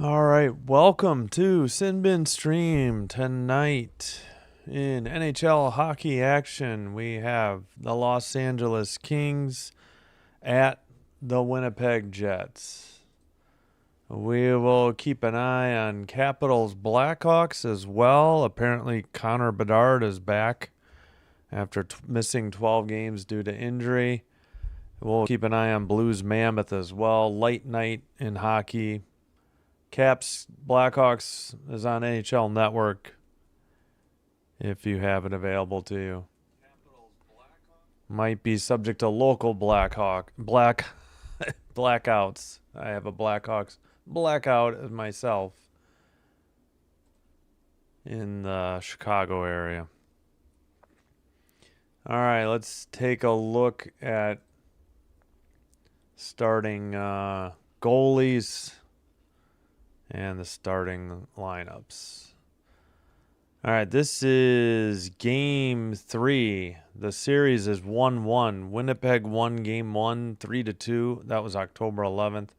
All right, welcome to Sinbin Stream tonight. In NHL hockey action, we have the Los Angeles Kings at the Winnipeg Jets. We will keep an eye on Capitals Blackhawks as well. Apparently, Connor Bedard is back after missing 12 games due to injury. We'll keep an eye on Blues Mammoth as well. Light night in hockey. Caps Blackhawks is on NHL Network if you have it available to you. Might be subject to local blackouts. I have a Blackhawks blackout myself in the Chicago area. All right, let's take a look at starting goalies and the starting lineups. All right, this is game 3. The series is 1-1. Winnipeg won game 1, 3-2. That was October 11th.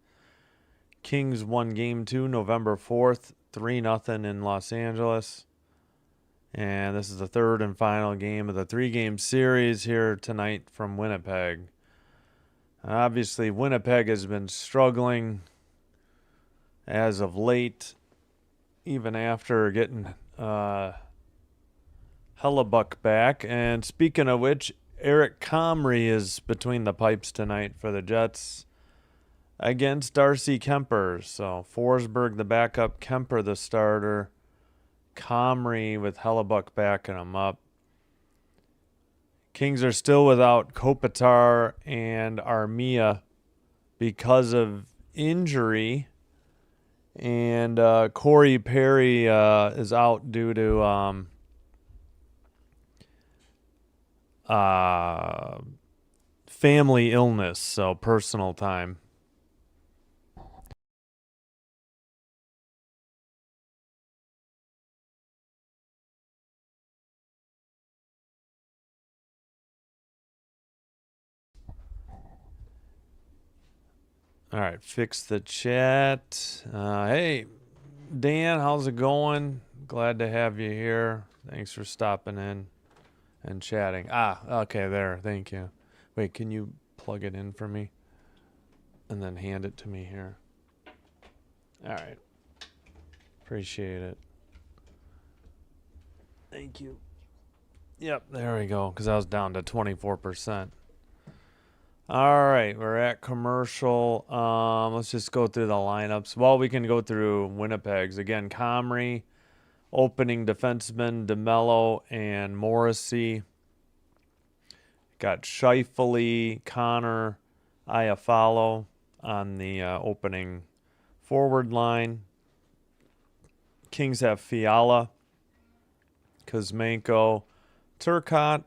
Kings won game 2, November 4th, 3-0 in Los Angeles. And this is the third and final game of the 3-game series here tonight from Winnipeg. Obviously, Winnipeg has been struggling as of late, even after getting Hellebuck back. And speaking of which, Eric Comrie is between the pipes tonight for the Jets against Darcy Kemper. So Forsberg the backup, Kemper the starter, Comrie with Hellebuck backing him up. Kings are still without Kopitar and Armia because of injury. And Corey Perry is out due to family illness, so personal time. All right, fix the chat. Hey, Dan, how's it going? Glad to have you here. Thanks for stopping in and chatting. Okay, there. Thank you. Wait, can you plug it in for me? And then hand it to me here. All right. Appreciate it. Thank you. Yep, there we go, because I was down to 24%. All right, we're at commercial. Let's just go through the lineups. Well, we can go through Winnipeg's. Again, Comrie, opening defenseman, DeMello, and Morrissey. Got Scheifele, Connor, Iafallo on the opening forward line. Kings have Fiala, Kuzmenko, Turcotte,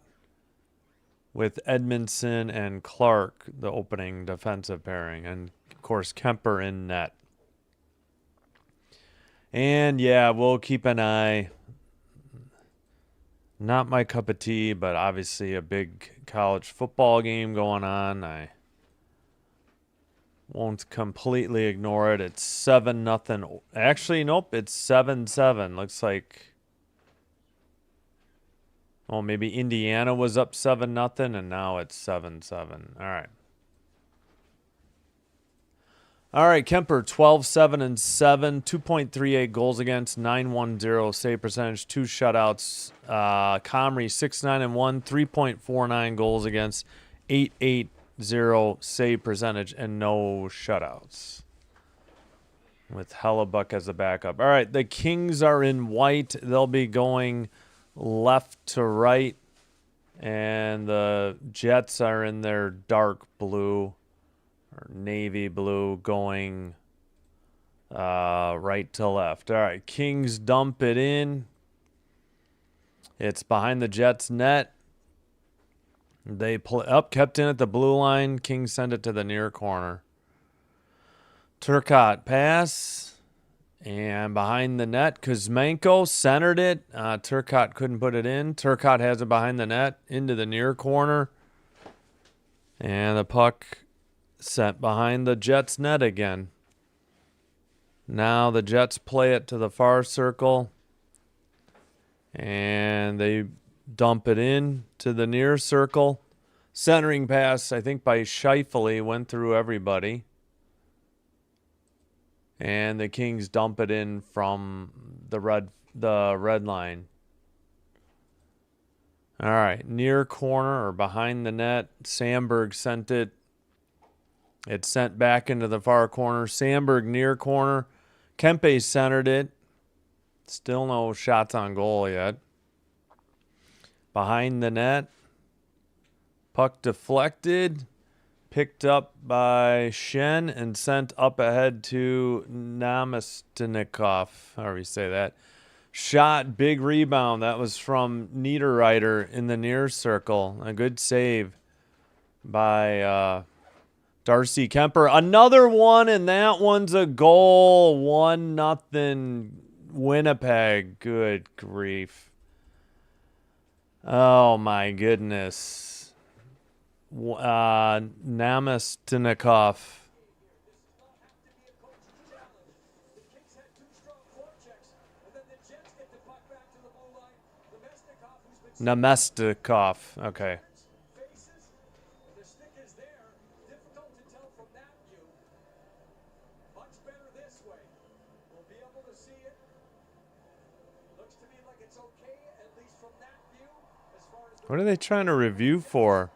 with Edmondson and Clark, the opening defensive pairing. And, of course, Kemper in net. And, yeah, we'll keep an eye. Not my cup of tea, but obviously a big college football game going on. I won't completely ignore it. It's 7-0. Actually, nope, it's 7-7. Looks like... Well, maybe Indiana was up 7-0, and now it's 7-7. All right. All right, Kemper, 12-7-7, 2.38 goals against, 910 save percentage, 2 shutouts. Comrie, 6-9-1, 3.49 goals against, 880 save percentage, and no shutouts. With Hellebuck as a backup. All right, the Kings are in white. They'll be going left to right, and the Jets are in their dark blue or navy blue, going right to left. All right, Kings dump it in. It's behind the Jets net. They kept in at the blue line. Kings send it to the near corner. Turcotte pass. And behind the net, Kuzmenko centered it. Turcotte couldn't put it in. Turcotte has it behind the net into the near corner. And the puck sent behind the Jets net again. Now the Jets play it to the far circle. And they dump it in to the near circle. Centering pass, I think, by Scheifele went through everybody. And the Kings dump it in from the red line. All right, near corner or behind the net. Sandberg sent it. It's sent back into the far corner. Sandberg near corner. Kempe centered it. Still no shots on goal yet. Behind the net. Puck deflected. Picked up by Shen and sent up ahead to Namestnikov. However you say that. Shot, big rebound. That was from Niederreiter in the near circle. A good save by Darcy Kemper. Another one, and that one's a goal. 1-0 Winnipeg. Good grief. Oh, my goodness. Namestnikov. Namestnikov. Okay. What are they trying to review for?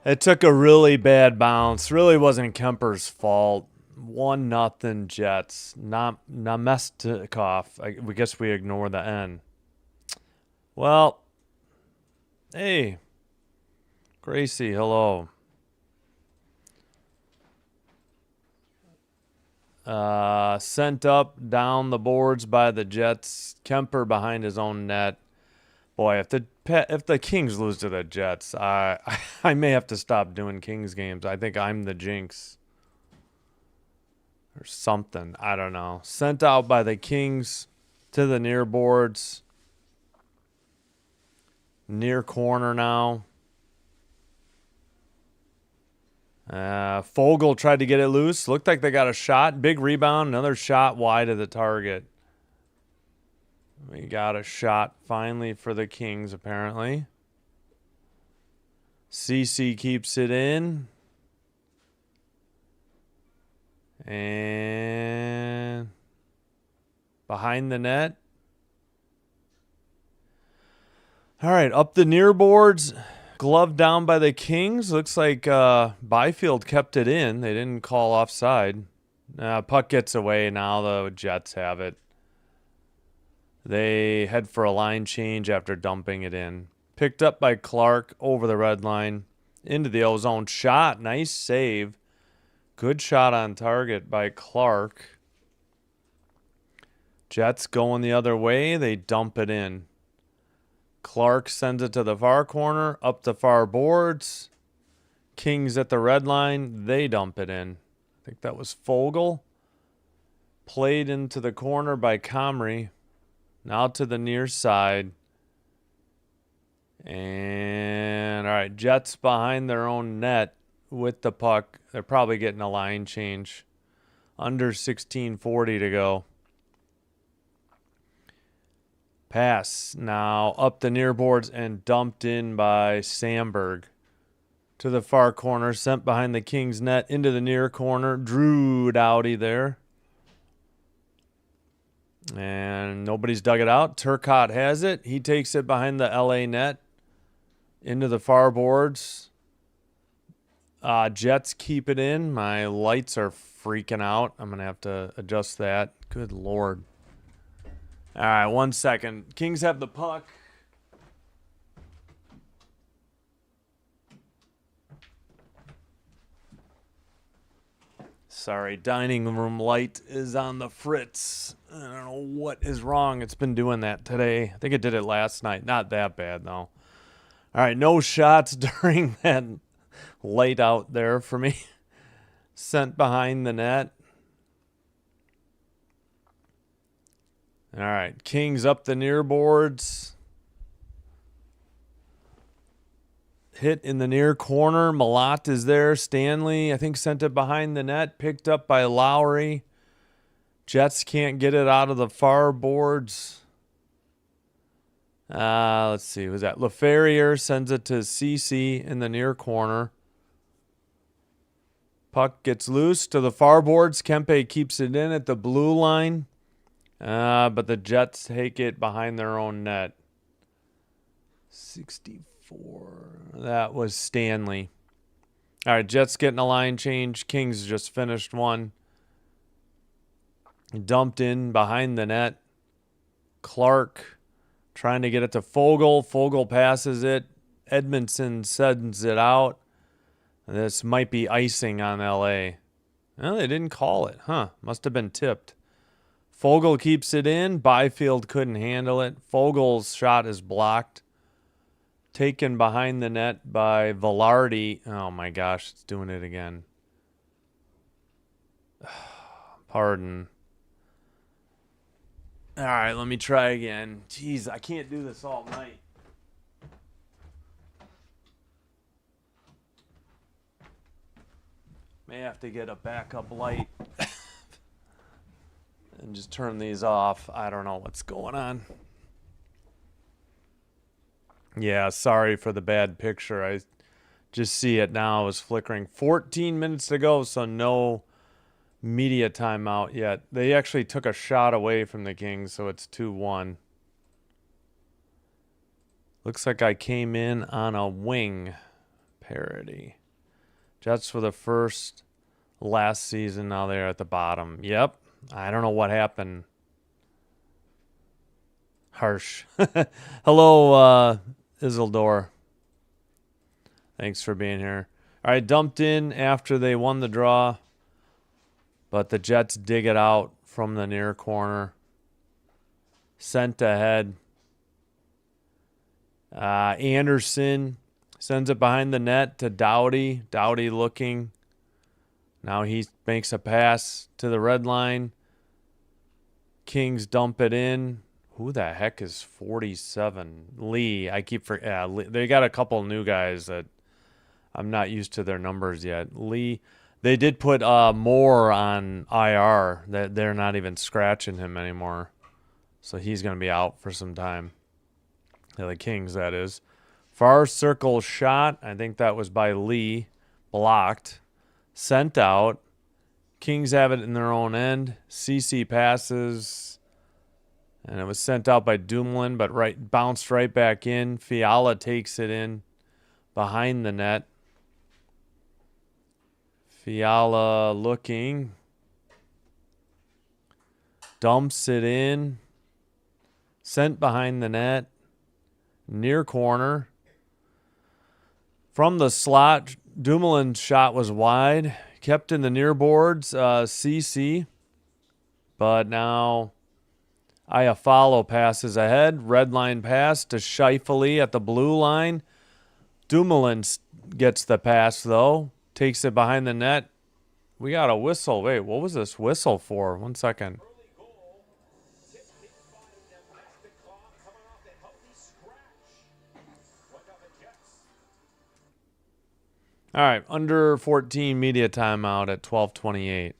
It took a really bad bounce. Really wasn't Kemper's fault. 1-0 Jets. Namestnikov. I guess we ignore the N. Well, hey, Gracie, hello. Sent up down the boards by the Jets. Kemper behind his own net. Boy, if the Kings lose to the Jets, I may have to stop doing Kings games. I think I'm the jinx or something. I don't know. Sent out by the Kings to the near boards. Near corner now. Fogle tried to get it loose. Looked like they got a shot. Big rebound. Another shot wide of the target. We got a shot finally for the Kings, apparently. CC keeps it in. And behind the net. All right, up the near boards. Glove down by the Kings. Looks like Byfield kept it in. They didn't call offside. Puck gets away now. The Jets have it. They head for a line change after dumping it in. Picked up by Clark over the red line. Into the O-zone. Shot. Nice save. Good shot on target by Clark. Jets going the other way. They dump it in. Clark sends it to the far corner. Up the far boards. Kings at the red line. They dump it in. I think that was Fogle. Played into the corner by Comrie. Now to the near side. And, all right, Jets behind their own net with the puck. They're probably getting a line change. Under 16:40 to go. Pass now up the near boards and dumped in by Sandberg. To the far corner, sent behind the Kings net into the near corner. Drew Doughty there. And nobody's dug it out. Turcotte has it. He takes it behind the LA net. Into the far boards. Jets keep it in. My lights are freaking out. I'm going to have to adjust that. Good Lord. All right, 1 second. Kings have the puck. Sorry, dining room light is on the fritz. I don't know what is wrong. It's been doing that today. I think it did it last night. Not that bad, though. All right, no shots during that light out there for me. Sent behind the net. All right, Kings up the near boards. Hit in the near corner. Malott is there. Stanley, I think, sent it behind the net. Picked up by Lowry. Jets can't get it out of the far boards. Let's see. Who's that? LaFerriere sends it to CC in the near corner. Puck gets loose to the far boards. Kempe keeps it in at the blue line. But the Jets take it behind their own net. 64. That was Stanley. All right, Jets getting a line change. Kings just finished one. Dumped in behind the net. Clark trying to get it to Fogle. Fogle passes it. Edmondson sends it out. This might be icing on LA. Well, they didn't call it. Huh. Must have been tipped. Fogle keeps it in. Byfield couldn't handle it. Fogle's shot is blocked. Taken behind the net by Velarde. Oh my gosh, it's doing it again. Pardon. All right, let me try again. Jeez, I can't do this all night. May have to get a backup light and just turn these off. I don't know what's going on. Yeah, sorry for the bad picture. I just see it now. It's flickering. 14 minutes to go, so no media timeout yet. They actually took a shot away from the Kings, so it's 2-1. Looks like I came in on a wing parody. Jets for the first last season. Now they're at the bottom. Yep. I don't know what happened. Harsh. Hello, Isildur. Thanks for being here. All right, dumped in after they won the draw, but the Jets dig it out from the near corner. Sent ahead. Anderson sends it behind the net to Doughty. Doughty looking. Now he makes a pass to the red line. Kings dump it in. Who the heck is 47? Lee. I keep forgetting. Yeah, they got a couple new guys that I'm not used to their numbers yet. Lee. They did put Moore on IR. They're not even scratching him anymore. So he's going to be out for some time. Yeah, the Kings, that is. Far circle shot. I think that was by Lee. Blocked. Sent out. Kings have it in their own end. CC passes. And it was sent out by Dumoulin, but bounced right back in. Fiala takes it in behind the net. Fiala looking. Dumps it in. Sent behind the net. Near corner. From the slot, Dumoulin's shot was wide. Kept in the near boards, CC. But now Iafallo passes ahead. Red line pass to Scheifele at the blue line. Dumoulin gets the pass, though. Takes it behind the net. We got a whistle. Wait, what was this whistle for? 1 second. All right, under 14 media timeout at 12:28.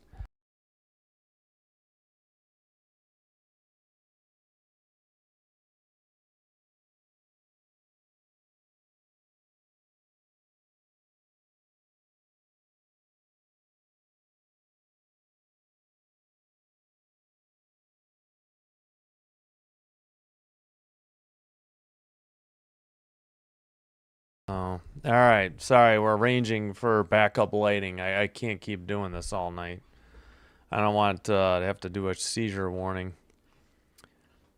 Oh, all right. Sorry, we're arranging for backup lighting. I can't keep doing this all night. I don't want to have to do a seizure warning.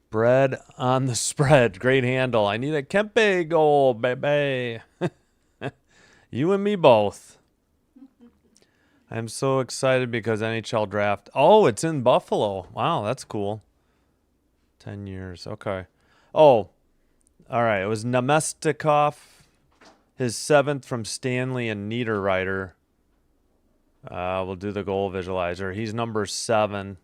Bread on the spread. Great handle. I need a Kempe goal, baby. You and me both. I'm so excited because NHL draft. Oh, it's in Buffalo. Wow, that's cool. 10 years. Okay. Oh, all right. It was Nemestikov. His 7th from Stanley and Niederreiter. We'll do the goal visualizer. He's number 7.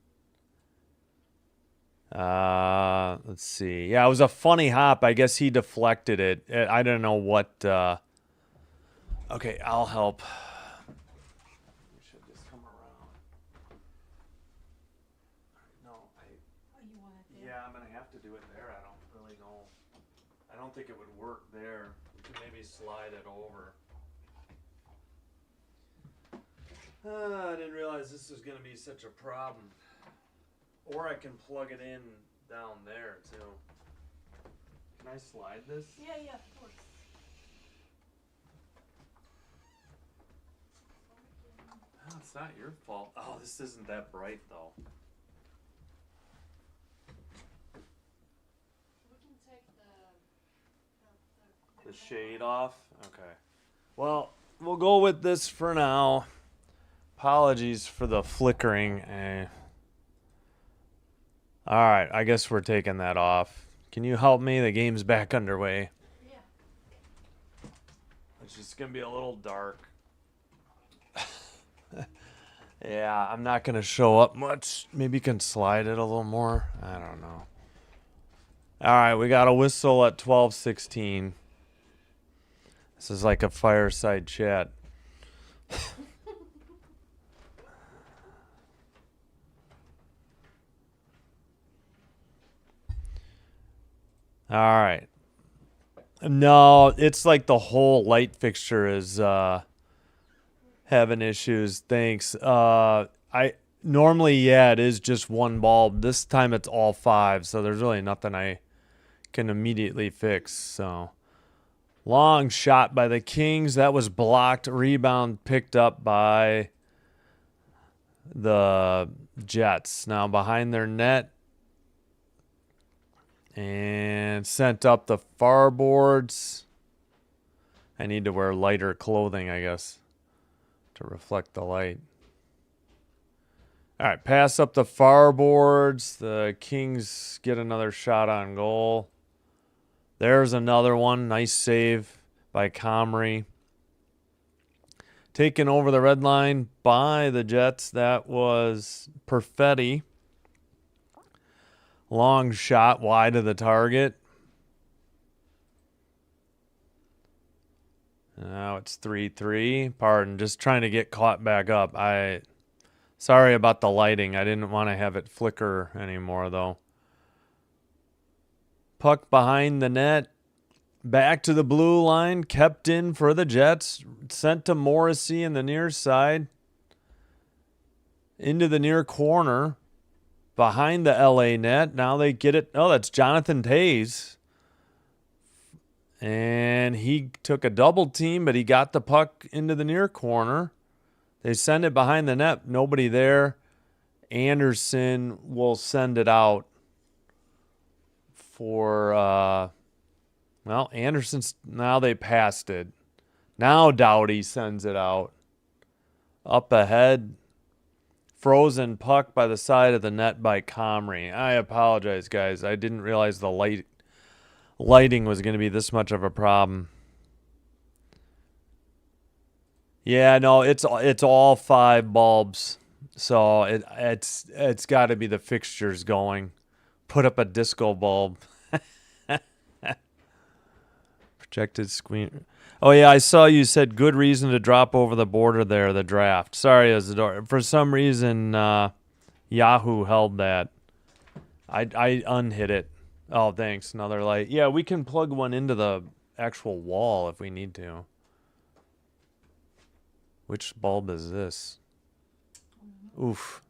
Let's see. Yeah, it was a funny hop. I guess he deflected it. I don't know what Okay, I'll help. We should just come around. No, Oh, you want it there? yeah, I'm gonna have to do it there. I don't really know. I don't think it would work there. We could maybe slide it over. I didn't realize this was gonna be such a problem. Or I can plug it in down there too. Can I slide this? Yeah, of course. Oh, it's not your fault. Oh, this isn't that bright though. We can take The shade off? Okay. Well, we'll go with this for now. Apologies for the flickering. Alright, I guess we're taking that off. Can you help me? The game's back underway. Yeah. It's just going to be a little dark. Yeah, I'm not going to show up much. Maybe you can slide it a little more. I don't know. Alright, we got a whistle at 12:16. This is like a fireside chat. All right. No, it's like the whole light fixture is having issues. Thanks. I normally, yeah, it is just one bulb. This time it's all five, so there's really nothing I can immediately fix. So long shot by the Kings. That was blocked. Rebound picked up by the Jets. Now behind their net. And sent up the far boards. I need to wear lighter clothing, I guess, to reflect the light. All right, pass up the far boards. The Kings get another shot on goal. There's another one. Nice save by Comrie. Taken over the red line by the Jets. That was Perfetti. Long shot wide of the target. Now it's 3-3. Pardon, just trying to get caught back up. Sorry about the lighting. I didn't want to have it flicker anymore, though. Puck behind the net. Back to the blue line. Kept in for the Jets. Sent to Morrissey in the near side. Into the near corner. Behind the LA net. Now they get it. Oh, that's Jonathan Toews. And he took a double team, but he got the puck into the near corner. They send it behind the net. Nobody there. Anderson will send it out for, Anderson's, now they passed it. Now Doughty sends it out. Up ahead. Frozen puck by the side of the net by Comrie. I apologize, guys. I didn't realize the lighting was going to be this much of a problem. Yeah, no, it's all five bulbs. So it's got to be the fixtures going. Put up a disco bulb. Projected screen. Oh yeah, I saw you said good reason to drop over the border there, the draft. Sorry, Isidore. For some reason, Yahoo held that. I unhit it. Oh, thanks. Another light. Yeah, we can plug one into the actual wall if we need to. Which bulb is this? Oof,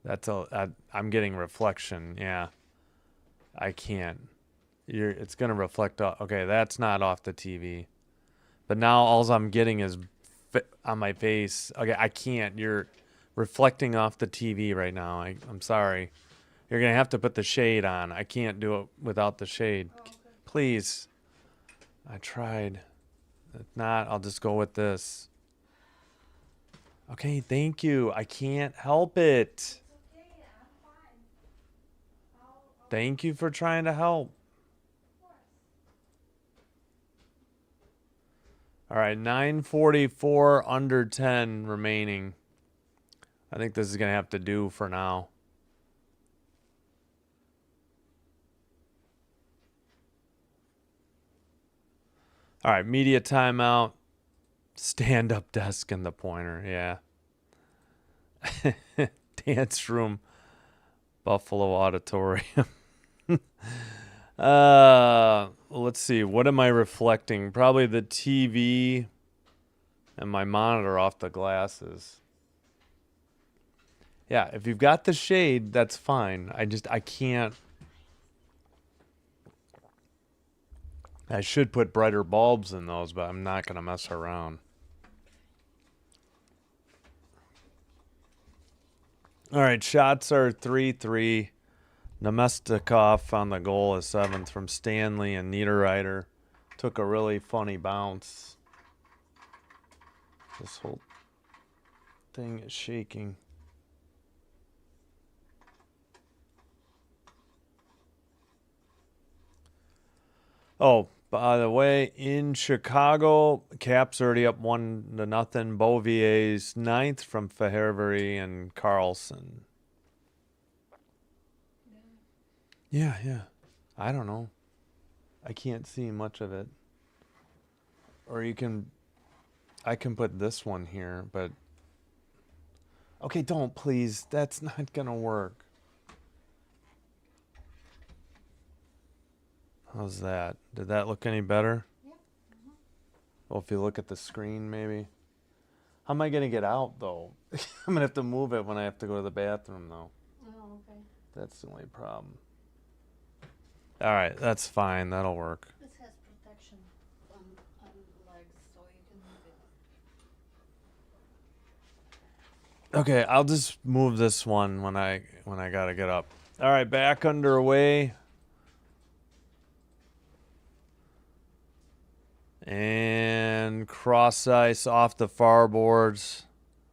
I'm getting reflection. Yeah, I can't. It's gonna reflect off. Okay, that's not off the TV. But now all I'm getting is on my face. Okay, I can't. You're reflecting off the TV right now. I'm sorry. You're going to have to put the shade on. I can't do it without the shade. Oh, okay. Please. I tried. If not, I'll just go with this. Okay, thank you. I can't help it. It's okay, I'm fine. Thank you for trying to help. All right, 9:44 under 10 remaining. I think this is going to have to do for now. All right, media timeout. Stand-up desk and the pointer, yeah. Dance room, Buffalo Auditorium. Let's see. What am I reflecting? Probably the TV and my monitor off the glasses. Yeah, if you've got the shade, that's fine. I can't. I should put brighter bulbs in those, but I'm not going to mess around. All right, shots are 3-3. Nemestikov on the goal is 7th from Stanley, and Niederreiter took a really funny bounce. This whole thing is shaking. Oh, by the way, in Chicago, Caps already up 1-0. Bovier's 9th from Fahervery and Carlson. Yeah. I don't know. I can't see much of it. Or I can put this one here, but okay, don't please. That's not gonna work. How's that? Did that look any better? Yep. Well, if you look at the screen, maybe. How am I gonna get out though? I'm gonna have to move it when I have to go to the bathroom though. Oh, okay. That's the only problem. All right, that's fine. That'll work. This has protection on legs, so you can move it. Okay, I'll just move this one when I gotta get up. All right, back underway. And cross ice off the far boards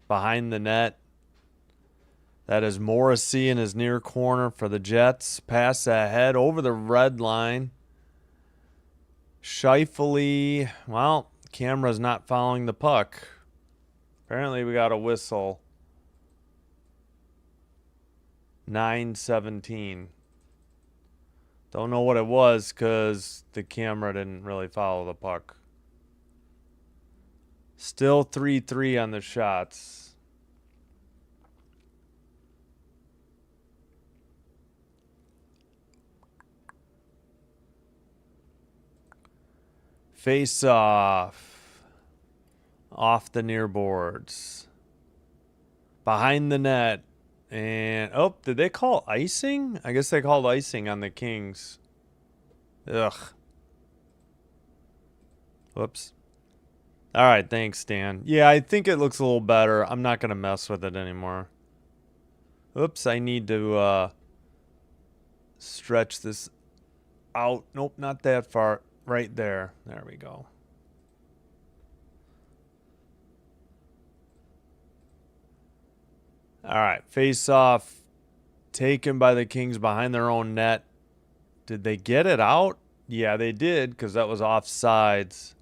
behind the net. That is Morrissey in his near corner for the Jets. Pass ahead over the red line. Scheifele, well, camera's not following the puck. Apparently we got a whistle. 9:17. Don't know what it was because the camera didn't really follow the puck. Still 3-3 on the shots. Face off. Off the near boards. Behind the net. And, oh, did they call icing? I guess they called icing on the Kings. Ugh. Whoops. All right, thanks, Dan. Yeah, I think it looks a little better. I'm not going to mess with it anymore. Oops, I need to stretch this out. Nope, not that far. Right there. There we go. All right, face off taken by the Kings behind their own net. Did they get it out? Yeah, they did because that was offsides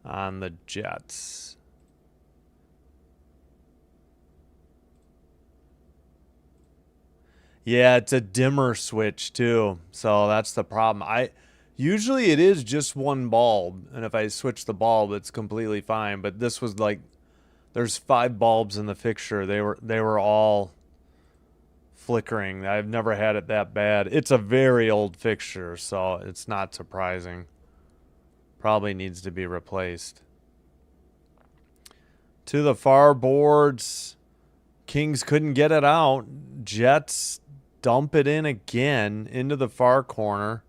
on the Jets. Yeah, it's a dimmer switch too. So that's the problem. Usually it is just one bulb, and if I switch the bulb it's completely fine, but this was like there's 5 bulbs in the fixture. They were all flickering. I've never had it that bad. It's a very old fixture, so it's not surprising. Probably needs to be replaced. To the far boards. Kings couldn't get it out. Jets dump it in again into the far corner.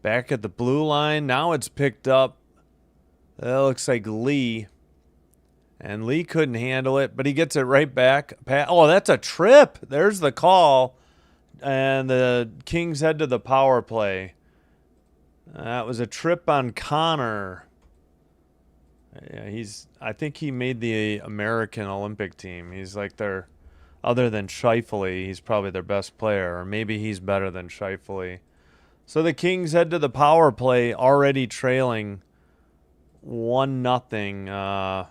Back at the blue line. Now it's picked up. That looks like Lee. And Lee couldn't handle it, but he gets it right back. Oh, that's a trip. There's the call. And the Kings head to the power play. That was a trip on Connor. Yeah, I think he made the American Olympic team. He's like other than Scheifele, he's probably their best player. Or maybe he's better than Scheifele. So the Kings head to the power play, already trailing 1-0.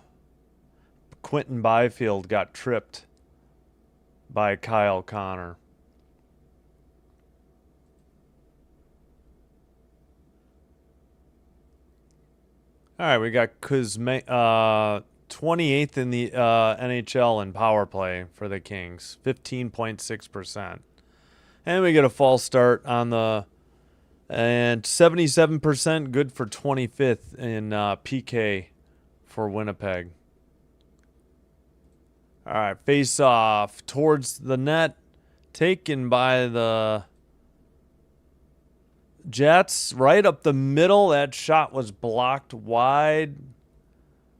Quentin Byfield got tripped by Kyle Connor. All right, we got 28th in the NHL in power play for the Kings, 15.6%. And we get a false start on the and 77% good for 25th in PK for Winnipeg. All right, face off towards the net, taken by the Jets, right up the middle. That shot was blocked wide.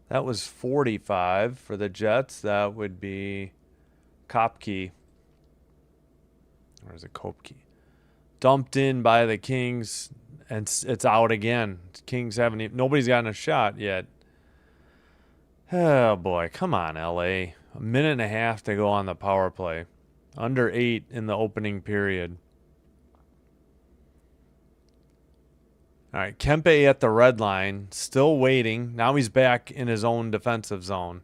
That was 45 for the Jets. That would be Kopke. Or is it Kopke? Dumped in by the Kings, and it's out again. Kings haven't even, nobody's gotten a shot yet. Oh boy, come on, LA. A minute and a half to go on the power play. Under 8 in the opening period. All right, Kempe at the red line, still waiting. Now he's back in his own defensive zone.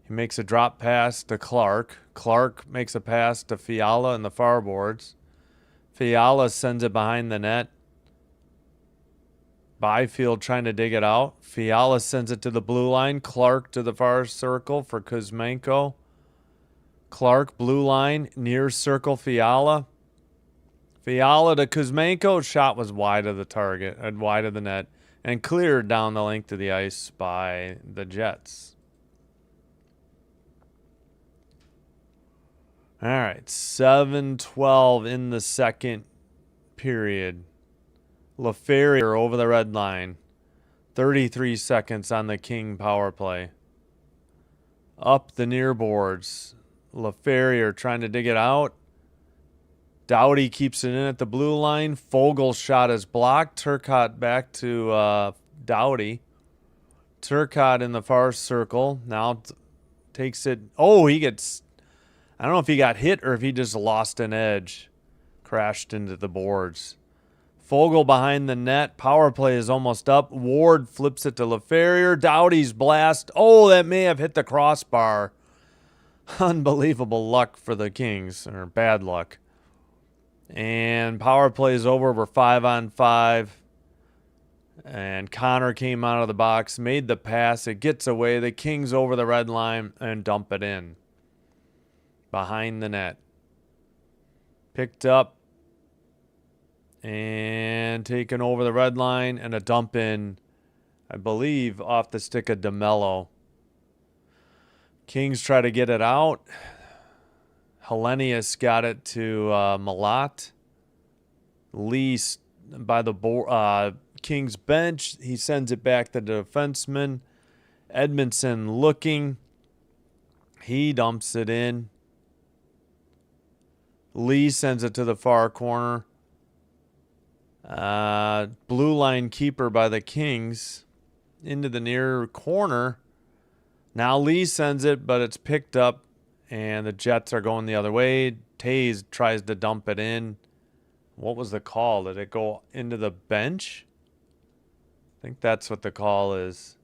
He makes a drop pass to Clark. Clark makes a pass to Fiala in the far boards. Fiala sends it behind the net. Byfield trying to dig it out. Fiala sends it to the blue line. Clark to the far circle for Kuzmenko. Clark, blue line, near circle, Fiala. Fiala to Kuzmenko. Shot was wide of the target, wide of the net, and cleared down the length of the ice by the Jets. All right, 7:12 in the second period. LaFerrier over the red line. 33 seconds on the King power play. Up the near boards. LaFerrier trying to dig it out. Doughty keeps it in at the blue line. Fogel's shot is blocked. Turcotte back to Doughty. Turcotte in the far circle. Now takes it. Oh, he gets... I don't know if he got hit or if he just lost an edge. Crashed into the boards. Fogel behind the net. Power play is almost up. Ward flips it to LaFerrier. Doughty's blast. Oh, that may have hit the crossbar. Unbelievable luck for the Kings. Or bad luck. And power play is over. We're 5-on-5. And Connor came out of the box. Made the pass. It gets away. The Kings over the red line and dump it in. Behind the net. Picked up. And taken over the red line. And a dump in, I believe, off the stick of DeMello. Kings try to get it out. Hellenius got it to Malat. Lee by the Kings bench. He sends it back to the defenseman. Edmondson looking. He dumps it in. Lee sends it to the far corner. Blue line keeper by the Kings into the near corner. Now Lee sends it, but it's picked up, and the Jets are going the other way. Taze tries to dump it in. What was the call? Did it go into the bench? I think that's what the call is.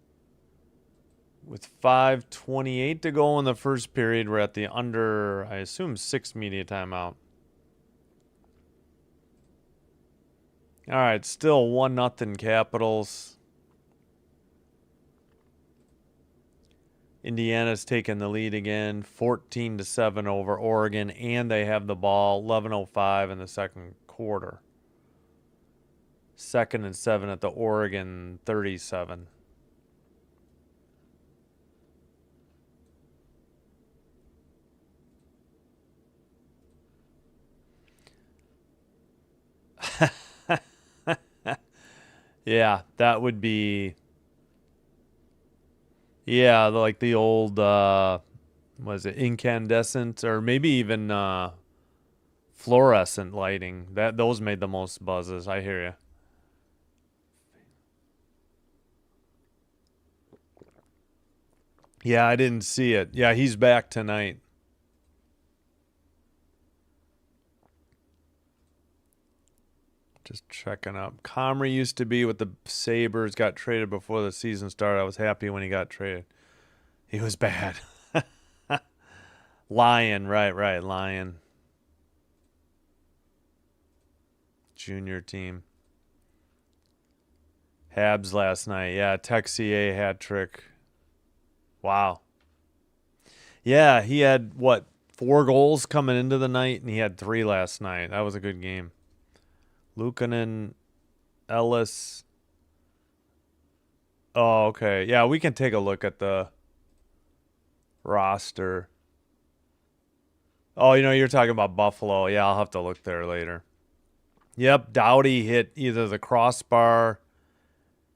With 5:28 to go in the first period, we're at the under, I assume, 6 media timeout. All right, still 1-0 Capitals. Indiana's taking the lead again, 14-7 over Oregon, and they have the ball. 11:05 in the second quarter. 2nd and 7 at the Oregon 37. Yeah, that would be... Yeah, like the old, was it incandescent or maybe even fluorescent lighting. Those made the most buzzes. I hear you. Yeah, I didn't see it. Yeah, he's back tonight. Just checking up. Comrie used to be with the Sabres, got traded before the season started. I was happy when he got traded. He was bad. Lion, right, Lion. Junior team. Habs last night. Yeah, Texier hat trick. Wow. Yeah, he had, what, 4 goals coming into the night, and he had 3 last night. That was a good game. Luukkonen, Ellis. Oh, okay. Yeah, we can take a look at the roster. Oh, you're talking about Buffalo. Yeah, I'll have to look there later. Yep, Doughty hit either the crossbar.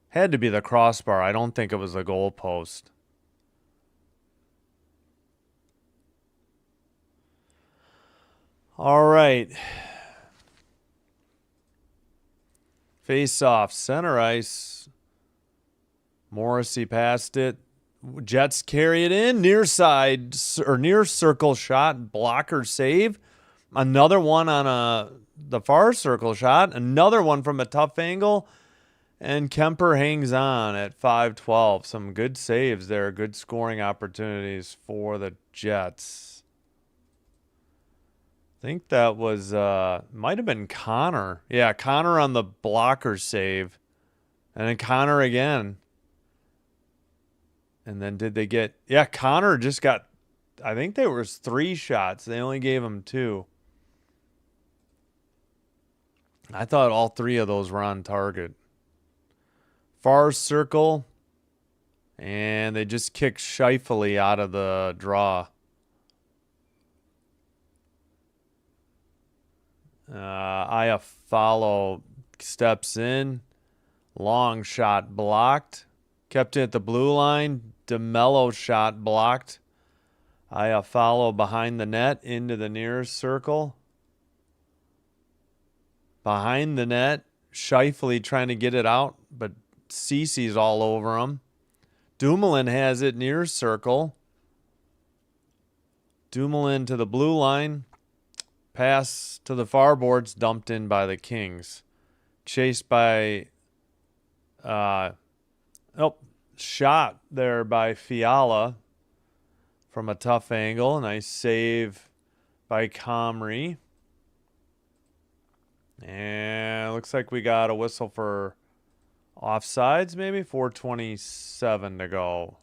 Had to be the crossbar. I don't think it was the goal post. All right. Face off, center ice. Morrissey passed it. Jets carry it in, near side or near circle shot, blocker save. Another one on the far circle shot. Another one from a tough angle. And Kemper hangs on at 5-12. Some good saves there. Good scoring opportunities for the Jets. I think that was, might have been Connor. Yeah, Connor on the blocker save. And then Connor again. And then did they get, yeah, Connor just got, I think there was 3 shots. They only gave him 2. I thought all 3 of those were on target. Far circle. And they just kicked Scheifele out of the draw. Iafallo steps in. Long shot blocked. Kept it at the blue line. DeMello shot blocked. Iafallo behind the net into the nearest circle. Behind the net. Scheifele trying to get it out, but Cece's all over him. Dumoulin has it near circle. Dumoulin to the blue line. Pass to the far boards, dumped in by the Kings. Chased by, shot there by Fiala from a tough angle. Nice save by Comrie. And looks like we got a whistle for offsides, maybe 4:27 to go.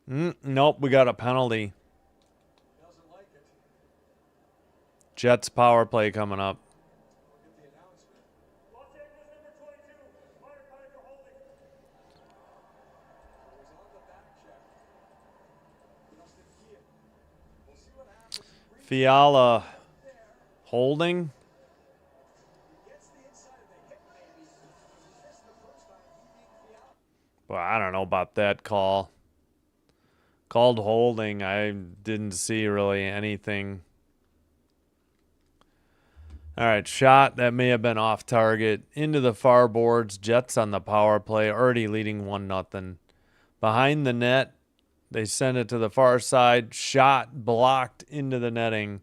Nope, we got a penalty. Jets power play coming up. Fiala holding. Well, I don't know about that call. Called holding. I didn't see really anything. All right, shot that may have been off target into the far boards. Jets on the power play, already leading 1-0. Behind the net, they send it to the far side. Shot blocked into the netting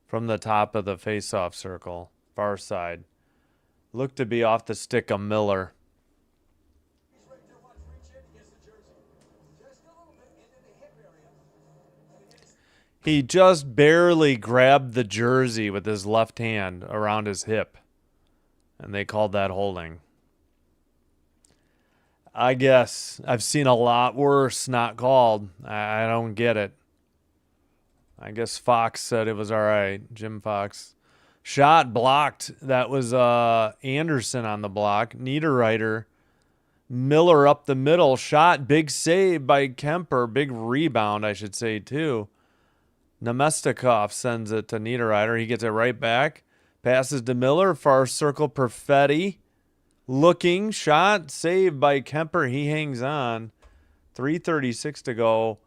from the top of the face-off circle, far side. Looked to be off the stick of Miller. He just barely grabbed the jersey with his left hand around his hip, and they called that holding. I guess I've seen a lot worse not called. I don't get it. I guess Fox said it was all right. Jim Fox. Shot blocked. That was Anderson on the block. Niederreiter. Miller up the middle. Shot. Big save by Kemper. Big rebound, I should say, too. Nemestikov sends it to Niederreiter. He gets it right back. Passes to Miller. Far circle. Perfetti. Looking. Shot. Saved by Kemper. He hangs on. 3:36 to go.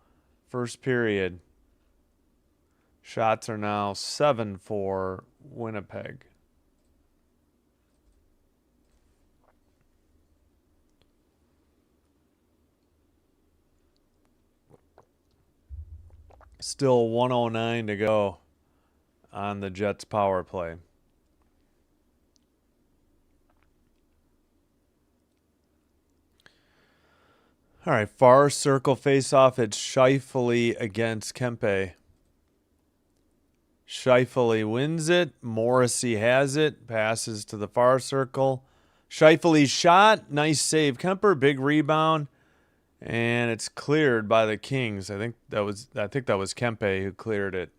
First period. Shots are now 7 for Winnipeg. Still 1:09 to go on the Jets power play. All right, far circle face-off. It's Scheifele against Kempe. Scheifele wins it. Morrissey has it. Passes to the far circle. Scheifele's shot. Nice save. Kemper, big rebound. And it's cleared by the Kings. I think that was Kempe who cleared it.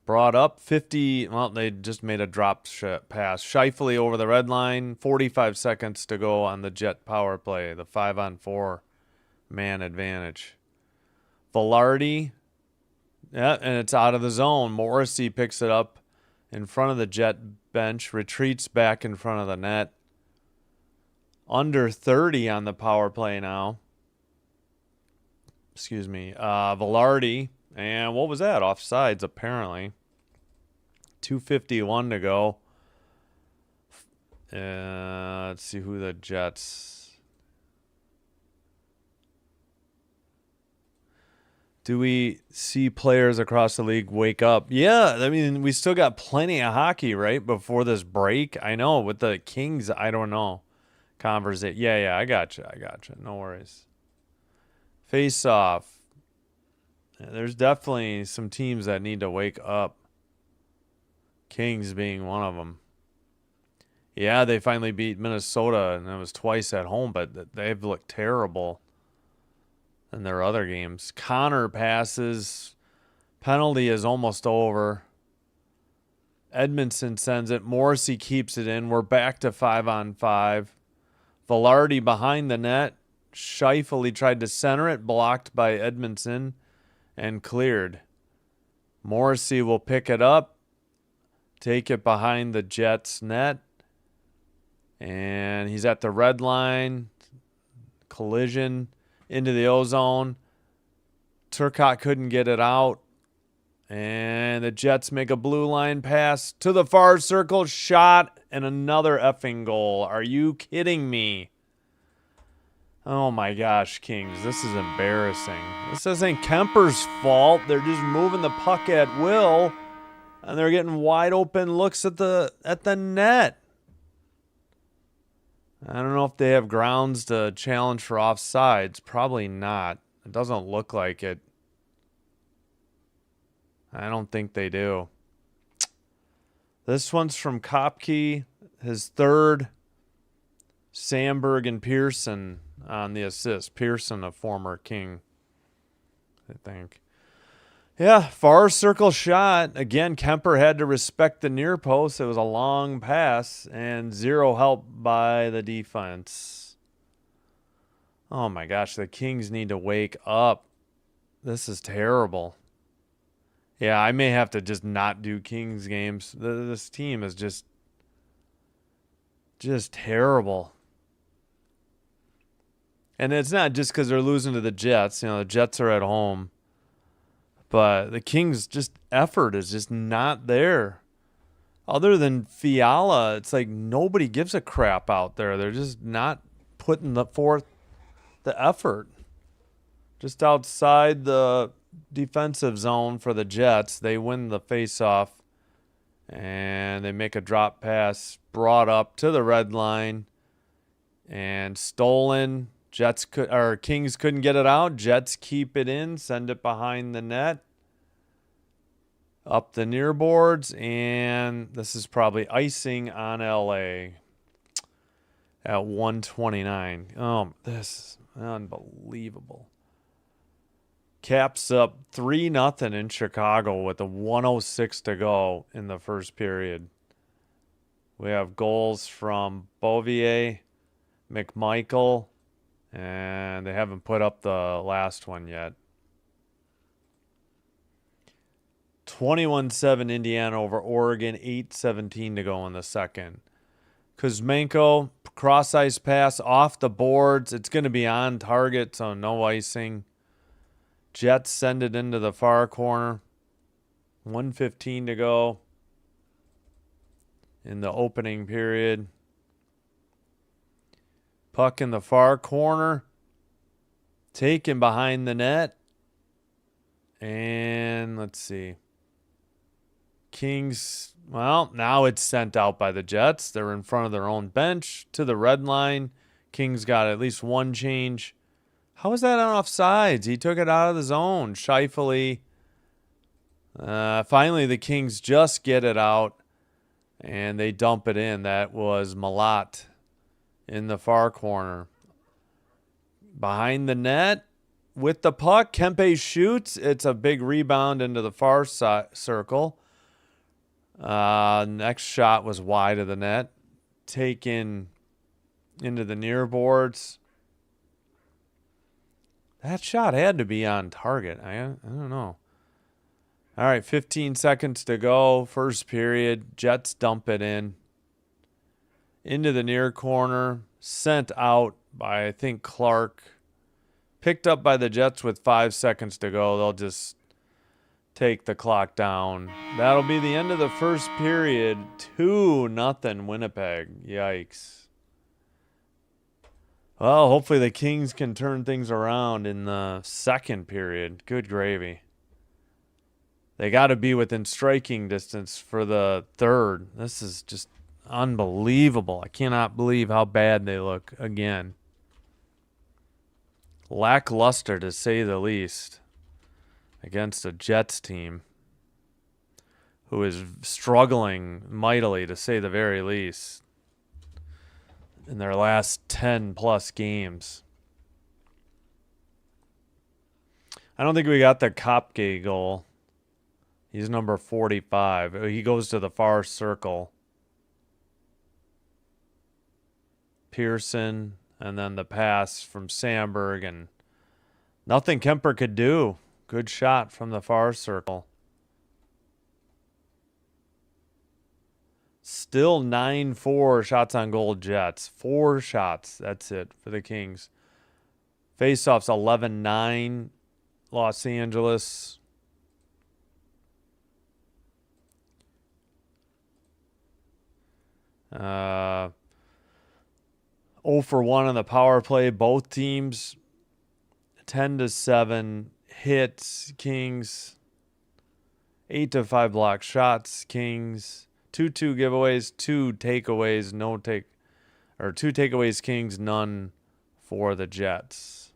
Brought up 50. Well, they just made a drop pass. Scheifele over the red line. 45 seconds to go on the Jet power play. The 5-on-4 man advantage. Velarde. Yeah, and it's out of the zone. Morrissey picks it up in front of the Jet bench. Retreats back in front of the net. Under 30 on the power play now. Excuse me. Velarde. And what was that? Offsides, apparently. 2:51 to go. Let's see who the Jets. Do we see players across the league wake up? Yeah, I mean, we still got plenty of hockey, right, before this break. I know. With the Kings, I don't know. Conversation. Yeah, I gotcha. No worries. Face off. Yeah, there's definitely some teams that need to wake up. Kings being one of them. Yeah, they finally beat Minnesota, and it was twice at home, but they've looked terrible in their other games. Connor passes. Penalty is almost over. Edmondson sends it. Morrissey keeps it in. We're back to 5-on-5. Velarde behind the net. Scheifele tried to center it, blocked by Edmondson, and cleared. Morrissey will pick it up, take it behind the Jets' net, and he's at the red line. Collision into the O-zone. Turcotte couldn't get it out, and the Jets make a blue line pass to the far circle. Shot, and another effing goal. Are you kidding me? Oh my gosh, Kings. This is embarrassing. This isn't Kemper's fault. They're just moving the puck at will, and they're getting wide open looks at the net. I don't know if they have grounds to challenge for offsides. Probably not. It doesn't look like it. I don't think they do. This one's from Kopke, his third. Sandberg and Pearson on the assist. Pearson, a former King, I think. Yeah, far circle shot. Again, Kemper had to respect the near post. It was a long pass and zero help by the defense. Oh my gosh, the Kings need to wake up. This is terrible. Yeah, I may have to just not do Kings games. This team is just terrible. And it's not just because they're losing to the Jets. You know, the Jets are at home. But the Kings' just effort is just not there. Other than Fiala, it's like nobody gives a crap out there. They're just not putting forth the effort. Just outside the defensive zone for the Jets, they win the faceoff, and they make a drop pass brought up to the red line and stolen. Kings couldn't get it out. Jets keep it in, send it behind the net, up the near boards, and this is probably icing on LA at 129. Oh, this is unbelievable. Caps up 3-0 in Chicago with a 1:06 to go in the first period. We have goals from Bouvier, McMichael, and they haven't put up the last one yet. 21-7 Indiana over Oregon, 8:17 to go in the second. Kuzmenko, cross-ice pass off the boards. It's going to be on target, so no icing. Jets send it into the far corner. 1:15 to go in the opening period. Puck in the far corner. Taken behind the net. And let's see. Kings, well, now it's sent out by the Jets. They're in front of their own bench to the red line. Kings got at least one change. How is that on offsides? He took it out of the zone. Scheifele. Finally, the Kings just get it out. And they dump it in. That was Malat in the far corner. Behind the net with the puck, Kempe shoots. It's a big rebound into the far circle. Next shot was wide of the net. Taken into the near boards. That shot had to be on target. I don't know. All right, 15 seconds to go. First period. Jets dump it in. Into the near corner. Sent out by, I think, Clark. Picked up by the Jets with 5 seconds to go. They'll just take the clock down. That'll be the end of the first period. 2-0 Winnipeg. Yikes. Well, hopefully the Kings can turn things around in the second period. Good gravy. They got to be within striking distance for the third. This is just unbelievable. I cannot believe how bad they look again. Lackluster, to say the least, against a Jets team who is struggling mightily, to say the very least, in their last 10-plus games. I don't think we got the Kopke goal. He's number 45. He goes to the far circle. Pearson, and then the pass from Sandberg, and nothing Kemper could do. Good shot from the far circle. Still 9-4 shots on goal Jets. 4 shots. That's it for the Kings. Faceoffs 11-9 Los Angeles. Uh, 0 for 1 on the power play. Both teams 10-7 hits Kings. 8-5 block shots Kings. 2-2 giveaways, 2 takeaways, 2 takeaways Kings, none for the Jets.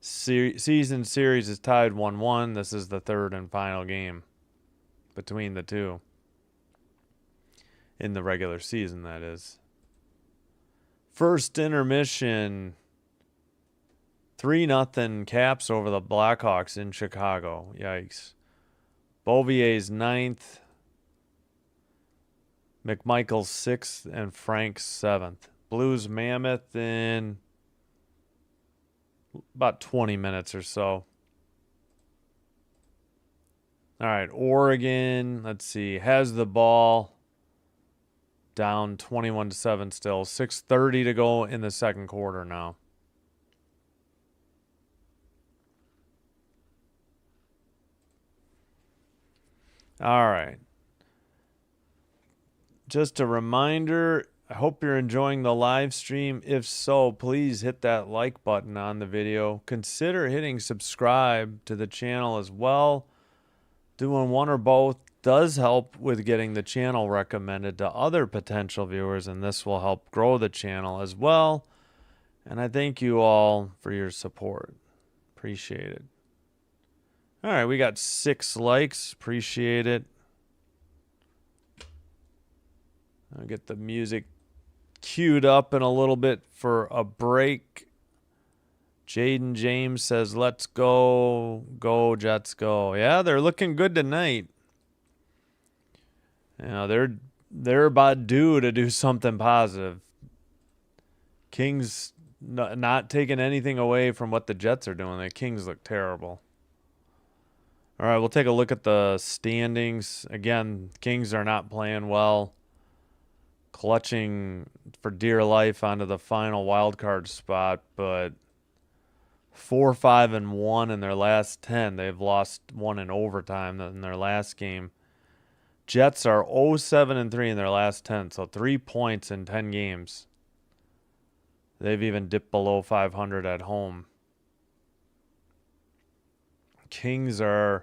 Season series is tied 1-1. This is the third and final game between the two. In the regular season, that is. First intermission. 3-0 Caps over the Blackhawks in Chicago. Yikes. Bouvier's 9th. McMichael's 6th. And Frank's 7th. Blues Mammoth in about 20 minutes or so. All right, Oregon, let's see, has the ball. Down 21-7 still. 6:30 to go in the second quarter now. All right. Just a reminder, I hope you're enjoying the live stream. If so, please hit that like button on the video. Consider hitting subscribe to the channel as well. Doing one or both does help with getting the channel recommended to other potential viewers, and this will help grow the channel as well. And I thank you all for your support. Appreciate it. All right, we got 6 likes. Appreciate it. I'll get the music queued up in a little bit for a break. Jaden James says, let's go. Go, Jets, go. Yeah, they're looking good tonight. You know, they're about due to do something positive. Kings not taking anything away from what the Jets are doing. The Kings look terrible. All right, we'll take a look at the standings. Again, Kings are not playing well. Clutching for dear life onto the final wild card spot, but 4-5-1 in their last 10. They've lost 1 in overtime in their last game. Jets are 0-7-3 in their last 10, so 3 points in 10 games. They've even dipped below 500 at home. Kings have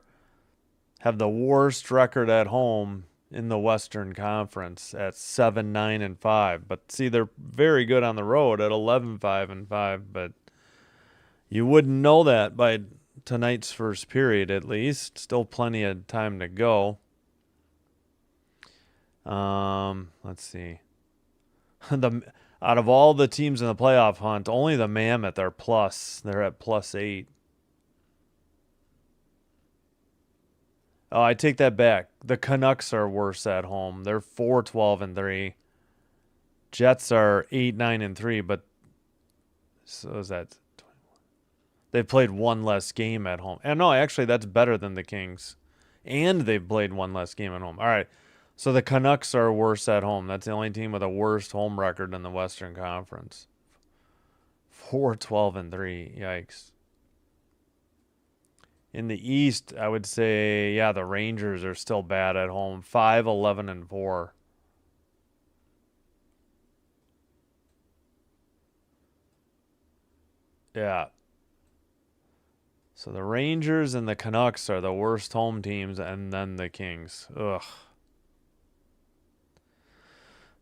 the worst record at home in the Western Conference at 7-9-5. But see, they're very good on the road at 11-5-5. But you wouldn't know that by tonight's first period, at least. Still plenty of time to go. Let's see. the Out of all the teams in the playoff hunt, only the Mammoth are plus. They're at +8. Oh, I take that back. The Canucks are worse at home. They're 4-12-3. Jets are 8-9-3, but so is that they've played one less game at home. And no, actually that's better than the Kings. And they've played one less game at home. All right. So the Canucks are worse at home. That's the only team with a worst home record in the Western Conference. 4-12-3. Yikes. In the East, I would say, yeah, the Rangers are still bad at home. 5-11-4. Yeah. So the Rangers and the Canucks are the worst home teams, and then the Kings. Ugh.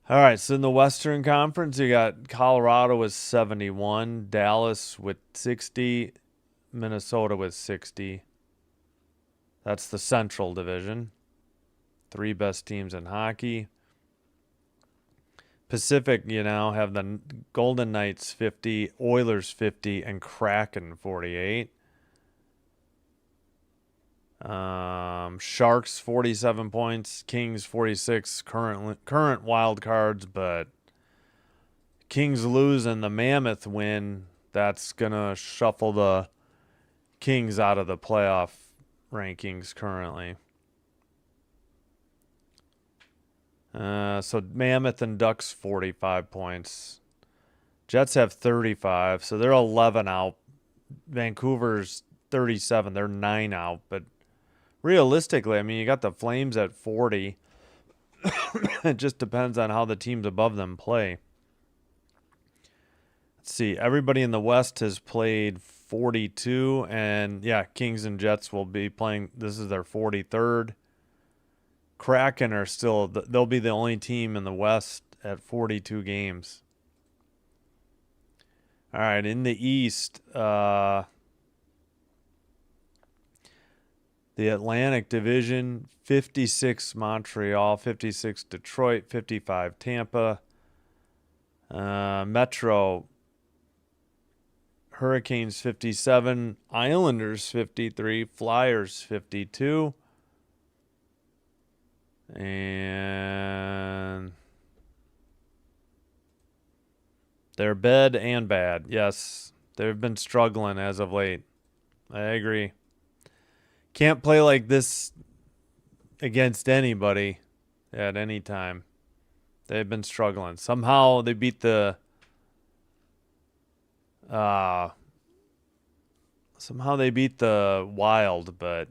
All right, so in the Western Conference, you got Colorado with 71, Dallas with 60, Minnesota with 60. That's the Central Division. 3 best teams in hockey. Pacific, you know, have the Golden Knights 50, Oilers 50, and Kraken 48. Sharks 47 points, Kings 46. Current wild cards, but Kings lose and the Mammoth win. That's gonna shuffle the Kings out of the playoff rankings currently. So Mammoth and Ducks 45 points. Jets have 35, so they're 11 out. Vancouver's 37, they're 9 out. But realistically, I mean, you got the Flames at 40. It just depends on how the teams above them play. Let's see. Everybody in the West has played 42, and yeah, Kings and Jets will be playing. This is their 43rd. Kraken are still, they'll be the only team in the West at 42 games. All right, in the East, the Atlantic Division, 56 Montreal, 56 Detroit, 55 Tampa. Metro, Hurricanes 57, Islanders 53, Flyers 52. And they're bad and bad. Yes, they've been struggling as of late. I agree. Can't play like this against anybody at any time. They've been struggling. Somehow they beat the Wild, but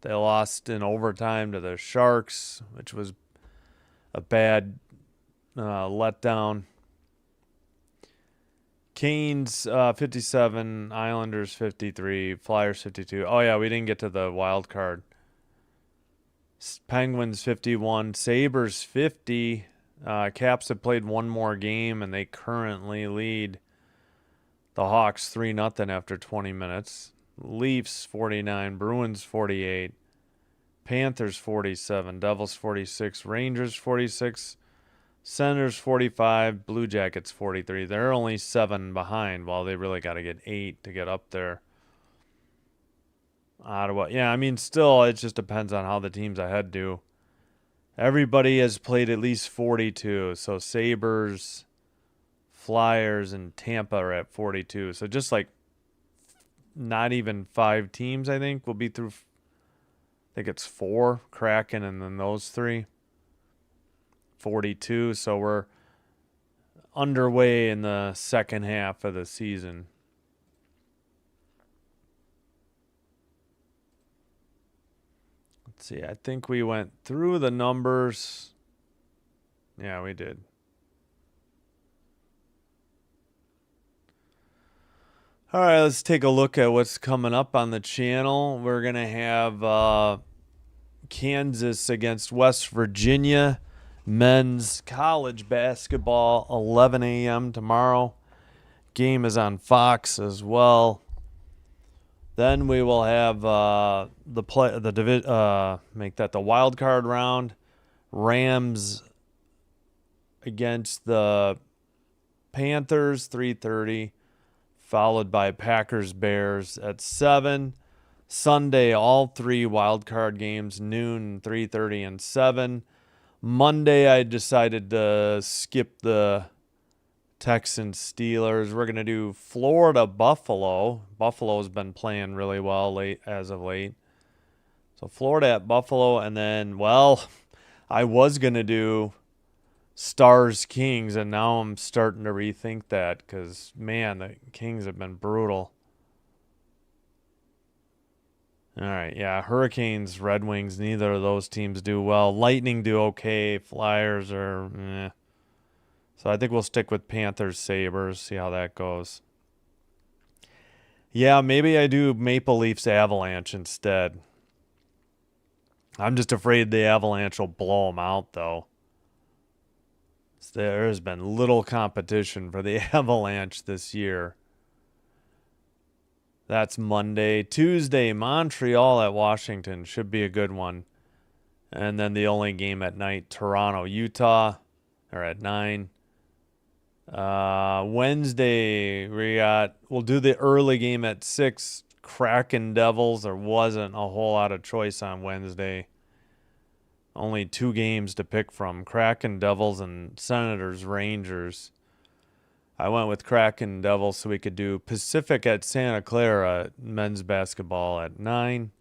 they lost in overtime to the Sharks, which was a bad letdown. Canes 57, Islanders 53, Flyers 52. Oh yeah, we didn't get to the wild card. Penguins 51, Sabres 50. Caps have played one more game, and they currently lead the Hawks 3-0 after 20 minutes. Leafs 49, Bruins 48, Panthers 47, Devils 46, Rangers 46, Senators 45, Blue Jackets 43. They're only 7 behind, while they really got to get 8 to get up there. Ottawa, yeah, I mean, still, it just depends on how the teams ahead do. Everybody has played at least 42, so Sabres, Flyers, and Tampa are at 42. So just like not even 5 teams, I think, will be through. I think it's 4, Kraken, and then those 3. 42, so we're underway in the second half of the season. Let's see, I think we went through the numbers. Yeah, we did. All right, let's take a look at what's coming up on the channel. We're going to have Kansas against West Virginia. Men's college basketball, 11 a.m. tomorrow. Game is on Fox as well. Then we will have the wild card round. Rams against the Panthers, 3:30, followed by Packers Bears at 7. Sunday, all 3 wild card games, noon, 3:30, and 7. Monday, I decided to skip the Texans Steelers. We're going to do Florida Buffalo. Buffalo's been playing really well as of late. So Florida at Buffalo, and then, well, I was going to do Stars Kings, and now I'm starting to rethink that because, man, the Kings have been brutal. All right, yeah, Hurricanes, Red Wings, neither of those teams do well. Lightning do okay. Flyers are meh. So I think we'll stick with Panthers, Sabres, see how that goes. Yeah, maybe I do Maple Leafs, Avalanche instead. I'm just afraid the Avalanche will blow them out, though. There has been little competition for the Avalanche this year. That's Monday. Tuesday, Montreal at Washington. Should be a good one. And then the only game at night, Toronto, Utah, or at 9. Wednesday, we'll do the early game at 6. Kraken Devils. There wasn't a whole lot of choice on Wednesday. Only 2 games to pick from. Kraken Devils and Senators Rangers. I went with Kraken Devils so we could do Pacific at Santa Clara men's basketball at 9.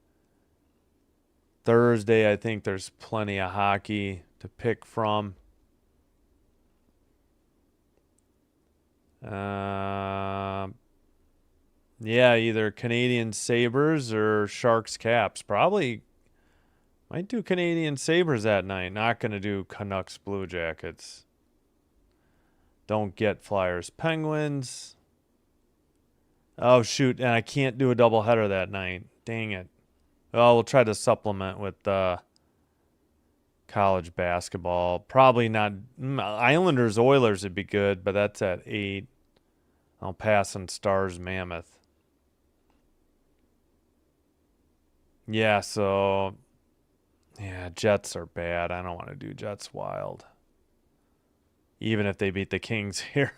Thursday, I think there's plenty of hockey to pick from. Yeah, either Canadian Sabres or Sharks Caps. Probably might do Canadian Sabres that night. Not going to do Canucks Blue Jackets. Don't get Flyers Penguins. Oh, shoot. And I can't do a doubleheader that night. Dang it. Well, we'll try to supplement with college basketball. Probably not. Islanders Oilers would be good, but that's at 8. I'll pass on Stars Mammoth. Yeah, so. Yeah, Jets are bad. I don't want to do Jets Wild. Even if they beat the Kings here.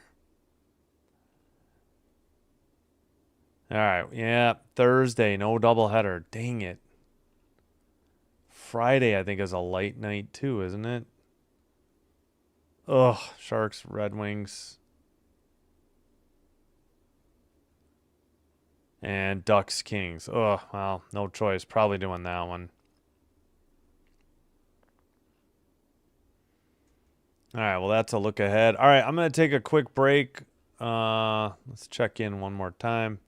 All right, yeah, Thursday, no doubleheader. Dang it. Friday, I think, is a light night too, isn't it? Ugh, Sharks, Red Wings. And Ducks, Kings. Ugh, well, no choice. Probably doing that one. All right, well, that's a look ahead. All right, I'm going to take a quick break. Let's check in one more time.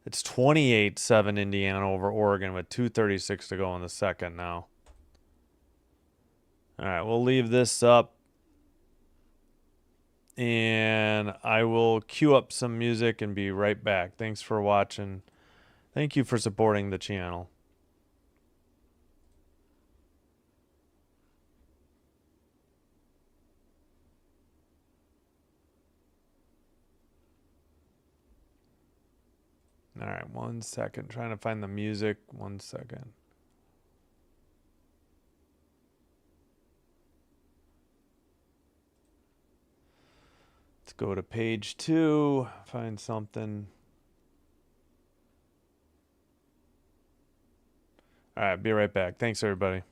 It's 28-7 Indiana over Oregon with 2:36 to go in the second now. All right, we'll leave this up. And I will cue up some music and be right back. Thanks for watching. Thank you for supporting the channel. All right, 1 second. Trying to find the music. 1 second. Let's go to page 2. Find something. All right, be right back. Thanks, everybody.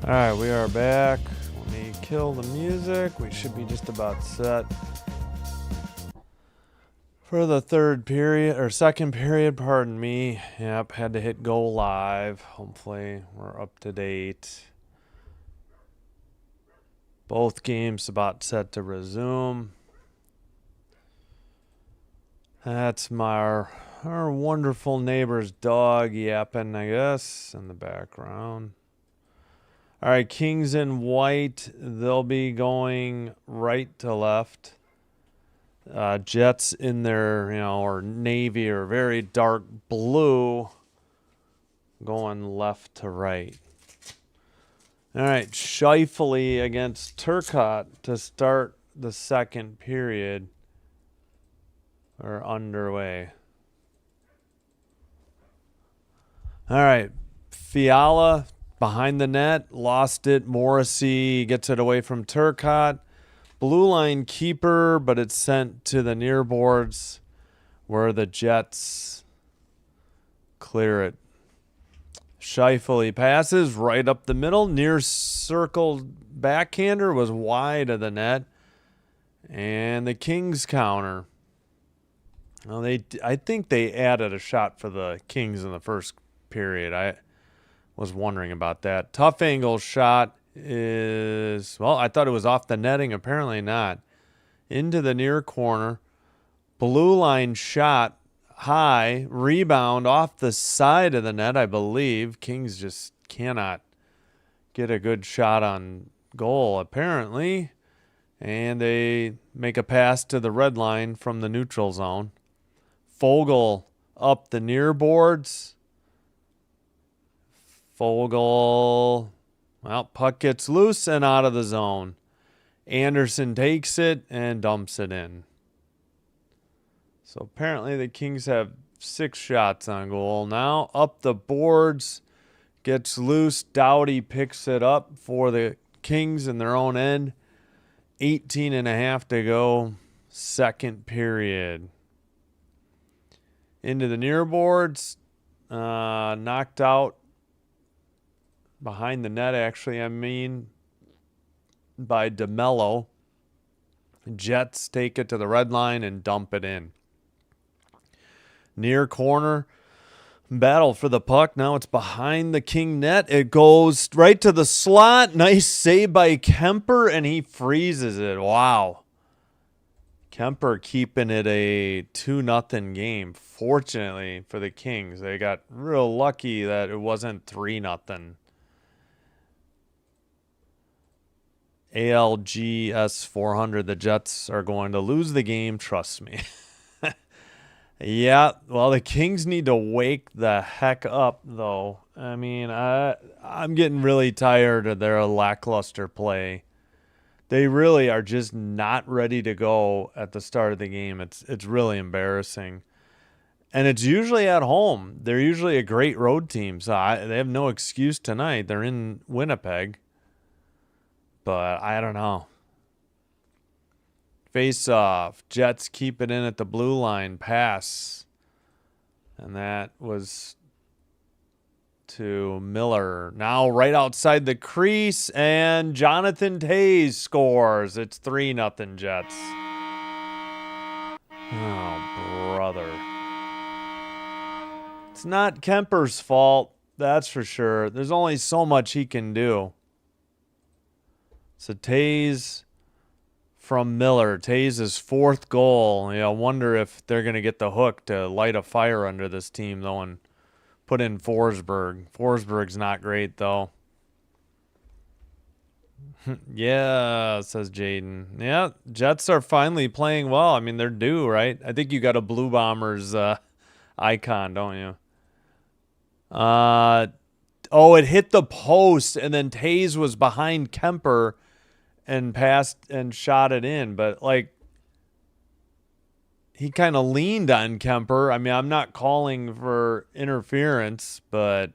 All right, we are back. Let me kill the music. We should be just about set for the third period, or second period, pardon me. Yep, had to hit go live. Hopefully we're up to date. Both games about set to resume. That's our wonderful neighbor's dog yapping, I guess, in the background. All right, Kings in white. They'll be going right to left. Jets in their, or navy or very dark blue, going left to right. All right, Scheifele against Turcotte to start the second period. Are underway. All right, Fiala behind the net, lost it. Morrissey gets it away from Turcotte. Blue line keeper, but it's sent to the near boards where the Jets clear it. Scheifele passes right up the middle. Near circle backhander was wide of the net. And the Kings counter. Well, I think they added a shot for the Kings in the first period. I was wondering about that. Tough angle shot is, well, I thought it was off the netting. Apparently not. Into the near corner. Blue line shot high. Rebound off the side of the net, I believe. Kings just cannot get a good shot on goal, apparently. And they make a pass to the red line from the neutral zone. Fogle up the near boards. Fogle, well, puck gets loose and out of the zone. Anderson takes it and dumps it in. So apparently the Kings have 6 shots on goal. Now up the boards, gets loose. Doughty picks it up for the Kings in their own end. 18.5 to go, second period. Into the near boards, knocked out behind the net, actually, by DeMello. Jets take it to the red line and dump it in. Near corner, battle for the puck. Now it's behind the King net. It goes right to the slot. Nice save by Kemper, and he freezes it. Wow. Kemper keeping it a 2-0 game. Fortunately for the Kings, they got real lucky that it wasn't 3-0. ALGS 400, the Jets are going to lose the game, trust me. Yeah, well, the Kings need to wake the heck up, though. I mean, I'm getting really tired of their lackluster play. They really are just not ready to go at the start of the game. It's really embarrassing. And it's usually at home. They're usually a great road team, so they have no excuse tonight. They're in Winnipeg. But I don't know. Face off. Jets keep it in at the blue line. Pass. And that was to Miller. Now right outside the crease. And Jonathan Toews scores. It's 3-0 Jets. Oh, brother. It's not Kemper's fault. That's for sure. There's only so much he can do. So Toews from Miller. Toews' 4th goal. I wonder if they're going to get the hook to light a fire under this team, though, and put in Forsberg. Forsberg's not great, though. Yeah, says Jaden. Yeah, Jets are finally playing well. I mean, they're due, right? I think you got a Blue Bombers icon, don't you? Oh, it hit the post, and then Toews was behind Kemper and passed and shot it in. But, he kind of leaned on Kemper. I mean, I'm not calling for interference, but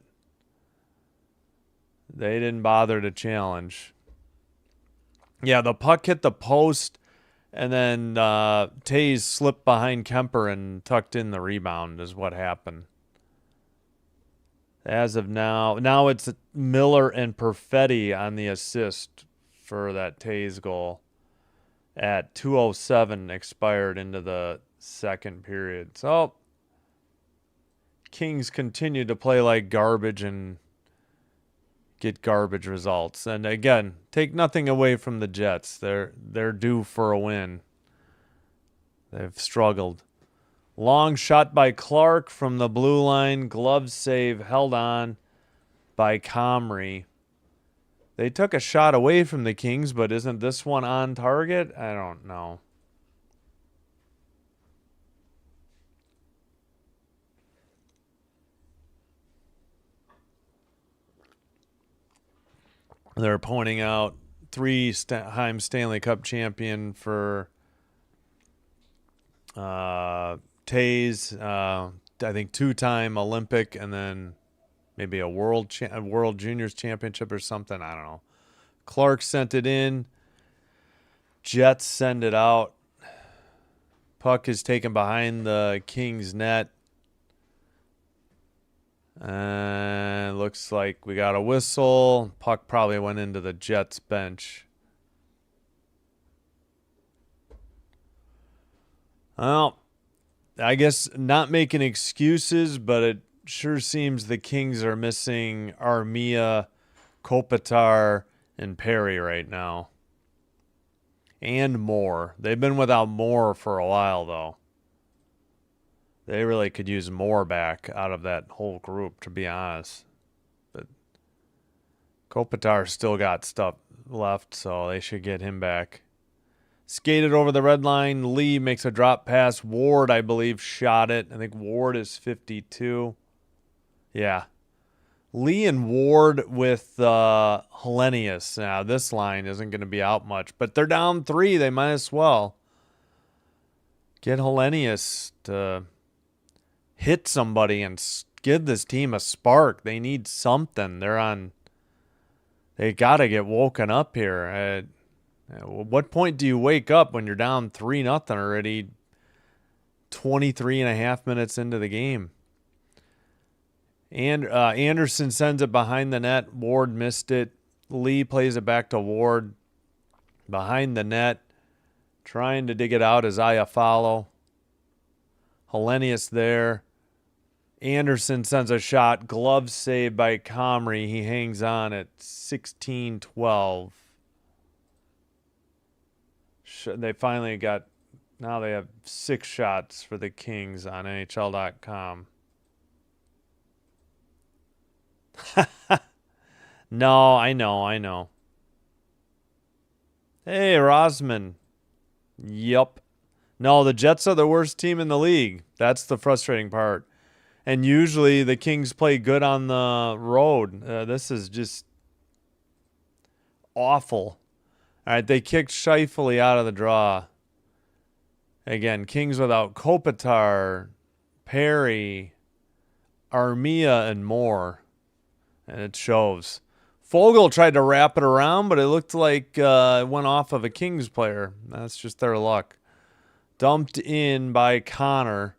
they didn't bother to challenge. Yeah, the puck hit the post, and then Toews slipped behind Kemper and tucked in the rebound is what happened. As of now it's Miller and Perfetti on the assist for that Tays goal at 2:07 expired into the second period. So Kings continue to play like garbage and get garbage results. And again, take nothing away from the Jets. They're due for a win. They've struggled. Long shot by Clark from the blue line. Glove save held on by Comrie. They took a shot away from the Kings, but isn't this one on target? I don't know. They're pointing out three-time Stanley Cup champion for Tays. I think two-time Olympic, and then maybe a World Juniors Championship or something. I don't know. Clark sent it in. Jets send it out. Puck is taken behind the Kings net. Looks like we got a whistle. Puck probably went into the Jets bench. Well, I guess not making excuses, but it sure seems the Kings are missing Armia, Kopitar, and Perry right now. And Moore. They've been without Moore for a while, though. They really could use Moore back out of that whole group, to be honest. But Kopitar still got stuff left, so they should get him back. Skated over the red line. Lee makes a drop pass. Ward, I believe, shot it. I think Ward is 52. Yeah. Lee and Ward with Hellenius. Now, this line isn't going to be out much, but they're down 3. They might as well get Hellenius to hit somebody and give this team a spark. They need something. They got to get woken up here. At what point do you wake up when you're down 3-0 already 23 and a half minutes into the game? And Anderson sends it behind the net. Ward missed it. Lee plays it back to Ward. Behind the net. Trying to dig it out is Iafallo. Hellenius there. Anderson sends a shot. Glove saved by Comrie. He hangs on at 16-12. They finally got... Now they have 6 shots for the Kings on NHL.com. No, I know. Hey, Rosman. Yup. No, the Jets are the worst team in the league. That's the frustrating part. And usually the Kings play good on the road. This is just awful. All right, they kicked Scheifele out of the draw. Again, Kings without Kopitar, Perry, Armia, and Moore. And it shows. Fogle tried to wrap it around, but it looked like it went off of a Kings player. That's just their luck. Dumped in by Connor.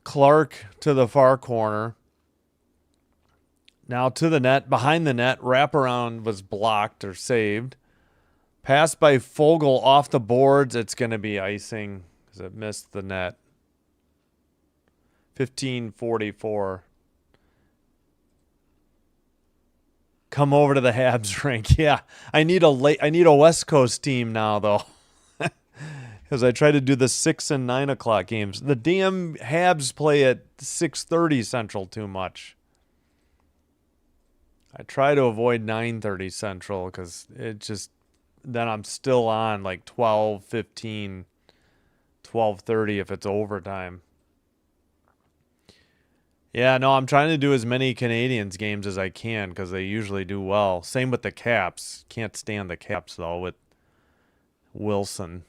Clark to the far corner. Now to the net. Behind the net. Wraparound was blocked or saved. Pass by Fogle off the boards. It's going to be icing because it missed the net. 15:44. Come over to the Habs rink. Yeah, I need a West Coast team now though, because I try to do the 6 and 9 o'clock games. The damn Habs play at 6:30 Central too much. I try to avoid 9:30 Central because it just then I'm still on like 12:15, 12:30 if it's overtime. Yeah, no, I'm trying to do as many Canadians games as I can because they usually do well. Same with the Caps. Can't stand the Caps, though, with Wilson.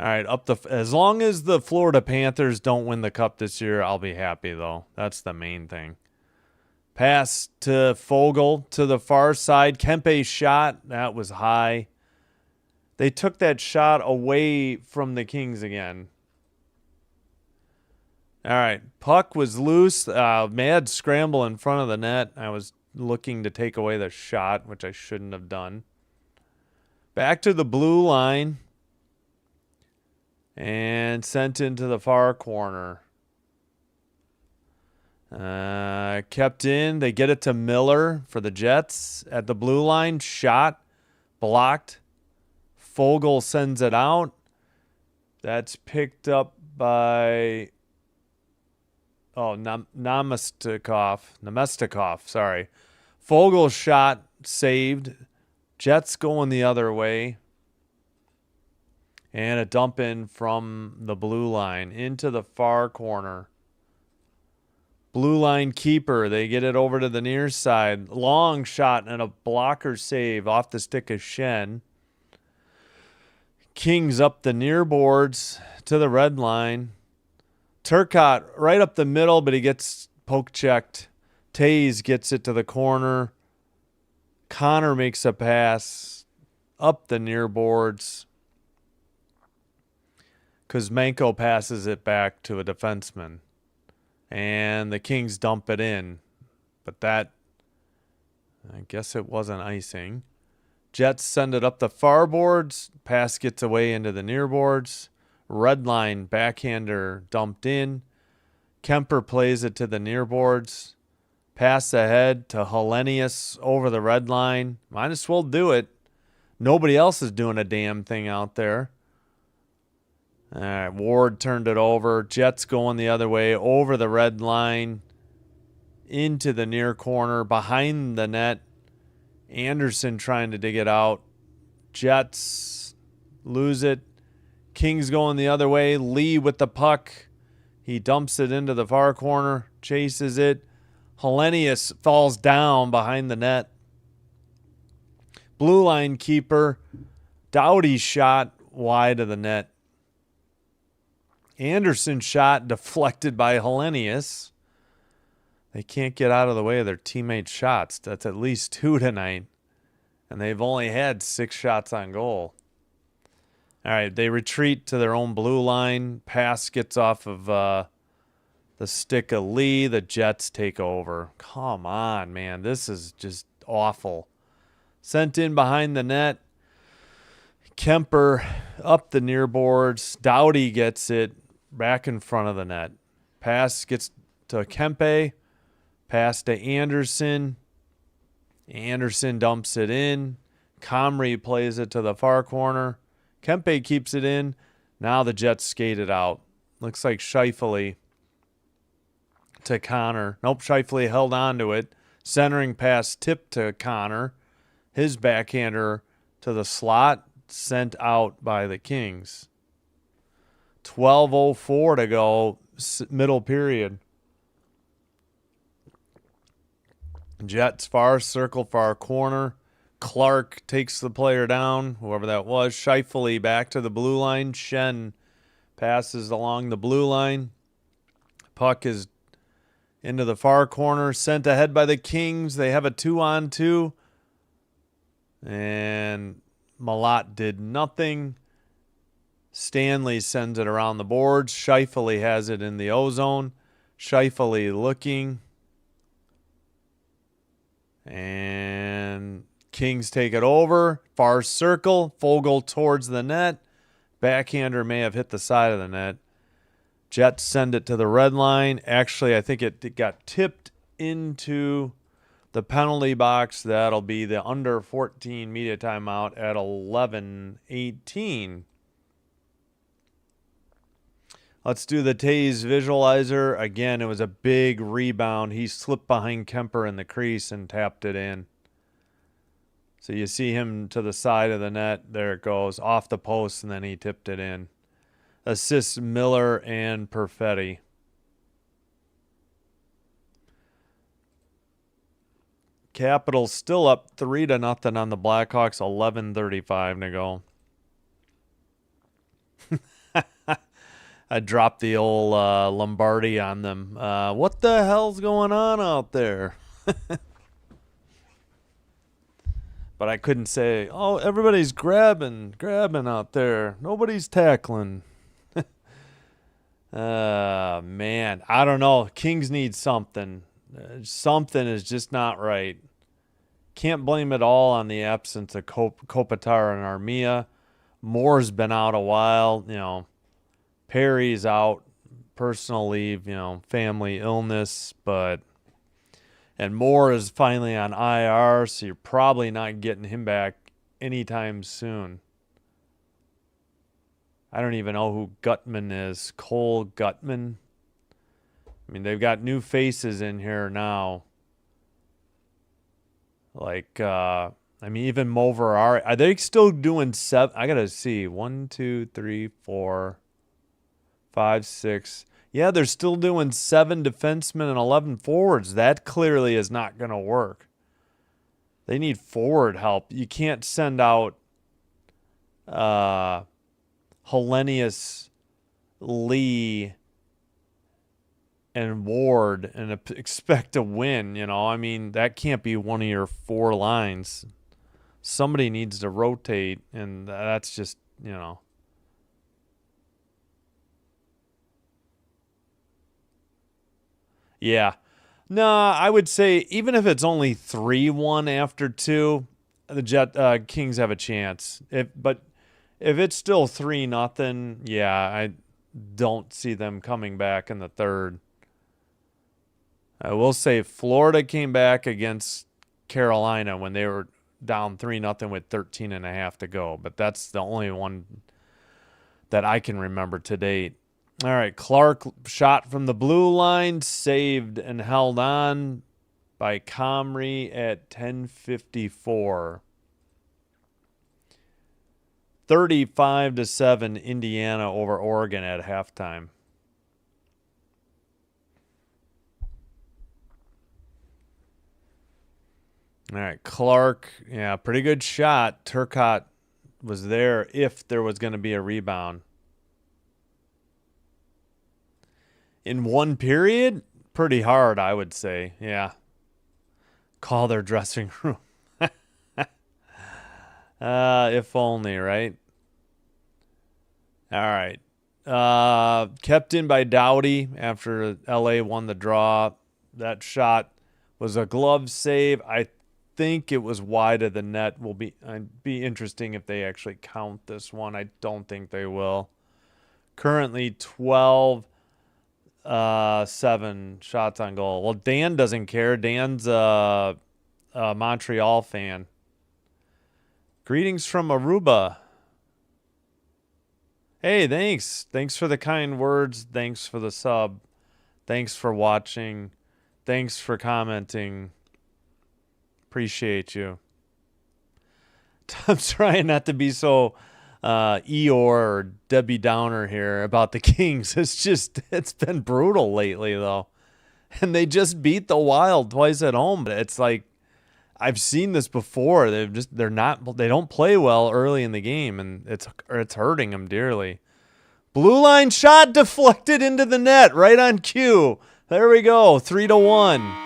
All right, as long as the Florida Panthers don't win the Cup this year, I'll be happy, though. That's the main thing. Pass to Fogle to the far side. Kempe's shot, that was high. They took that shot away from the Kings again. All right. Puck was loose. Mad scramble in front of the net. I was looking to take away the shot, which I shouldn't have done. Back to the blue line. And sent into the far corner. Kept in. They get it to Miller for the Jets at the blue line. Shot. Blocked. Fogle sends it out. That's picked up by Nemestikov, sorry. Fogle shot saved. Jets going the other way. And a dump in from the blue line into the far corner. Blue line keeper. They get it over to the near side. Long shot and a blocker save off the stick of Shen. Kings up the near boards to the red line. Turcotte right up the middle, but he gets poke checked. Taze gets it to the corner. Connor makes a pass up the near boards. Kuzmenko passes it back to a defenseman. And the Kings dump it in. But that, I guess it wasn't icing. Jets send it up the far boards. Pass gets away into the near boards. Red line backhander dumped in. Kemper plays it to the near boards. Pass ahead to Hellenius over the red line. Might as well do it. Nobody else is doing a damn thing out there. All right, Ward turned it over. Jets going the other way over the red line into the near corner behind the net. Anderson trying to dig it out. Jets lose it. Kings going the other way. Lee with the puck. He dumps it into the far corner. Chases it. Hellenius falls down behind the net. Blue line keeper. Doughty shot wide of the net. Anderson shot deflected by Hellenius. They can't get out of the way of their teammates' shots. That's at least 2 tonight. And they've only had 6 shots on goal. All right, they retreat to their own blue line. Pass gets off of the stick of Lee. The Jets take over. Come on, man. This is just awful. Sent in behind the net. Kemper up the near boards. Doughty gets it back in front of the net. Pass gets to Kempe. Pass to Anderson. Anderson dumps it in. Comrie plays it to the far corner. Kempe keeps it in. Now the Jets skate it out. Looks like Scheifele to Connor. Nope, Scheifele held on to it. Centering pass tipped to Connor. His backhander to the slot. Sent out by the Kings. 12:04 to go, middle period. Jets far circle, far corner. Clark takes the player down, whoever that was. Scheifele back to the blue line. Shen passes along the blue line. Puck is into the far corner, sent ahead by the Kings. They have a 2-on-2. And Malat did nothing. Stanley sends it around the boards. Scheifele has it in the O-zone. Scheifele looking. And Kings take it over. Far circle. Fogle towards the net. Backhander may have hit the side of the net. Jets send it to the red line. Actually, I think it got tipped into the penalty box. That'll be the under 14 media timeout at 11:18. Let's do the Taze visualizer. Again, it was a big rebound. He slipped behind Kemper in the crease and tapped it in. So you see him to the side of the net. There it goes. Off the post, and then he tipped it in. Assists Miller and Perfetti. Capitals still up 3-0 on the Blackhawks. 11:35 to go. I dropped the old Lombardi on them. What the hell's going on out there? But I couldn't say, oh, everybody's grabbing out there. Nobody's tackling. Man, I don't know. Kings need something. Something is just not right. Can't blame it all on the absence of Kopitar and Armia. Moore's been out a while. Perry's out, personal leave, family illness, and Moore is finally on IR, so you're probably not getting him back anytime soon. I don't even know who Gutman is. Cole Gutman. I mean, they've got new faces in here now. Like, even Mover are they still doing 7? I gotta see. 1, 2, 3, 4, 5, 6. Yeah, they're still doing 7 defensemen and 11 forwards. That clearly is not gonna work. They need forward help. You can't send out Hellenius, Lee, and Ward and expect to win. That can't be one of your 4 lines. Somebody needs to rotate, and that's just, Yeah. No, I would say even if it's only 3-1 after 2, the Kings have a chance. But if it's still 3-0, yeah, I don't see them coming back in the third. I will say Florida came back against Carolina when they were down 3-0 with 13.5 to go, but that's the only one that I can remember to date. All right, Clark shot from the blue line, saved and held on by Comrie at 10:54. 35-7 Indiana over Oregon at halftime. All right, Clark, yeah, pretty good shot. Turcotte was there if there was going to be a rebound. In one period, pretty hard, I would say. Yeah. Call their dressing room. If only, right? All right. Kept in by Doughty after LA won the draw. That shot was a glove save. I think it was wide of the net. It'd be interesting if they actually count this one. I don't think they will. Currently 12-7 shots on goal. Well, Dan doesn't care. Dan's a Montreal fan. Greetings from Aruba. Hey, thanks. Thanks for the kind words. Thanks for the sub. Thanks for watching. Thanks for commenting. Appreciate you. I'm trying not to be so Eeyore or Debbie Downer here about the Kings. It's been brutal lately, though. And they just beat the Wild twice at home. But it's like, I've seen this before. They don't play well early in the game, and it's hurting them dearly. Blue line shot deflected into the net right on cue. There we go, 3-1.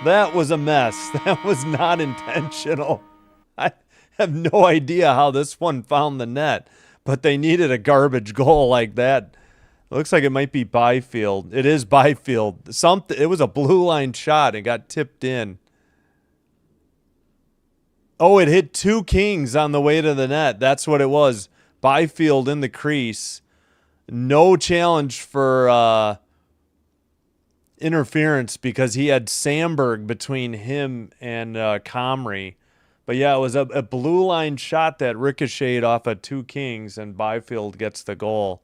That was a mess. That was not intentional. I have no idea how this one found the net, but they needed a garbage goal like that. It looks like it might be Byfield. It is Byfield. It was a blue line shot. It got tipped in. Oh, it hit 2 Kings on the way to the net. That's what it was. Byfield in the crease. No challenge for interference because he had Sandberg between him and Comrie. But yeah, it was a blue line shot that ricocheted off of 2 Kings, and Byfield gets the goal.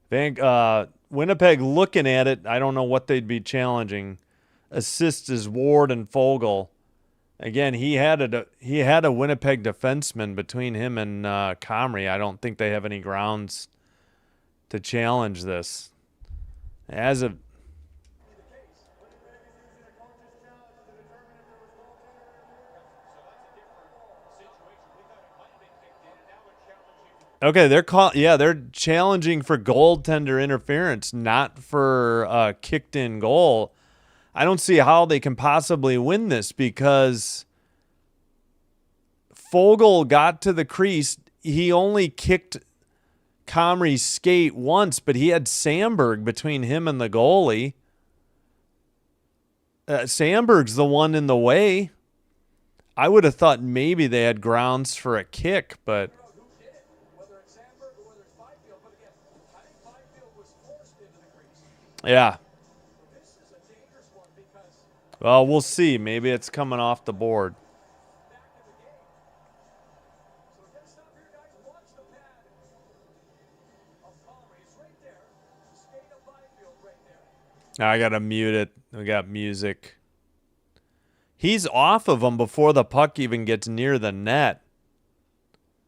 Winnipeg looking at it. I don't know what they'd be challenging. Assist is Ward and Fogle. Again, he had a Winnipeg defenseman between him and Comrie. I don't think they have any grounds to challenge this. Okay, they're challenging for goaltender interference, not for kicked in goal. I don't see how they can possibly win this because Fogle got to the crease. He only kicked Comrie skate once, but he had Sandberg between him and the goalie. Sandberg's the one in the way. I would have thought maybe they had grounds for a kick, but yeah. Well, we'll see. Maybe it's coming off the board. I got to mute it. We got music. He's off of him before the puck even gets near the net.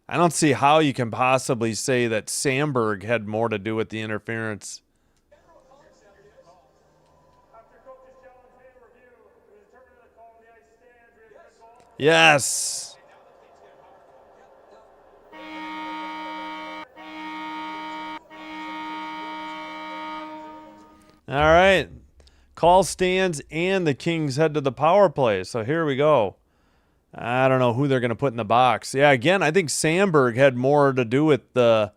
I don't see how you can possibly say that Sandberg had more to do with the interference. Yes. All right. Call stands and the Kings head to the power play. So here we go. I don't know who they're going to put in the box. Yeah, again, I think Sandberg had more to do with the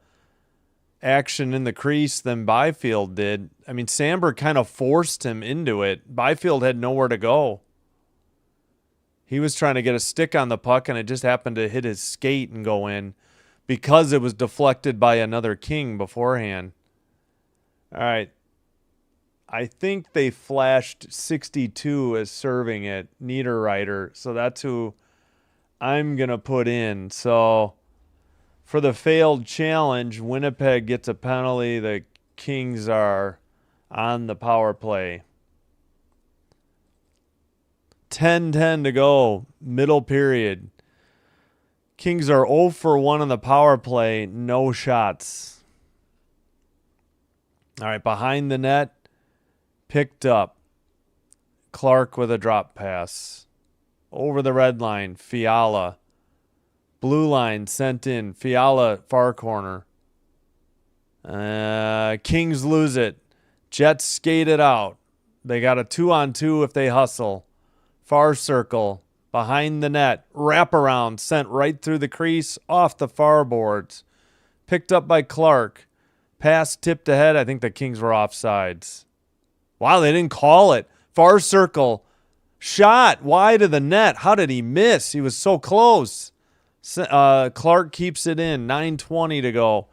action in the crease than Byfield did. I mean, Sandberg kind of forced him into it. Byfield had nowhere to go. He was trying to get a stick on the puck, and it just happened to hit his skate and go in because it was deflected by another King beforehand. All right. I think they flashed 62 as serving it, Niederreiter. So that's who I'm going to put in. So for the failed challenge, Winnipeg gets a penalty. The Kings are on the power play. 10-10 to go, middle period. Kings are 0 for 1 on the power play, no shots. All right, behind the net, picked up. Clark with a drop pass. Over the red line, Fiala. Blue line sent in, Fiala far corner. Kings lose it. Jets skate it out. They got a 2-on-2 if they hustle. Far circle, behind the net, wraparound, sent right through the crease, off the far boards. Picked up by Clark. Pass tipped ahead. I think the Kings were offsides. Wow, they didn't call it. Far circle. Shot wide of the net. How did he miss? He was so close. Clark keeps it in. 9:20 to go.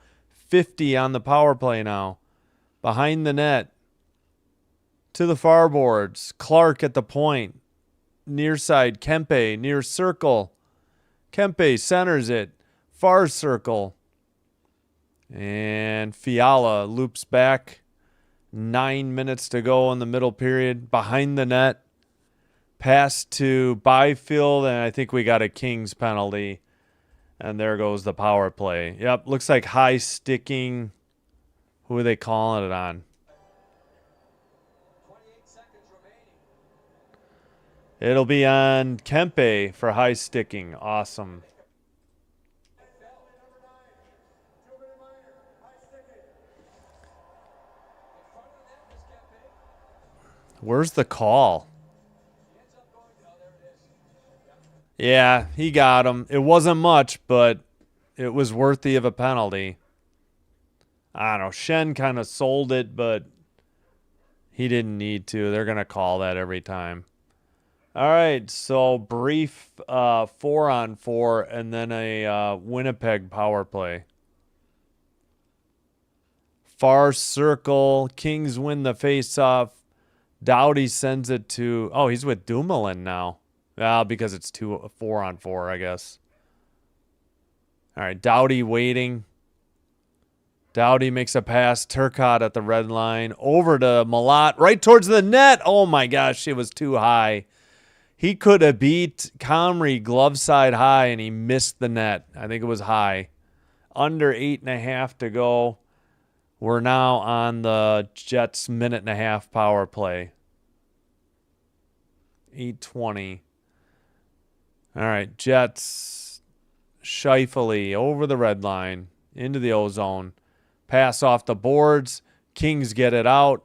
50 on the power play now. Behind the net. To the far boards. Clark at the point. Near side, Kempe, near circle. Kempe centers it. Far circle. And Fiala loops back. 9 minutes to go in the middle period. Behind the net. Pass to Byfield, and I think we got a Kings penalty. And there goes the power play. Yep, looks like high sticking. Who are they calling it on? It'll be on Kempe for high sticking. Awesome. Where's the call? Yeah, he got him. It wasn't much, but it was worthy of a penalty. I don't know. Shen kind of sold it, but he didn't need to. They're going to call that every time. All right, so brief 4-on-4 and then a Winnipeg power play. Far circle. Kings win the faceoff. Doughty sends it to... Oh, he's with Dumoulin now. Because it's 4-on-4, I guess. All right, Doughty waiting. Doughty makes a pass. Turcotte at the red line. Over to Malott. Right towards the net. Oh, my gosh, it was too high. He could have beat Comrie glove side high, and he missed the net. I think it was high. Under 8.5 to go. We're now on the Jets' 1.5-minute power play. 8:20. All right, Jets. Scheifele over the red line. Into the O-zone. Pass off the boards. Kings get it out.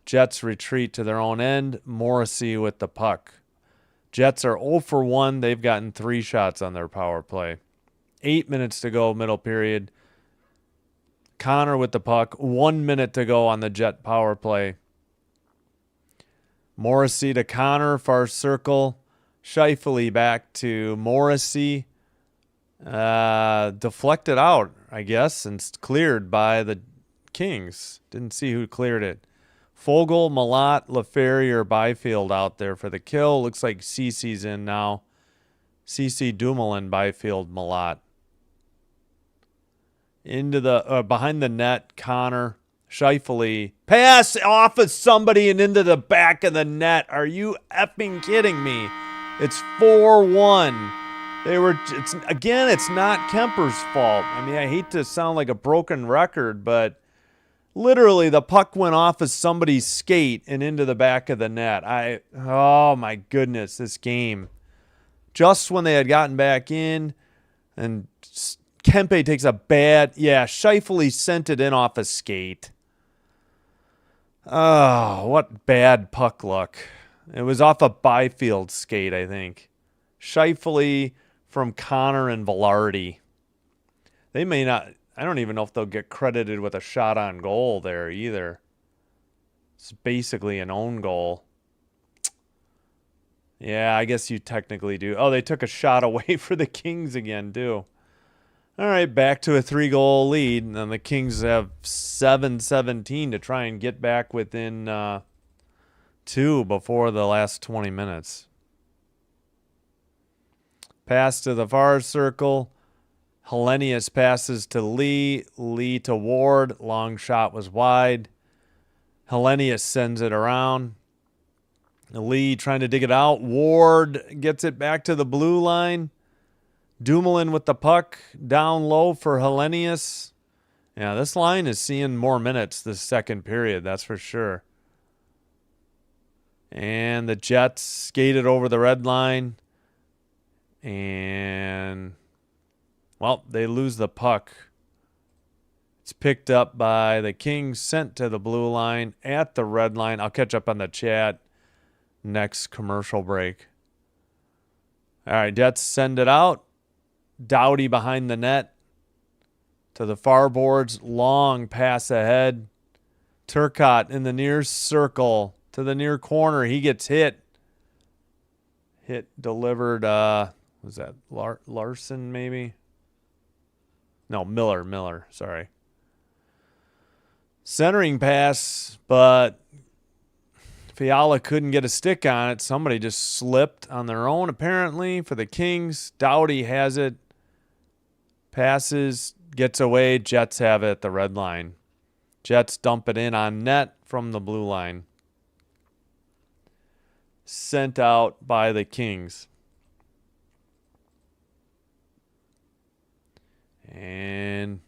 Jets retreat to their own end. Morrissey with the puck. Jets are 0 for 1. They've gotten 3 shots on their power play. 8 minutes to go, middle period. Connor with the puck. 1 minute to go on the Jet power play. Morrissey to Connor, far circle. Scheifele back to Morrissey. Deflected out, I guess, and cleared by the Kings. Didn't see who cleared it. Fogle, Malott, LaFerrier, Byfield out there for the kill. Looks like Cece's in now. Cece, Dumoulin, Byfield, Malott. Into the behind the net, Connor. Scheifele. Pass off of somebody and into the back of the net. Are you effing kidding me? It's 4-1. It's not Kemper's fault. I mean, I hate to sound like a broken record, but literally the puck went off of somebody's skate and into the back of the net. Oh my goodness, this game. Just when they had gotten back in, and Kempe takes a bad, Scheifele sent it in off a skate. Oh, what bad puck luck. It was off a Byfield skate, I think. Scheifele from Connor and Velarde. They may not, I don't even know if they'll get credited with a shot on goal there either. It's basically an own goal. Yeah, I guess you technically do. Oh, they took a shot away for the Kings again, too. All right, back to a 3-goal lead. And then the Kings have 7-17 to try and get back within 2 before the last 20 minutes. Pass to the far circle. Hellenius passes to Lee. Lee to Ward. Long shot was wide. Hellenius sends it around. Lee trying to dig it out. Ward gets it back to the blue line. Dumoulin with the puck down low for Hellenius. Yeah, this line is seeing more minutes this second period, that's for sure. And the Jets skated over the red line. And, well, they lose the puck. It's picked up by the Kings, sent to the blue line at the red line. I'll catch up on the chat next commercial break. All right, Jets send it out. Doughty behind the net to the far boards. Long pass ahead. Turcotte in the near circle to the near corner. He gets hit. Hit delivered. Was that Larson maybe? No, Miller. Sorry. Centering pass, but Fiala couldn't get a stick on it. Somebody just slipped on their own, apparently, for the Kings. Doughty has it. Passes, gets away. Jets have it at the red line. Jets dump it in on net from the blue line. Sent out by the Kings. And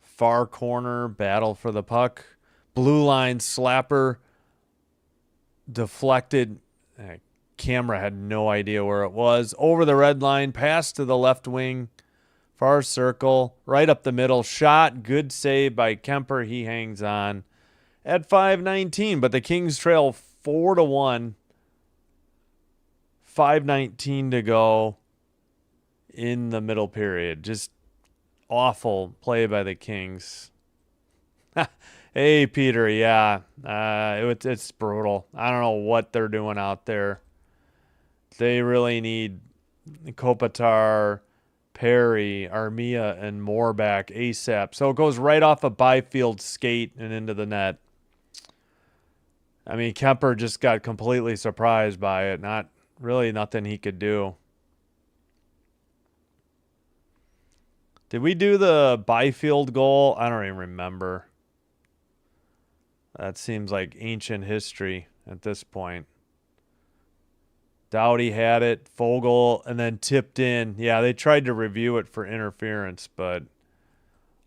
far corner, battle for the puck. Blue line slapper. Deflected. Camera had no idea where it was. Over the red line, pass to the left wing. Far circle, right up the middle. Shot, good save by Kemper. He hangs on at 5:19, but the Kings trail 4-1. 5:19 to go in the middle period. Just awful play by the Kings. Hey, Peter, yeah. It's brutal. I don't know what they're doing out there. They really need Kopitar, Perry, Armia, and more back ASAP. So it goes right off a Byfield skate and into the net. I mean, Kemper just got completely surprised by it. Not really nothing he could do. Did we do the Byfield goal? I don't even remember. That seems like ancient history at this point. Doughty had it, Fogle, and then tipped in. Yeah, they tried to review it for interference, but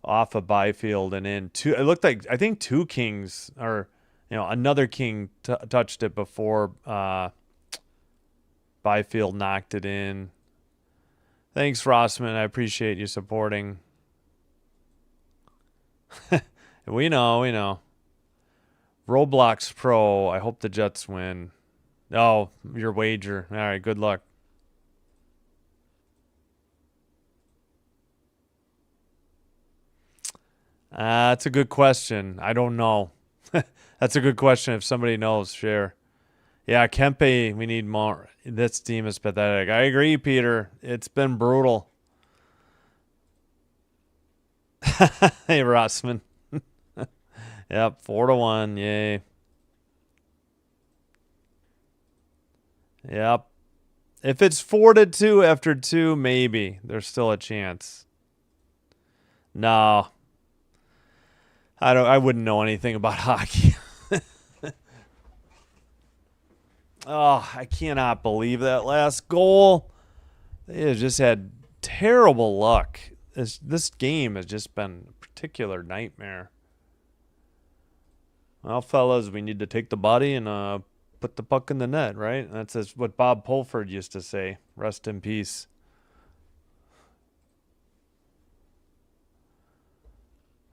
off of Byfield and in. It looked like, I think 2 Kings, or another King touched it before Byfield knocked it in. Thanks, Rossman. I appreciate you supporting. We know. Roblox Pro. I hope the Jets win. Oh, your wager. All right, good luck. That's a good question. I don't know. That's a good question. If somebody knows, share. Yeah, Kempe, we need more. This team is pathetic. I agree, Peter. It's been brutal. Hey, Rossman. Yep, 4-1. Yay. Yep. If it's 4-2 after 2, maybe there's still a chance. No, I don't. I wouldn't know anything about hockey. Oh, I cannot believe that last goal. They have just had terrible luck. This game has just been a particular nightmare. Well, fellas, we need to take the body and put the puck in the net, right? That's what Bob Pulford used to say. Rest in peace.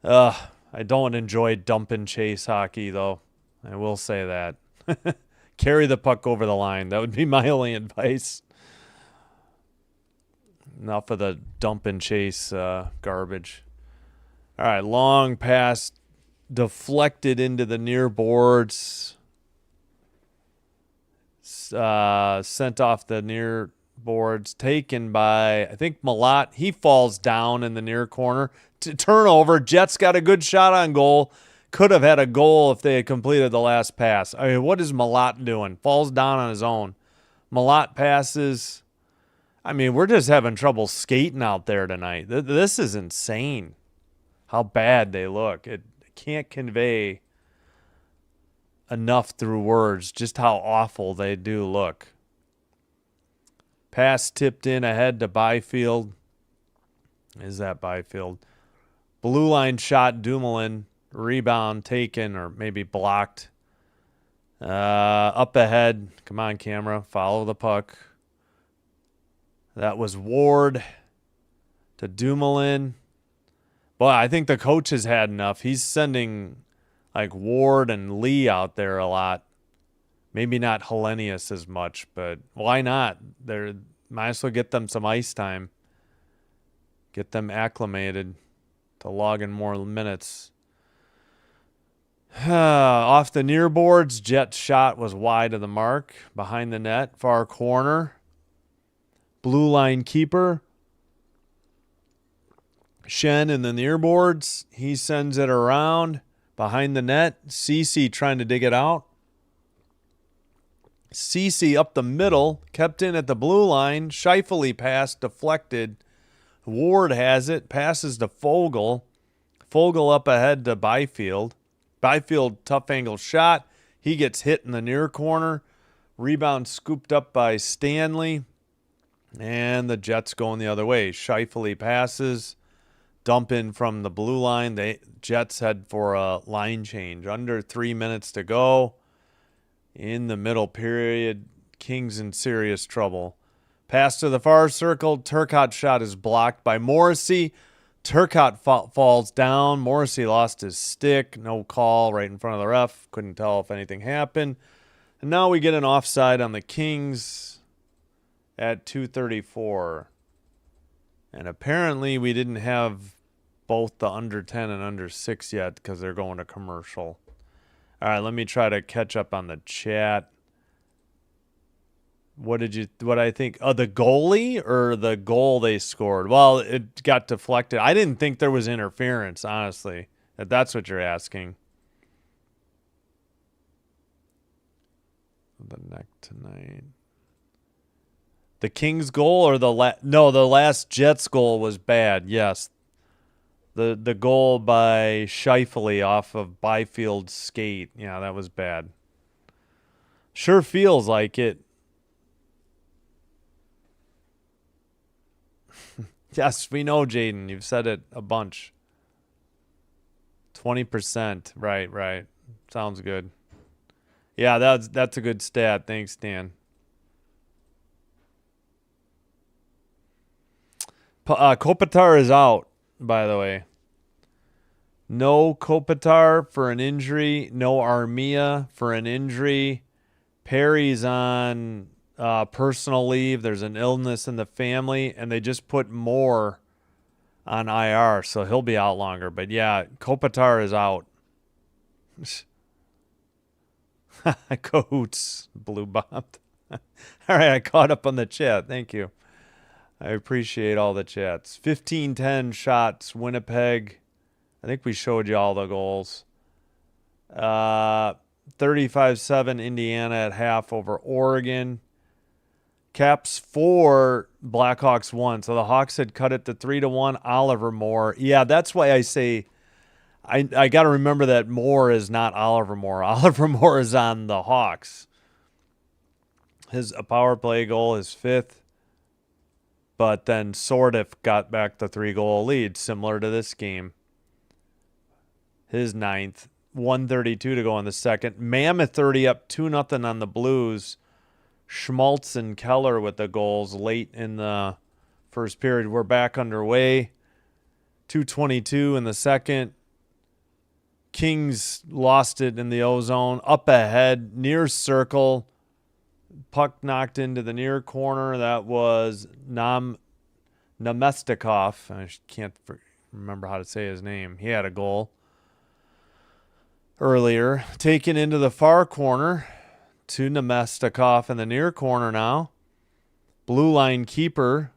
I don't enjoy dump and chase hockey, though. I will say that. Carry the puck over the line. That would be my only advice. Enough of the dump and chase garbage. All right, long pass deflected into the near boards. Sent off the near boards. Taken by, I think, Malat. He falls down in the near corner. Turnover. Jets got a good shot on goal. Could have had a goal if they had completed the last pass. I mean, what is Malat doing? Falls down on his own. Malat passes. I mean, we're just having trouble skating out there tonight. This is insane how bad they look. It can't convey enough through words just how awful they do look. Pass tipped in ahead to Byfield. Is that Byfield? Blue line shot, Dumoulin. Rebound taken or maybe blocked. Up ahead. Come on, camera. Follow the puck. That was Ward to Dumoulin. But I think the coach has had enough. He's sending like Ward and Lee out there a lot. Maybe not Hellenius as much, but why not? They might as well get them some ice time. Get them acclimated to log in more minutes. Off the near boards, Jet's shot was wide of the mark. Behind the net, far corner. Blue line keeper. Shen in the near boards. He sends it around. Behind the net, Cece trying to dig it out. Cece up the middle, kept in at the blue line. Scheifele pass, deflected. Ward has it, passes to Fogle. Fogle up ahead to Byfield. Byfield, tough angle shot. He gets hit in the near corner. Rebound scooped up by Stanley. And the Jets going the other way. Scheifele passes. Dump in from the blue line. The Jets head for a line change. Under 3 minutes to go. In the middle period, Kings in serious trouble. Pass to the far circle. Turcotte shot is blocked by Morrissey. Turcotte falls down. Morrissey lost his stick. No call right in front of the ref. Couldn't tell if anything happened. And now we get an offside on the Kings at 2:34. And apparently we didn't have both the under 10 and under 6 yet because they're going to commercial. All right, let me try to catch up on the chat. What I think? Oh, the goalie or the goal they scored? Well, it got deflected. I didn't think there was interference, honestly, if that's what you're asking. The neck tonight. The Kings goal or the last Jets goal was bad. Yes. The goal by Scheifele off of Byfield's skate. Yeah, that was bad. Sure feels like it. Yes, we know, Jaden. You've said it a bunch. 20%. Right. Sounds good. Yeah, that's a good stat. Thanks, Dan. Kopitar is out, by the way. No Kopitar for an injury. No Armia for an injury. Perry's on personal leave. There's an illness in the family, and they just put more on IR, so he'll be out longer. But yeah, Kopitar is out. Cahoots blue bombed. All right, I caught up on the chat. Thank you. I appreciate all the chats. 15-10 shots, Winnipeg. I think we showed you all the goals. 35-7 Indiana at half over Oregon. Caps 4, Blackhawks 1. So the Hawks had cut it to 3-1. Oliver Moore. Yeah, that's why I say I got to remember that Moore is not Oliver Moore. Oliver Moore is on the Hawks. A power play goal, his 5th. But then Sordiff got back the 3-goal lead, similar to this game. His 9th. 1:32 to go in the second. Mammoth 30 up 2-0 on the Blues. Schmaltz and Keller with the goals late in the first period. We're back underway. 2:22 in the second. Kings lost it in the O-zone. Up ahead, near circle. Puck knocked into the near corner. That was Namestikov. I can't remember how to say his name. He had a goal earlier. Taken into the far corner to Namestikov in the near corner now. Blue line keeper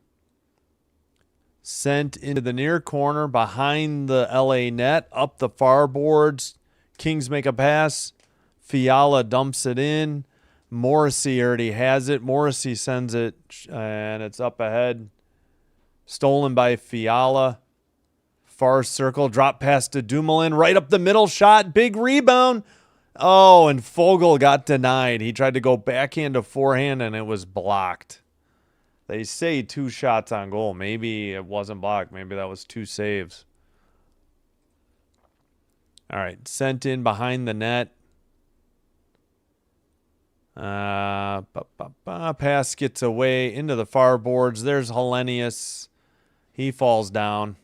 sent into the near corner behind the LA net, up the far boards. Kings make a pass. Fiala dumps it in. Morrissey already has it. Morrissey sends it, and it's up ahead. Stolen by Fiala. Far circle, drop pass to Dumoulin, right up the middle, shot, big rebound. Oh, and Fogle got denied. He tried to go backhand to forehand, and it was blocked. They say 2 shots on goal. Maybe it wasn't blocked. Maybe that was 2 saves. All right, sent in behind the net. Pass gets away into the far boards. There's Hellenius. He falls down.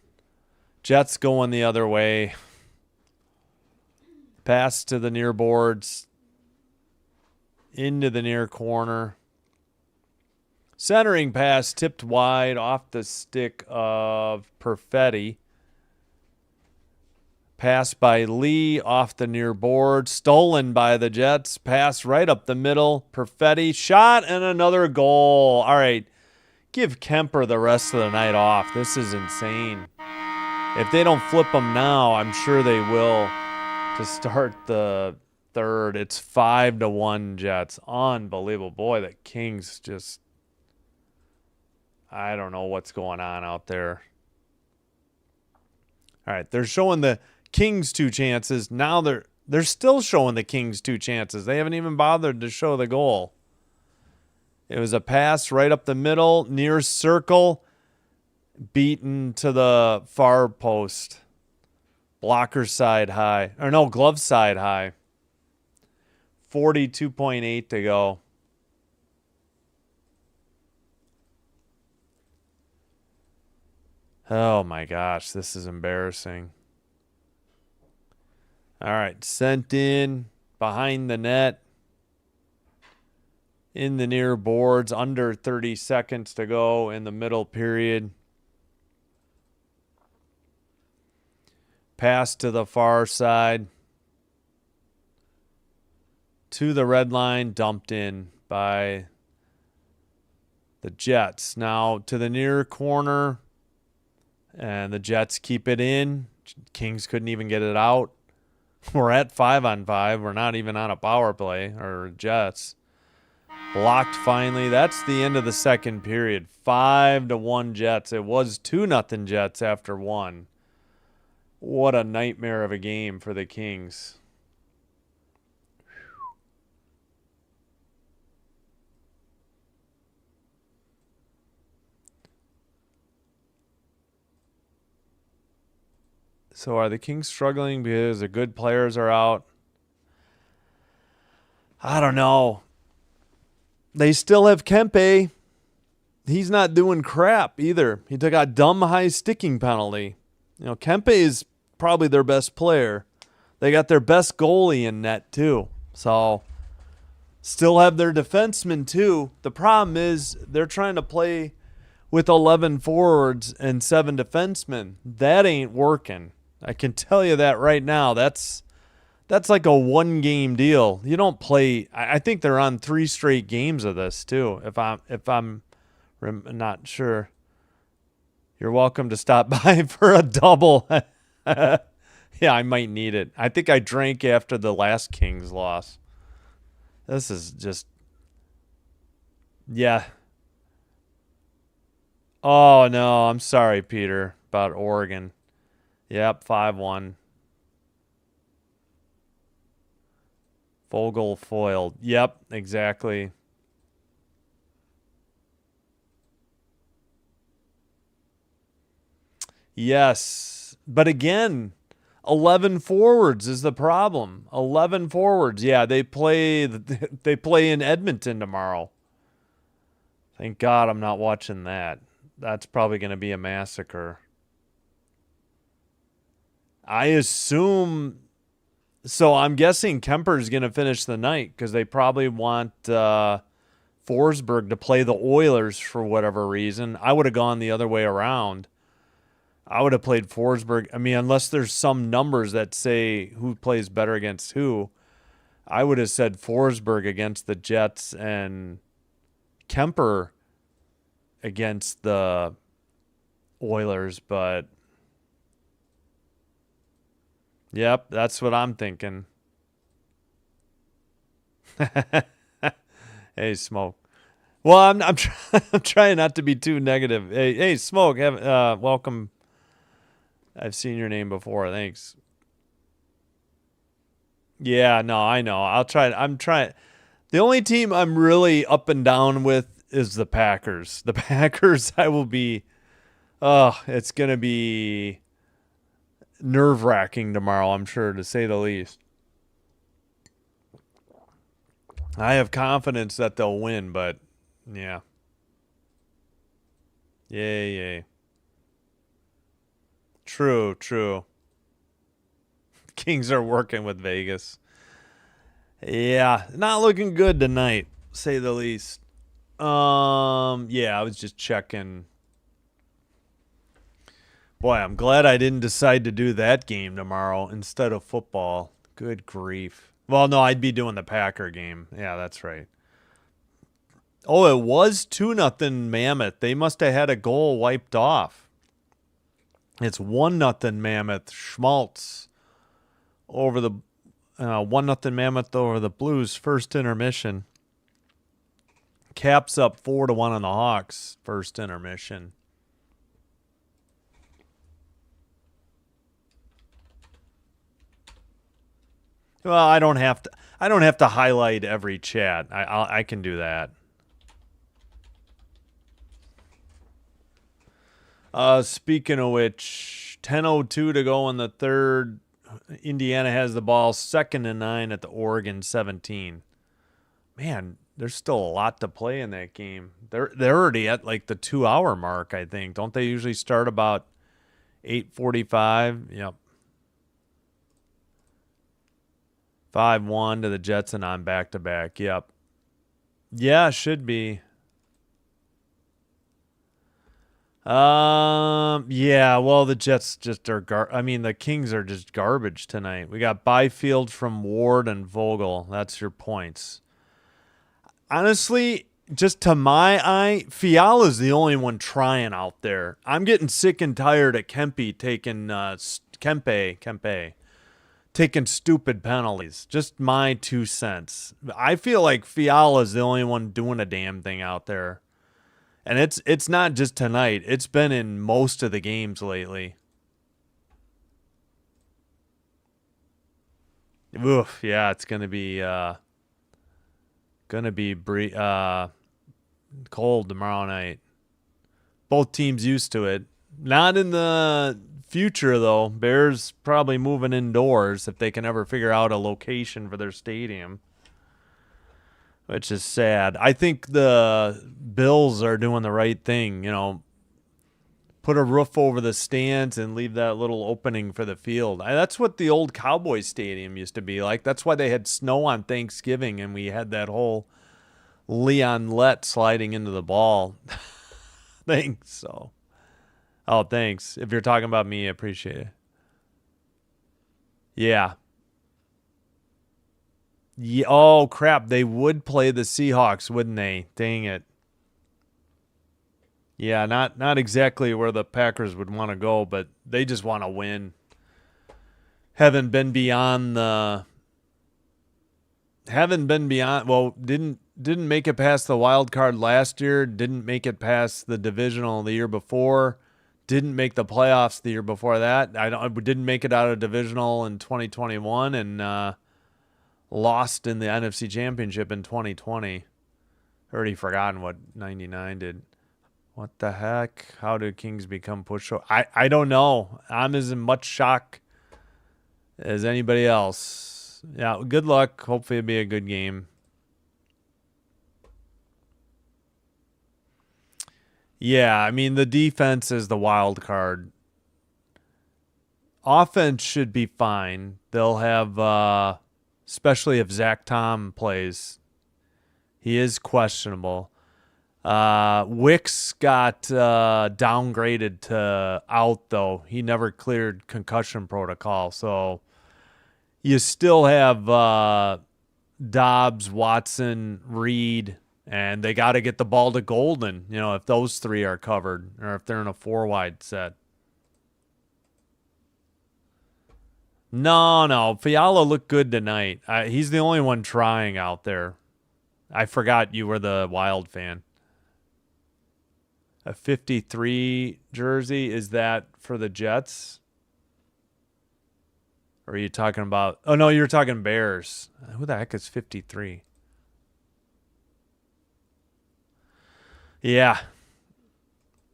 Jets going the other way. Pass to the near boards. Into the near corner. Centering pass tipped wide off the stick of Perfetti. Pass by Lee off the near board. Stolen by the Jets. Pass right up the middle. Perfetti. Shot and another goal. All right. Give Kemper the rest of the night off. This is insane. If they don't flip them now, I'm sure they will to start the third. It's 5-1 Jets. Unbelievable. Boy, the Kings just... I don't know what's going on out there. All right, they're showing the Kings 2 chances. Now they're still showing the Kings 2 chances. They haven't even bothered to show the goal. It was a pass right up the middle, near circle, beaten to the far post. Blocker side high. Or no, glove side high. 42.8 to go. Oh my gosh, this is embarrassing. All right, sent in behind the net. In the near boards, under 30 seconds to go in the middle period. Pass to the far side. To the red line, dumped in by the Jets. Now to the near corner. And the Jets keep it in. Kings couldn't even get it out. We're at 5-on-5. We're not even on a power play, or Jets. Blocked finally. That's the end of the second period. 5-1 Jets. It was 2-0 Jets after 1. What a nightmare of a game for the Kings. So are the Kings struggling because the good players are out? I don't know. They still have Kempe. He's not doing crap either. He took a dumb high sticking penalty. You know, Kempe is probably their best player. They got their best goalie in net too. So still have their defenseman too. The problem is they're trying to play with 11 forwards and 7 defensemen. That ain't working. I can tell you that right now. That's like a 1-game deal. You don't play. I think they're on 3 straight games of this too. If I'm not sure. You're welcome to stop by for a double. Yeah, I might need it. I think I drank after the last Kings loss. This is just, yeah. Oh, no, I'm sorry, Peter, about Oregon. Yep, 5-1. Vogel foiled. Yep, exactly. Yes, but again, 11 forwards is the problem. 11 forwards. Yeah, they play in Edmonton tomorrow. Thank God I'm not watching that. That's probably going to be a massacre. I assume so. I'm guessing Kemper's going to finish the night because they probably want Forsberg to play the Oilers for whatever reason. I would have gone the other way around. I would have played Forsberg. I mean, unless there's some numbers that say who plays better against who, I would have said Forsberg against the Jets and Kemper against the Oilers. But, yep, that's what I'm thinking. Hey, Smoke. Well, I'm trying not to be too negative. Hey, Smoke, welcome. I've seen your name before. Thanks. Yeah, no, I know. I'm trying. The only team I'm really up and down with is the Packers. The Packers, I will be. Oh, it's gonna be nerve-wracking tomorrow, I'm sure, to say the least. I have confidence that they'll win, but yeah. Yay. True. Kings are working with Vegas. Yeah, not looking good tonight, say the least. Yeah, I was just checking. Boy, I'm glad I didn't decide to do that game tomorrow instead of football. Good grief. Well, no, I'd be doing the Packer game. Yeah, that's right. Oh, it was 2-0 Mammoth. They must have had a goal wiped off. It's 1-0 Mammoth. Schmaltz over the 1-0 Mammoth over the Blues. First intermission. Caps up 4-1 on the Hawks. First intermission. Well, I don't have to highlight every chat. I can do that. Speaking of which, 10:02 to go in the third. Indiana has the ball, 2nd and 9 at the Oregon 17. Man, there's still a lot to play in that game. They're already at like the 2-hour mark, I think. Don't they usually start about 8:45? Yep. 5-1 to the Jets and on back-to-back. Yep. Yeah, should be. Yeah, well, the Jets just are the Kings are just garbage tonight. We got Byfield from Ward and Vogel. That's your points. Honestly, just to my eye, Fiala's the only one trying out there. I'm getting sick and tired of Kempe taking Kempe taking stupid penalties. Just my 2 cents. I feel like Fiala's the only one doing a damn thing out there. And it's not just tonight. It's been in most of the games lately. Oof, yeah, it's gonna be cold tomorrow night. Both teams used to it. Not in the future though. Bears probably moving indoors if they can ever figure out a location for their stadium, which is sad. I think the Bills are doing the right thing. Put a roof over the stands and leave that little opening for the field. That's what the old Cowboy Stadium used to be like. That's why they had snow on Thanksgiving and we had that whole Leon Lett sliding into the ball. think so. Oh, thanks. If you're talking about me, I appreciate it. Yeah. Yeah. Oh, crap. They would play the Seahawks, wouldn't they? Dang it. Yeah, not exactly where the Packers would want to go, but they just want to win. Haven't been beyond the haven't been beyond well, didn't make it past the wild card last year, didn't make it past the divisional the year before, didn't make the playoffs the year before that. I didn't make it out of divisional in 2021 and lost in the NFC Championship in 2020. Already forgotten what 99 did. What the heck? How did Kings become pushed? I don't know. I'm as in much shock as anybody else. Yeah, good luck. Hopefully it'll be a good game. Yeah, I mean the defense is the wild card. Offense should be fine. They'll have especially if Zach Tom plays. He is questionable. Wicks got downgraded to out, though. He never cleared concussion protocol. So you still have Dobbs, Watson, Reed, and they got to get the ball to Golden, if those three are covered or if they're in a 4-wide set. No. Fiala looked good tonight. He's the only one trying out there. I forgot you were the Wild fan. A 53 jersey, is that for the Jets? Or are you talking about... Oh, no, you're talking Bears. Who the heck is 53? Yeah.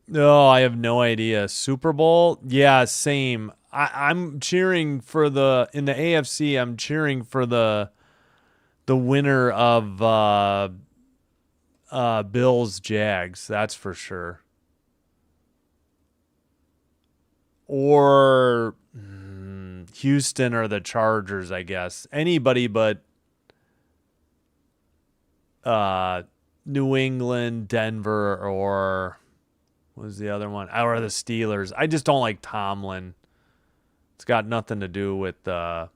No, I have no idea. Super Bowl? Yeah, same. I'm cheering for in the AFC, I'm cheering for the winner of Bills Jags, that's for sure. Or Houston or the Chargers, I guess. Anybody but New England, Denver, or what was the other one? Or the Steelers. I just don't like Tomlin. It's got nothing to do with Rodgers.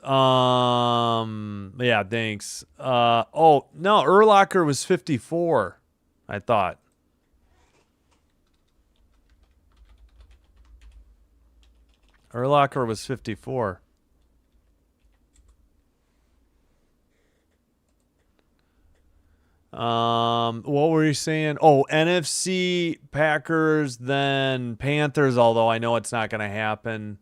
Yeah, thanks. Oh, no, Urlacher was 54, I thought. Urlacher was 54. What were you saying? Oh, NFC Packers, then Panthers, although I know it's not going to happen.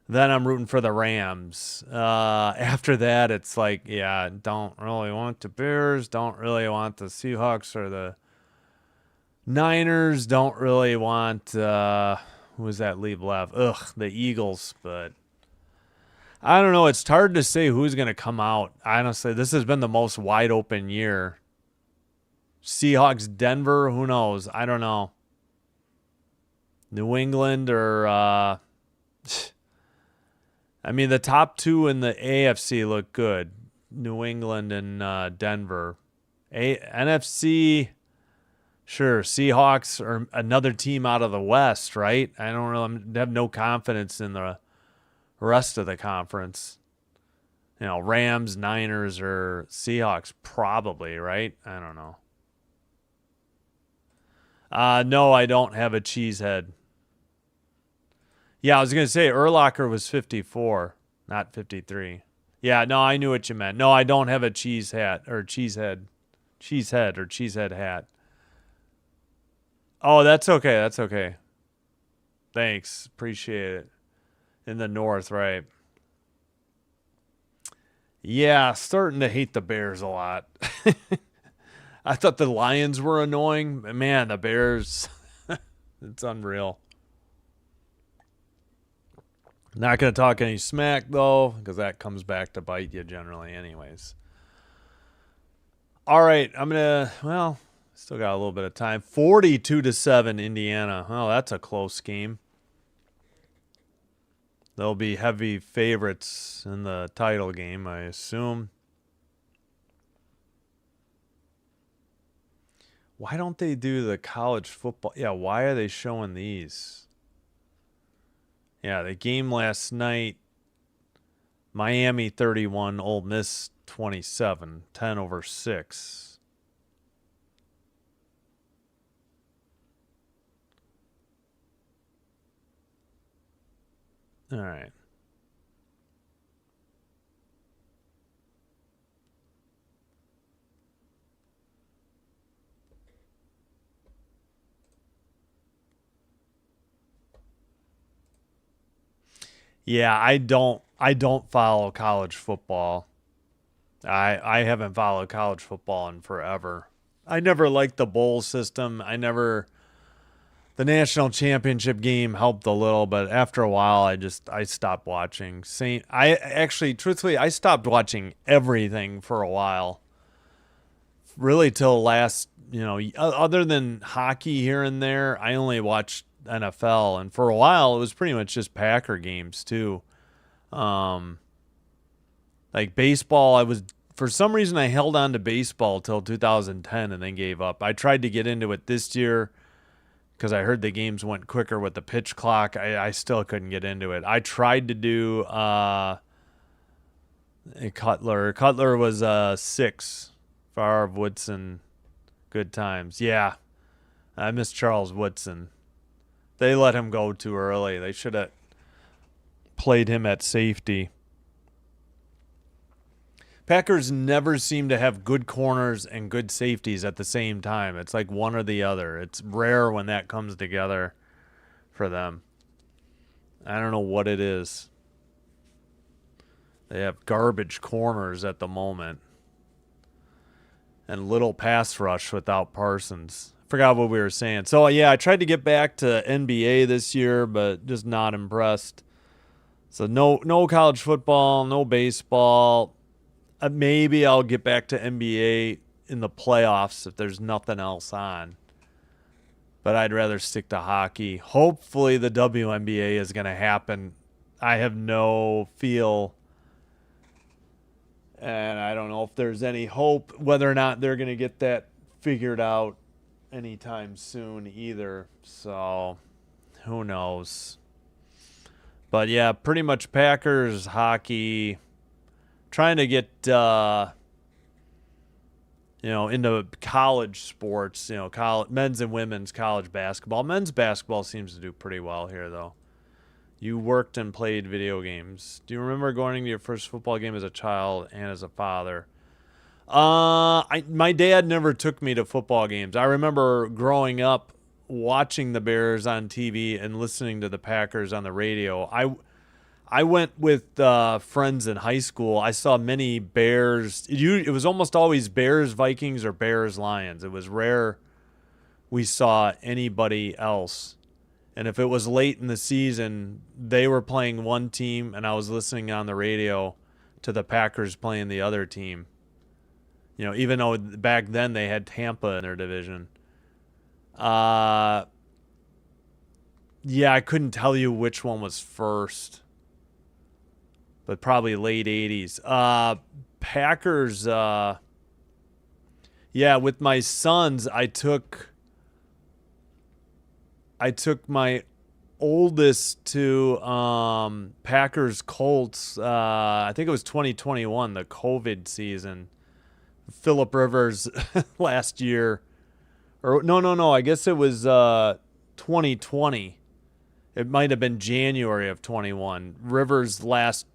Then I'm rooting for the Rams. After that, it's like, yeah, don't really want the Bears, don't really want the Seahawks or the Niners, don't really want, who was that leave left? The Eagles, but I don't know. It's hard to say who's going to come out. Honestly, this has been the most wide open year. Seahawks, Denver, who knows? I don't know. New England or... I mean, the top two in the AFC look good. New England and Denver. NFC, sure. Seahawks or another team out of the West, right? I don't really have no confidence in the rest of the conference. Rams, Niners, or Seahawks, probably, right? I don't know. No, I don't have a cheesehead. Yeah, I was going to say Urlacher was 54, not 53. Yeah, no, I knew what you meant. No, I don't have a cheesehead or cheesehead hat. Oh, that's okay. That's okay. Thanks. Appreciate it. In the north, right? Yeah, starting to hate the Bears a lot. I thought the Lions were annoying. But man, the Bears, it's unreal. Not going to talk any smack, though, because that comes back to bite you generally anyways. All right, I'm going to, still got a little bit of time. 42-7 Indiana. Oh, that's a close game. They'll be heavy favorites in the title game, I assume. Why don't they do the college football? Yeah, why are they showing these? Yeah, the game last night, Miami 31, Ole Miss 27, 10 over 6. All right. Yeah, I don't follow college football. I haven't followed college football in forever. I never liked the bowl system. The national championship game helped a little, but after a while I stopped watching. I actually truthfully I stopped watching everything for a while. Really till last, other than hockey here and there, I only watched NFL, and for a while it was pretty much just Packer games too. Um like baseball, for some reason I held on to baseball till 2010 and then gave up. I tried to get into it this year because I heard the games went quicker with the pitch clock. I still couldn't get into it. I tried to do Cutler. Cutler was 6. Favre, Woodson, good times. Yeah, I miss Charles Woodson. They let him go too early. They should have played him at safety. Packers never seem to have good corners and good safeties at the same time. It's like one or the other. It's rare when that comes together for them. I don't know what it is. They have garbage corners at the moment. And little pass rush without Parsons. Forgot what we were saying. So, yeah, I tried to get back to NBA this year, but just not impressed. So, no college football, no baseball. Maybe I'll get back to NBA in the playoffs if there's nothing else on. But I'd rather stick to hockey. Hopefully the WNBA is going to happen. I have no feel, and I don't know if there's any hope whether or not they're going to get that figured out anytime soon either. So who knows? But yeah, pretty much Packers, hockey, trying to get into college sports, men's and women's college basketball. Men's basketball seems to do pretty well here, though. You worked and played video games. Do you remember going to your first football game as a child and as a father? My dad never took me to football games. I remember growing up watching the Bears on TV and listening to the Packers on the radio. I went with friends in high school. I saw many Bears. It was almost always Bears Vikings or Bears Lions. It was rare we saw anybody else. And if it was late in the season, they were playing one team, and I was listening on the radio to the Packers playing the other team. Even though back then they had Tampa in their division. Yeah, I couldn't tell you which one was first. But probably late 80s. Packers, yeah, with my sons, I took my oldest to Packers Colts. I think it was 2021, the COVID season. Phillip Rivers last year. Or no, I guess it was 2020. It might have been January of 21. Rivers last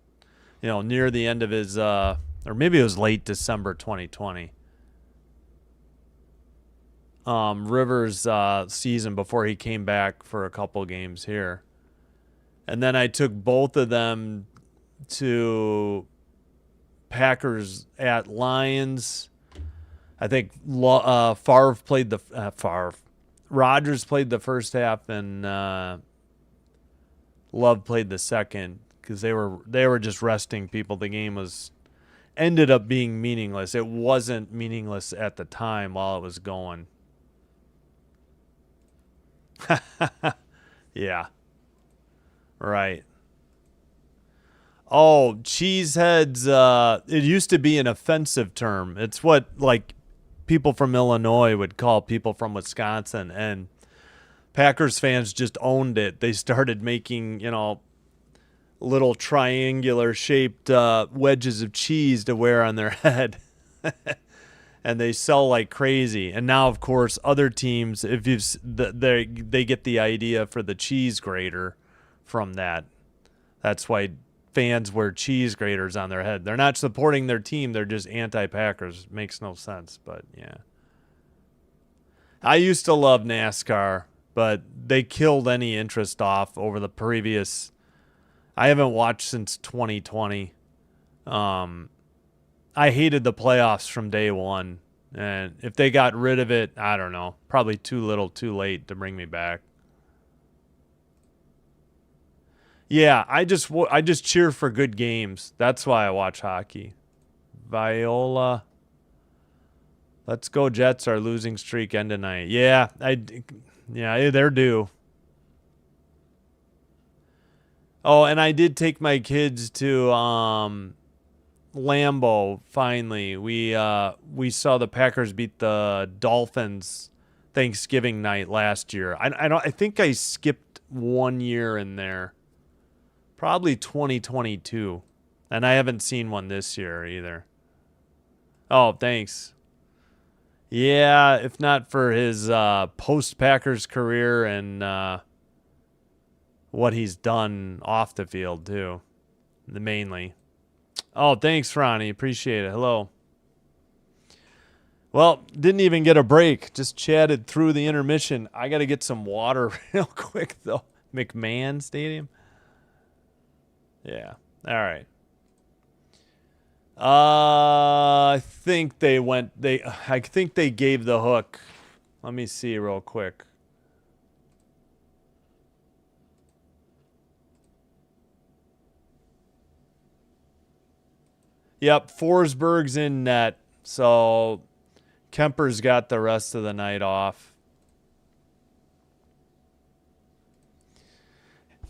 near the end of his, or maybe it was late December 2020. Rivers' season before he came back for a couple games here. And then I took both of them to Packers at Lions. I think Favre played Rodgers played the first half, and Love played the second. Because they were just resting people. The game ended up being meaningless. It wasn't meaningless at the time while it was going. Yeah. Right. Oh, cheeseheads. It used to be an offensive term. It's what people from Illinois would call people from Wisconsin, and Packers fans just owned it. They started making, little triangular shaped wedges of cheese to wear on their head. And they sell like crazy. And now, of course, other teams, if they get the idea for the cheese grater from that. That's why fans wear cheese graters on their head. They're not supporting their team. They're just anti-Packers. Makes no sense, but yeah. I used to love NASCAR, but they killed any interest off over the previous. I haven't watched since 2020. I hated the playoffs from day one. And if they got rid of it, I don't know. Probably too little, too late to bring me back. Yeah, I just cheer for good games. That's why I watch hockey. Viola. Let's go Jets. Our losing streak end tonight. Yeah, they're due. Oh, and I did take my kids to Lambeau. Finally, we saw the Packers beat the Dolphins Thanksgiving night last year. I think I skipped 1 year in there, probably 2022, and I haven't seen one this year either. Oh, thanks. Yeah, if not for his post-Packers career and what he's done off the field too, mainly. Oh, thanks, Ronnie. Appreciate it. Hello. Well, didn't even get a break. Just chatted through the intermission. I got to get some water real quick, though. McMahon Stadium. Yeah. All right. I think they gave the hook. Let me see real quick. Yep, Forsberg's in net, so Kemper's got the rest of the night off.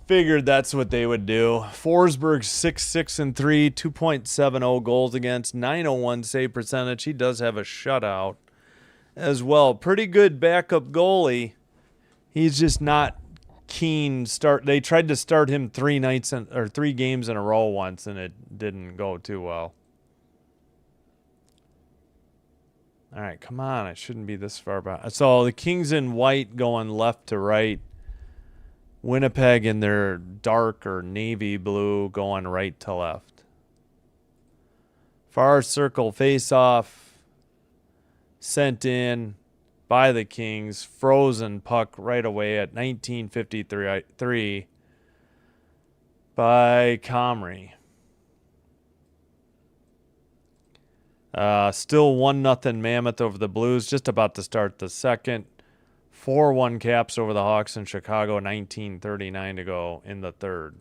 Figured that's what they would do. Forsberg's 6-6-3, 2.70 goals against, 901 save percentage. He does have a shutout as well. Pretty good backup goalie. He's just not keen start. They tried to start him 3 games in a row once, and it didn't go too well. All right, come on. I shouldn't be this far behind. So the Kings in white going left to right. Winnipeg in their dark or navy blue going right to left. Far circle face-off. Sent in by the Kings. Frozen puck right away at 19:53 by Comrie. Still 1-0 Mammoth over the Blues. Just about to start the second. 4-1 Caps over the Hawks in Chicago. 19:39 to go in the third.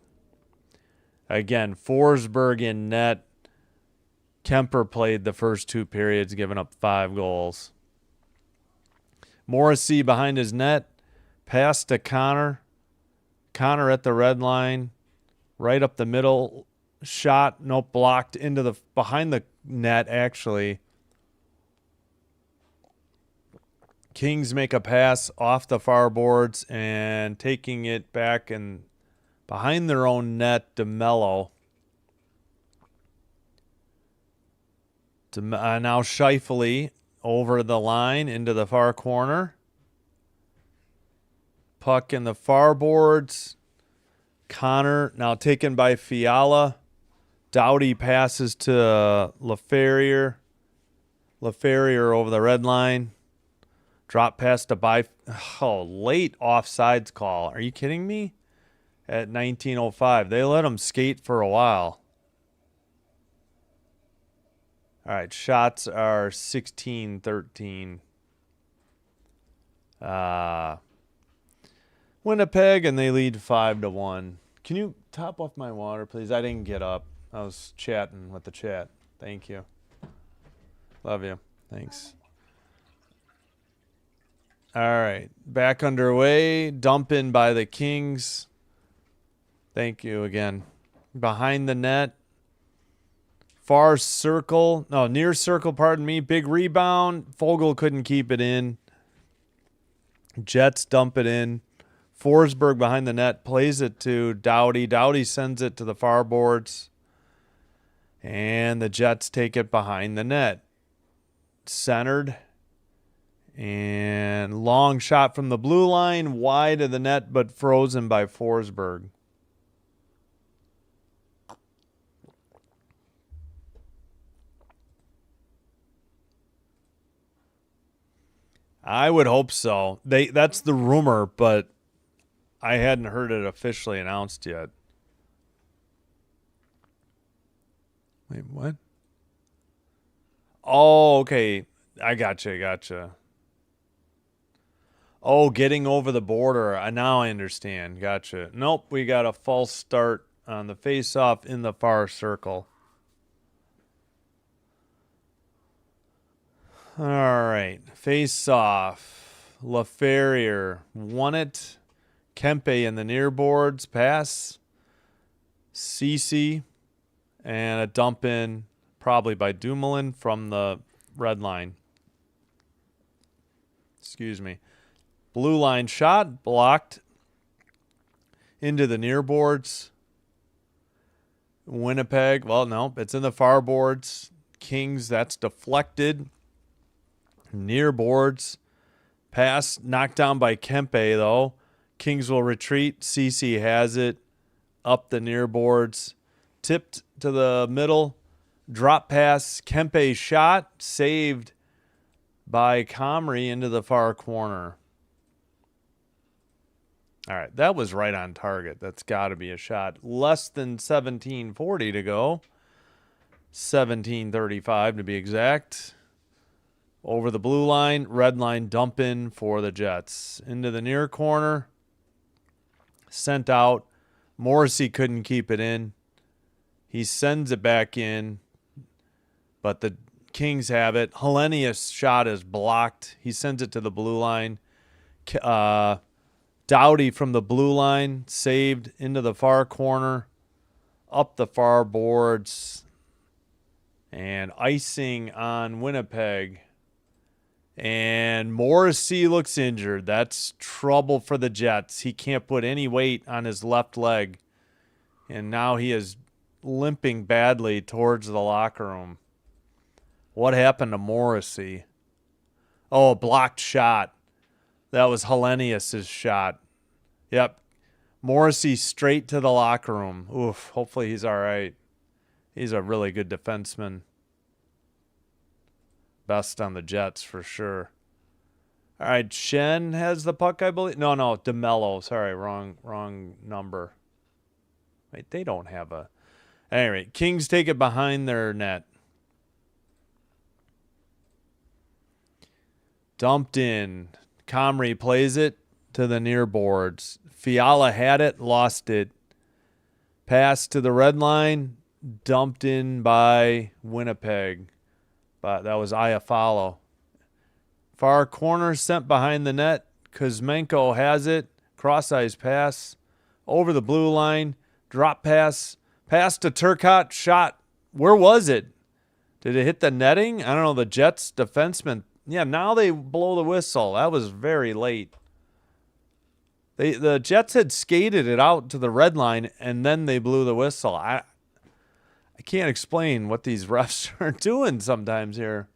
Again, Forsberg in net. Kemper played the first 2 periods, giving up 5 goals. Morrissey behind his net. Pass to Connor. Connor at the red line. Right up the middle. Shot, nope, blocked into the behind the net, actually. Kings make a pass off the far boards and taking it back and behind their own net, DeMello. Now Scheifele over the line into the far corner. Puck in the far boards. Connor now taken by Fiala. Doughty passes to LaFerrier. LaFerrier over the red line. Drop pass to late offsides call. Are you kidding me? At 19:05. They let him skate for a while. All right, shots are 16-13. Winnipeg, and they lead 5-1. Can you top off my water, please? I didn't get up. I was chatting with the chat. Thank you. Love you. Thanks. All right. Back underway. Dump in by the Kings. Thank you again. Behind the net. Far circle. No, near circle, pardon me. Big rebound. Fogle couldn't keep it in. Jets dump it in. Forsberg behind the net plays it to Doughty. Doughty sends it to the far boards. And the Jets take it behind the net. Centered. And long shot from the blue line. Wide of the net, but frozen by Forsberg. I would hope so. That's the rumor, but I hadn't heard it officially announced yet. Wait, what? Oh, okay. I gotcha. Oh, getting over the border. Now I understand. Gotcha. Nope, we got a false start on the face-off in the far circle. All right, face-off. LaFerriere won it. Kempe in the near boards. Pass. Cece. And a dump in, probably by Dumoulin from the red line. Excuse me. Blue line shot, blocked. Into the near boards. Winnipeg, well, no, it's in the far boards. Kings, that's deflected. Near boards. Pass knocked down by Kempe, though. Kings will retreat. Cece has it. Up the near boards. Tipped to the middle. Drop pass. Kempe shot. Saved by Comrie into the far corner. All right, that was right on target. That's got to be a shot. Less than 17:40 to go. 17:35 to be exact. Over the blue line, red line dump in for the Jets. Into the near corner. Sent out. Morrissey couldn't keep it in. He sends it back in, but the Kings have it. Hellenius' shot is blocked. He sends it to the blue line. Doughty from the blue line, saved into the far corner, up the far boards, and icing on Winnipeg. And Morrissey looks injured. That's trouble for the Jets. He can't put any weight on his left leg, and now he is limping badly towards the locker room. What happened to Morrissey? Oh, a blocked shot. That was Hellenius' shot. Yep. Morrissey straight to the locker room. Oof, hopefully he's all right. He's a really good defenseman. Best on the Jets for sure. All right, Shen has the puck, I believe. No, DeMello. Sorry, wrong number. Wait, they don't have a... Anyway, Kings take it behind their net. Dumped in. Comrie plays it to the near boards. Fiala had it, lost it. Pass to the red line. Dumped in by Winnipeg. But that was Iafallo. Far corner sent behind the net. Kuzmenko has it. Cross-ice pass. Over the blue line. Drop pass. Pass to Turcotte. Shot. Where was it? Did it hit the netting? I don't know. The Jets defenseman. Yeah, now they blow the whistle. That was very late. The Jets had skated it out to the red line, and then they blew the whistle. I can't explain what these refs are doing sometimes here.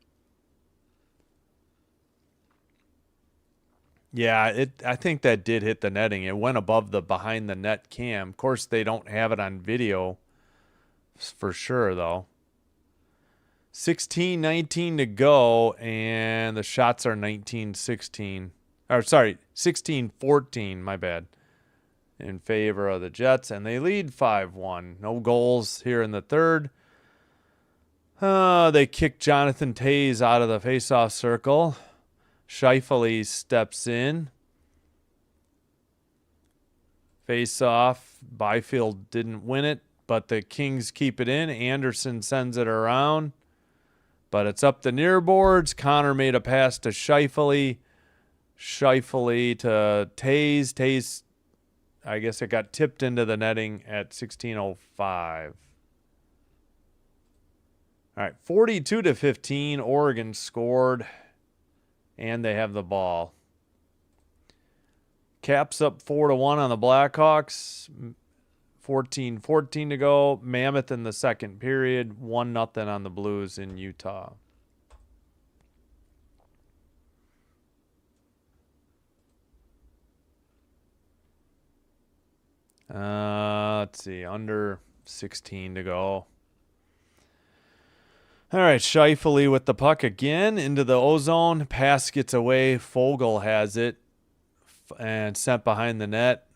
Yeah, I think that did hit the netting. It went above the behind the net cam. Of course, they don't have it on video for sure, though. 16:19 to go, and the shots are 19-16. Or, sorry, 16-14, my bad, in favor of the Jets, and they lead 5-1. No goals here in the third. They kick Jonathan Toews out of the faceoff circle. Scheifele steps in. Face-off. Byfield didn't win it, but the Kings keep it in. Anderson sends it around, but it's up the near boards. Connor made a pass to Scheifele. Scheifele to Toews. Toews, I guess it got tipped into the netting at 16:05. All right, 42-15, Oregon scored, and they have the ball. Caps up 4-1 on the Blackhawks. 14-14 to go. Mammoth in the second period. 1-0 on the Blues in Utah. Let's see. Under 16 to go. All right, Scheifele with the puck again into the O-zone. Pass gets away. Fogle has it and sent behind the net.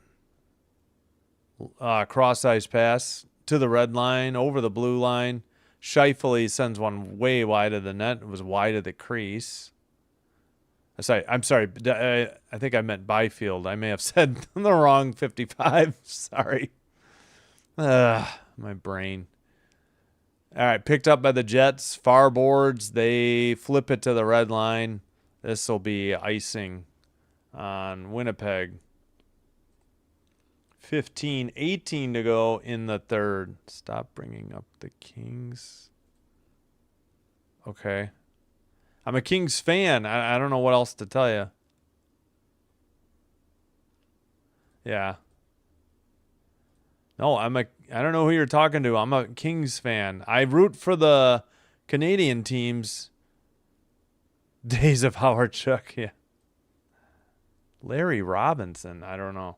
Cross-ice pass to the red line, over the blue line. Scheifele sends one way wide of the net. It was wide of the crease. I'm sorry. I think I meant Byfield. I may have said the wrong 55. Sorry. My brain. All right, picked up by the Jets. Far boards. They flip it to the red line. This will be icing on Winnipeg. 15-18 to go in the third. Stop bringing up the Kings. Okay. I'm a Kings fan. I don't know what else to tell you. Yeah. No, I don't know who you're talking to. I'm a Kings fan. I root for the Canadian teams. Days of Howard Chuck, yeah. Larry Robinson, I don't know.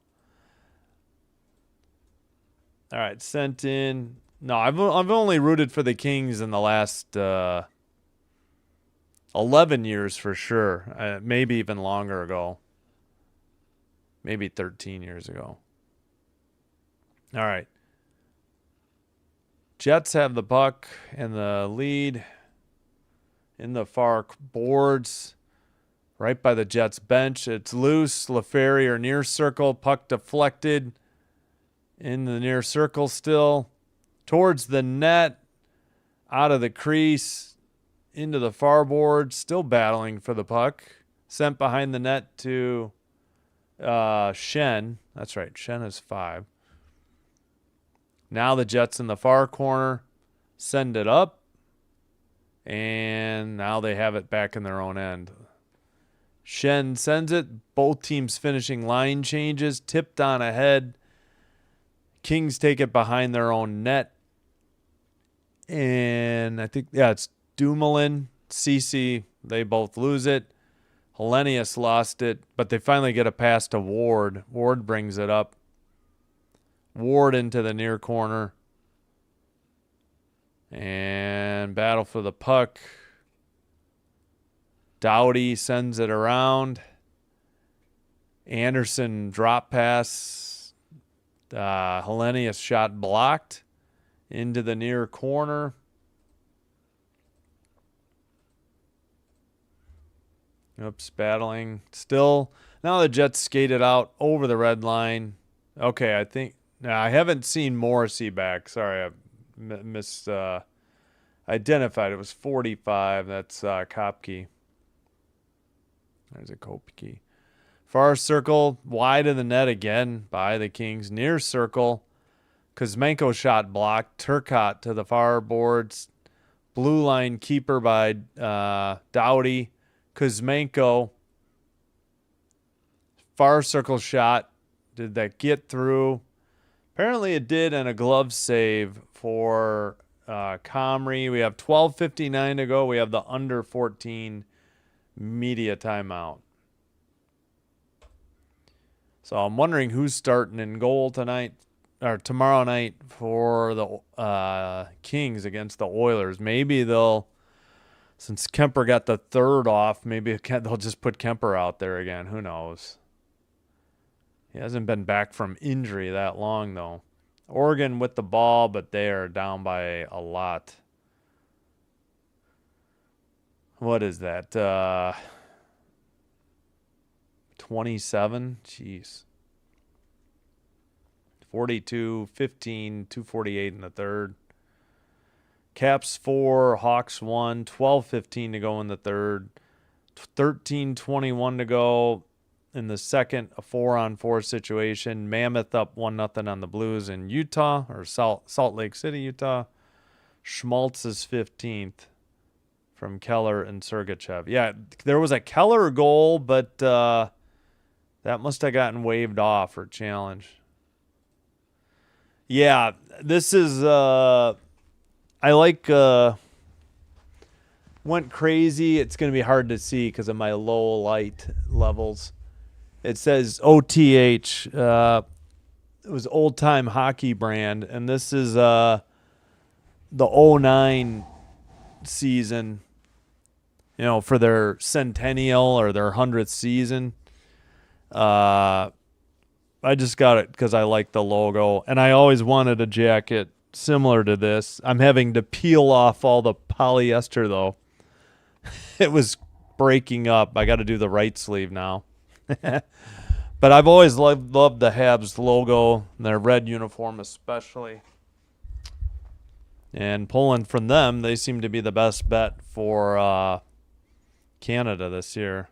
All right, sent in. No, I've only rooted for the Kings in the last 11 years for sure. Maybe even longer ago. Maybe 13 years ago. All right. Jets have the puck and the lead in the far boards. Right by the Jets bench. It's loose. LaFerrier near circle. Puck deflected. In the near circle still. Towards the net. Out of the crease. Into the far board. Still battling for the puck. Sent behind the net to Shen. That's right. Shen is 5. Now the Jets in the far corner. Send it up. And now they have it back in their own end. Shen sends it. Both teams finishing line changes. Tipped on ahead. Kings take it behind their own net. And I think, it's Dumoulin, Cece. They both lose it. Hellenius lost it. But they finally get a pass to Ward. Ward brings it up. Ward into the near corner. And battle for the puck. Doughty sends it around. Anderson drop pass. Hellenius shot blocked into the near corner. Oops, battling. Still, now the Jets skated out over the red line. Okay, I haven't seen Morrissey back. Sorry, I identified. It was 45. That's Kopke. There's a Kopke. Far circle, wide of the net again by the Kings. Near circle. Kuzmenko shot blocked. Turcotte to the far boards. Blue line keeper by Doughty. Kuzmenko. Far circle shot. Did that get through? Apparently it did, and a glove save for Comrie. We have 12:59 to go. We have the under 14 media timeout. So I'm wondering who's starting in goal tonight or tomorrow night for the Kings against the Oilers. Maybe since Kemper got the third off, maybe they'll just put Kemper out there again. Who knows? He hasn't been back from injury that long, though. Oregon with the ball, but they are down by a lot. What is that? 27? Jeez. 42-15, 2:48 in the third. Caps 4, Hawks 1, 12:15 to go in the third. 13:21 to go in the second, a 4-on-4 situation. Mammoth up 1-0 on the Blues in Utah, or Salt Lake City, Utah. Schmaltz is 15th from Keller and Sergachev. Yeah, there was a Keller goal, but that must have gotten waved off or challenged. Yeah, this is I like went crazy. It's going to be hard to see because of my low light levels. It says OTH. It was Old Time Hockey brand, and this is the 09 season, for their centennial or their 100th season. I just got it because I like the logo, and I always wanted a jacket similar to this. I'm having to peel off all the polyester, though. It was breaking up. I got to do the right sleeve now. But I've always loved the Habs logo, their red uniform especially. And pulling from them, they seem to be the best bet for Canada this year.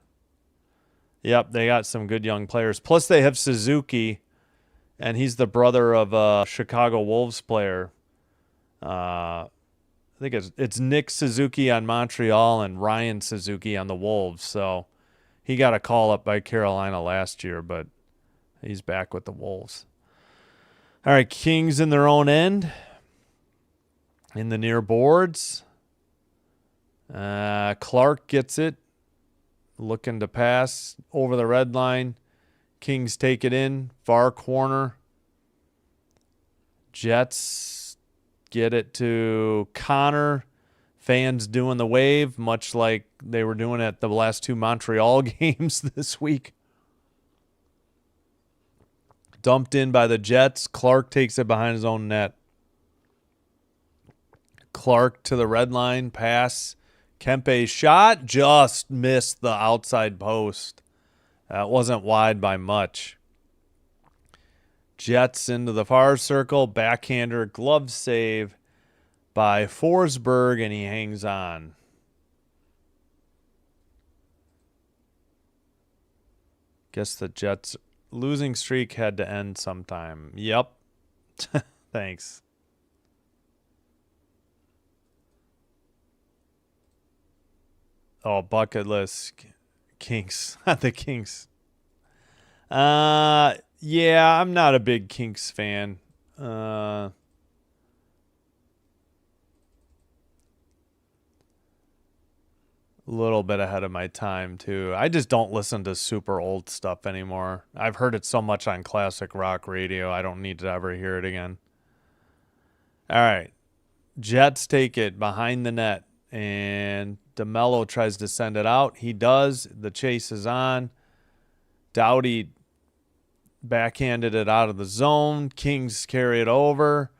Yep, they got some good young players. Plus, they have Suzuki, and he's the brother of a Chicago Wolves player. I think it's Nick Suzuki on Montreal and Ryan Suzuki on the Wolves. So he got a call up by Carolina last year, but he's back with the Wolves. All right, Kings in their own end. In the near boards. Clark gets it. Looking to pass over the red line. Kings take it in. Far corner. Jets get it to Connor. Fans doing the wave, much like they were doing at the last two Montreal games this week. Dumped in by the Jets. Clark takes it behind his own net. Clark to the red line. Pass. Kempe's shot just missed the outside post. That wasn't wide by much. Jets into the far circle. Backhander glove save by Forsberg, and he hangs on. Guess the Jets' losing streak had to end sometime. Yep. Thanks. Oh, bucket list. Kings. The Kings. Yeah, I'm not a big Kings fan. A little bit ahead of my time, too. I just don't listen to super old stuff anymore. I've heard it so much on classic rock radio, I don't need to ever hear it again. All right. Jets take it behind the net, and DeMello tries to send it out. He does. The chase is on. Doughty backhanded it out of the zone. Kings carry it over.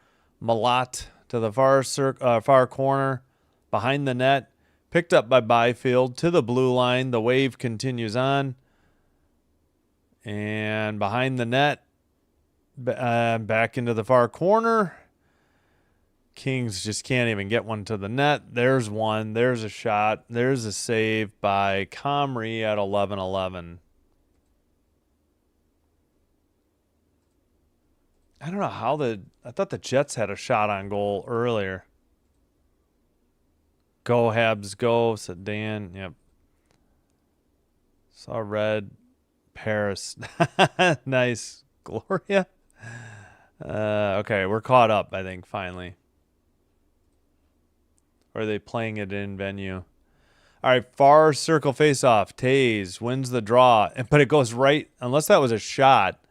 Malat to the far corner. Behind the net. Picked up by Byfield to the blue line. The wave continues on. And behind the net. Back into the far corner. Kings just can't even get one to the net. There's one. There's a shot. There's a save by Comrie at 11-11. I don't know how I thought the Jets had a shot on goal earlier. Go Habs, go, said Dan. Yep. Saw red. Paris. Nice. Gloria. Okay, we're caught up, I think, finally. Or are they playing it in venue? All right, far circle face-off. Taze wins the draw. But it goes right, unless that was a shot,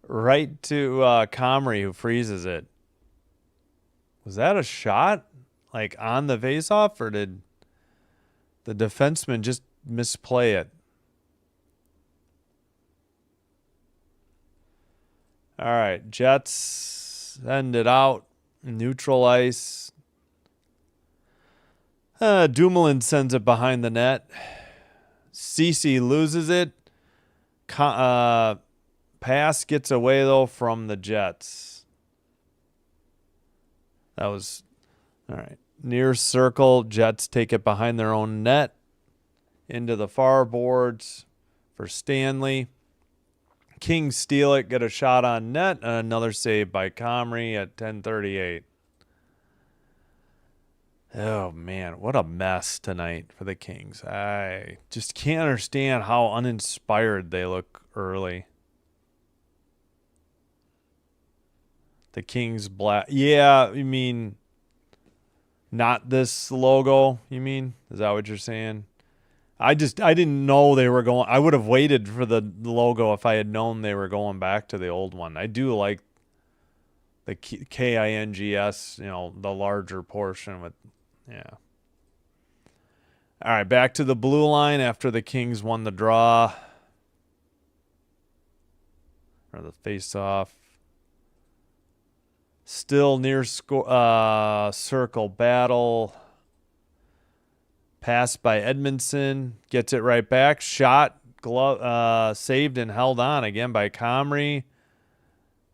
right to Comrie, who freezes it. Was that a shot? Like on the face-off? Or did the defenseman just misplay it? All right, Jets send it out. Neutral ice. Dumoulin sends it behind the net. Cece loses it. Pass gets away, though, from the Jets. That was... All right. Near circle. Jets take it behind their own net. Into the far boards for Stanley. Kings steal it, get a shot on net, and another save by Comrie at 10:38. Oh, man. What a mess tonight for the Kings. I just can't understand how uninspired they look early. The Kings black. Yeah, you mean not this logo, you mean? Is that what you're saying? I didn't know they were going. I would have waited for the logo if I had known they were going back to the old one. I do like the KINGS, the larger portion with, yeah. All right, back to the blue line after the Kings won the draw or the face-off. Still near circle battle. Pass by Edmondson. Gets it right back. Shot, glove, saved and held on again by Comrie.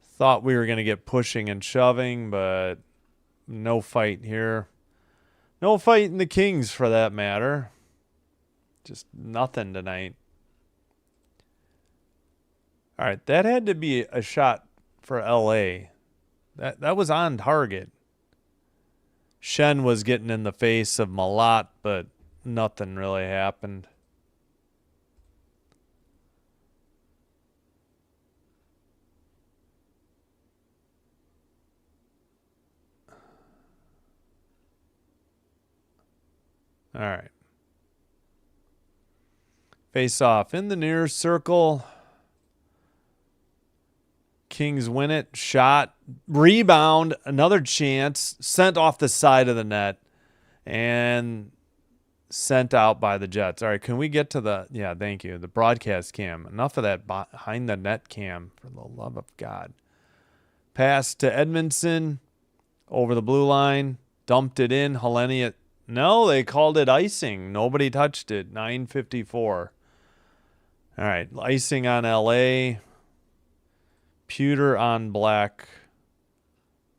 Thought we were going to get pushing and shoving, but no fight here. No fight in the Kings for that matter. Just nothing tonight. All right, that had to be a shot for LA. That was on target. Shen was getting in the face of Malat, but nothing really happened. All right. Face off in the near circle. Kings win it. Shot. Rebound. Another chance. Sent off the side of the net. And sent out by the Jets. All right, can we get to the, yeah, thank you, the broadcast cam. Enough of that behind the net cam, for the love of God. Pass to Edmondson over the blue line. Dumped it in. Hellenius. No, they called it icing. Nobody touched it. 9:54. All right, icing on LA. Pewter on black.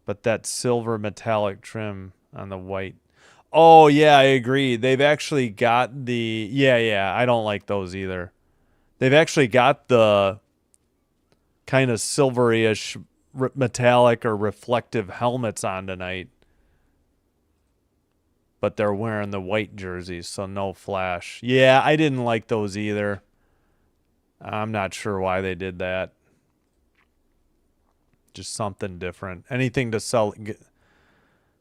But that silver metallic trim on the white. Oh, yeah, I agree. They've actually got the... Yeah, I don't like those either. They've actually got the kind of silvery-ish metallic or reflective helmets on tonight. But they're wearing the white jerseys, so no flash. Yeah, I didn't like those either. I'm not sure why they did that. Just something different. Anything to sell...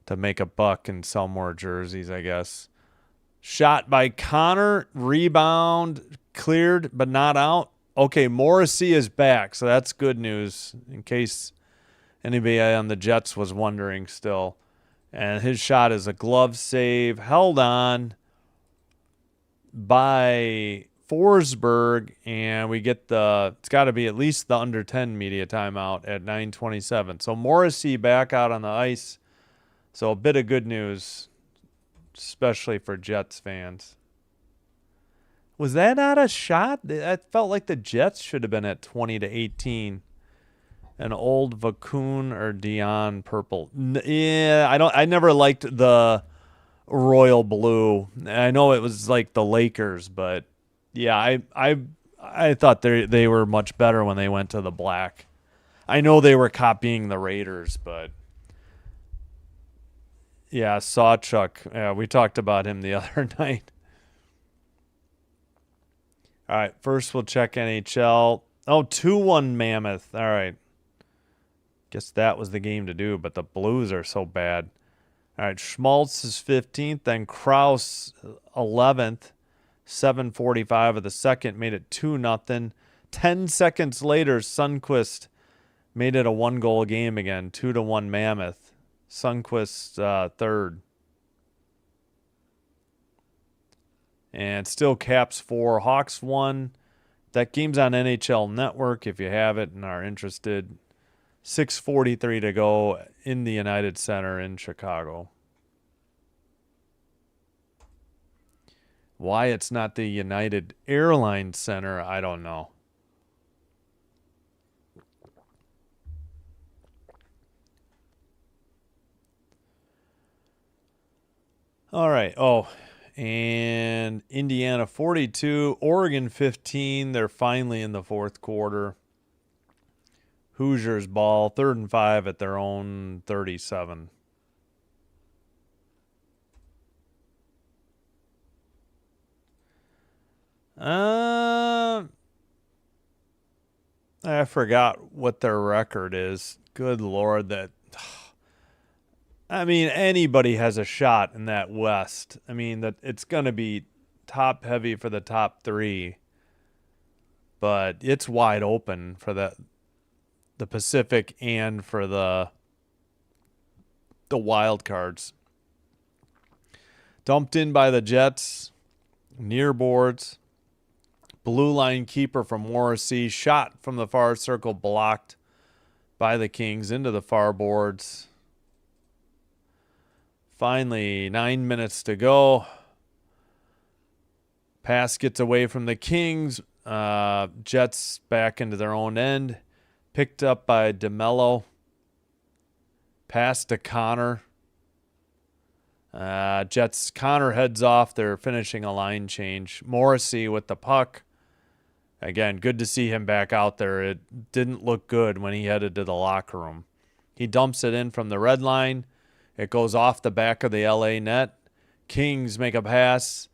to make a buck and sell more jerseys, I guess. Shot by Connor. Rebound. Cleared, but not out. Okay, Morrissey is back, so that's good news in case anybody on the Jets was wondering still. And his shot is a glove save. Held on by Forsberg, and we get it's got to be at least the under 10 media timeout at 9:27. So Morrissey back out on the ice. So a bit of good news, especially for Jets fans. Was that not a shot? I felt like the Jets should have been at 20-18. An old Vacoon or Dion purple. Yeah, I never liked the royal blue. I know it was like the Lakers, but yeah, I thought they were much better when they went to the black. I know they were copying the Raiders, but yeah, Sawchuk. Yeah, we talked about him the other night. All right, first we'll check NHL. Oh, 2-1 Mammoth. All right. Guess that was the game to do, but the Blues are so bad. All right, Schmaltz is 15th, then Krause 11th. 7:45 of the second made it 2-0. 10 seconds later, Sundqvist made it a one-goal game again, 2-1 Mammoth. Sundqvist third. And still Caps 4, Hawks 1. That game's on NHL Network if you have it and are interested. 6:43 to go in the United Center in Chicago. Why it's not the United Airlines Center, I don't know. All right. Oh, and Indiana 42, Oregon 15. They're finally in the fourth quarter. Hoosiers ball, 3rd and 5 at their own 37. I forgot what their record is. Good Lord, that. I mean, anybody has a shot in that West. I mean, that it's going to be top heavy for the top three, but it's wide open for the Pacific and for the wild cards. Dumped in by the Jets, near boards. Blue line keeper from Morrissey, shot from the far circle, blocked by the Kings into the far boards. Finally, 9 minutes to go. Pass gets away from the Kings. Jets back into their own end. Picked up by DeMello. Pass to Connor. Jets, Connor heads off. They're finishing a line change. Morrissey with the puck. Again, good to see him back out there. It didn't look good when he headed to the locker room. He dumps it in from the red line. It goes off the back of the LA net. Kings make a pass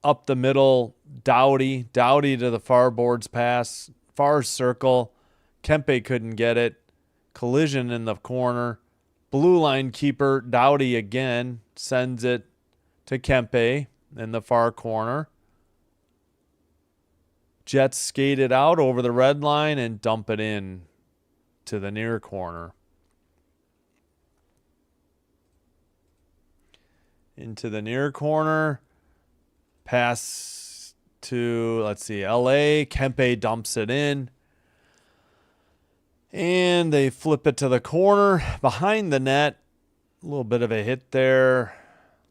up the middle. Doughty to the far boards pass. Far circle. Kempe couldn't get it. Collision in the corner. Blue line keeper Doughty again sends it to Kempe in the far corner. Jets skate it out over the red line and dump it in to the near corner. Into the near corner. Pass to, let's see, LA. Kempe dumps it in. And they flip it to the corner. Behind the net. A little bit of a hit there.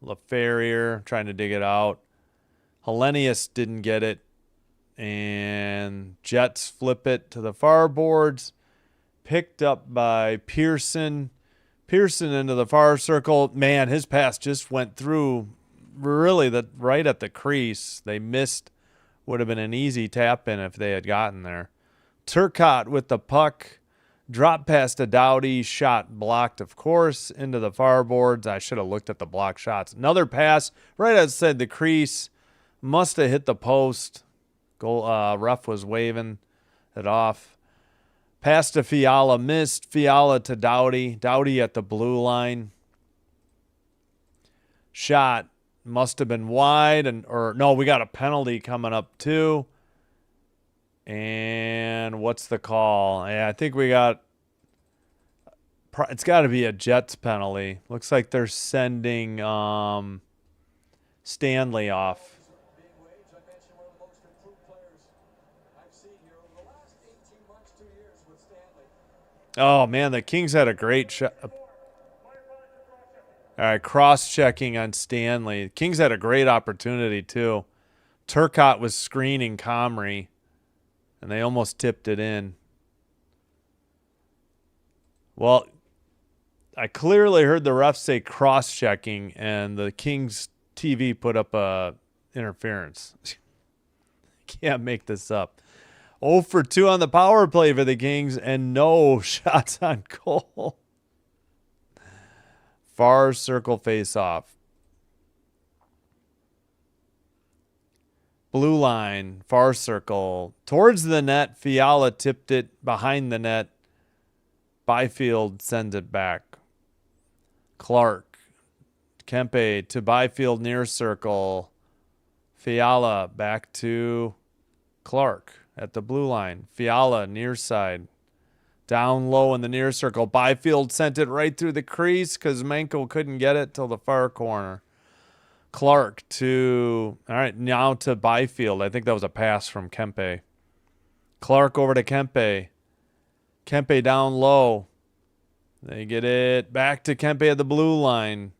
LaFerrier trying to dig it out. Hellenius didn't get it. And Jets flip it to the far boards. Picked up by Pearson. Pearson into the far circle. Man, his pass just went through really right at the crease. They missed. Would have been an easy tap in if they had gotten there. Turcotte with the puck. Drop pass to Doughty. Shot blocked, of course, into the far boards. I should have looked at the block shots. Another pass right outside the crease. Must have hit the post. Goal. Ref was waving it off. Pass to Fiala, missed. Fiala to Doughty. Doughty at the blue line. Shot must have been wide, no, we got a penalty coming up too. And what's the call? Yeah, I think we got. It's got to be a Jets penalty. Looks like they're sending Stanley off. Oh, man, the Kings had a great shot. All right, cross-checking on Stanley. Kings had a great opportunity, too. Turcotte was screening Comrie, and they almost tipped it in. Well, I clearly heard the ref say cross-checking, and the Kings TV put up a interference. Can't make this up. 0 for 2 on the power play for the Kings and no shots on goal. Far circle face off. Blue line, far circle. Towards the net, Fiala tipped it behind the net. Byfield sends it back. Clark. Kempe to Byfield near circle. Fiala back to Clark. At the blue line. Fiala, near side. Down low in the near circle. Byfield sent it right through the crease because Menko couldn't get it till the far corner. Clark to... All right, now to Byfield. I think that was a pass from Kempe. Clark over to Kempe. Kempe down low. They get it back to Kempe at the blue line.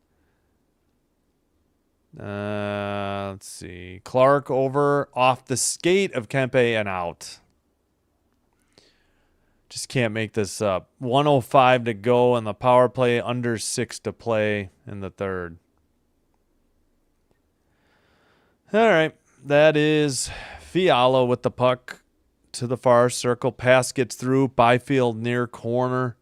Let's see. Clark over off the skate of Kempe and out. Just can't make this up. 1:05 to go in the power play. Under 6 to play in the third. All right. That is Fiala with the puck to the far circle. Pass gets through. Byfield near corner.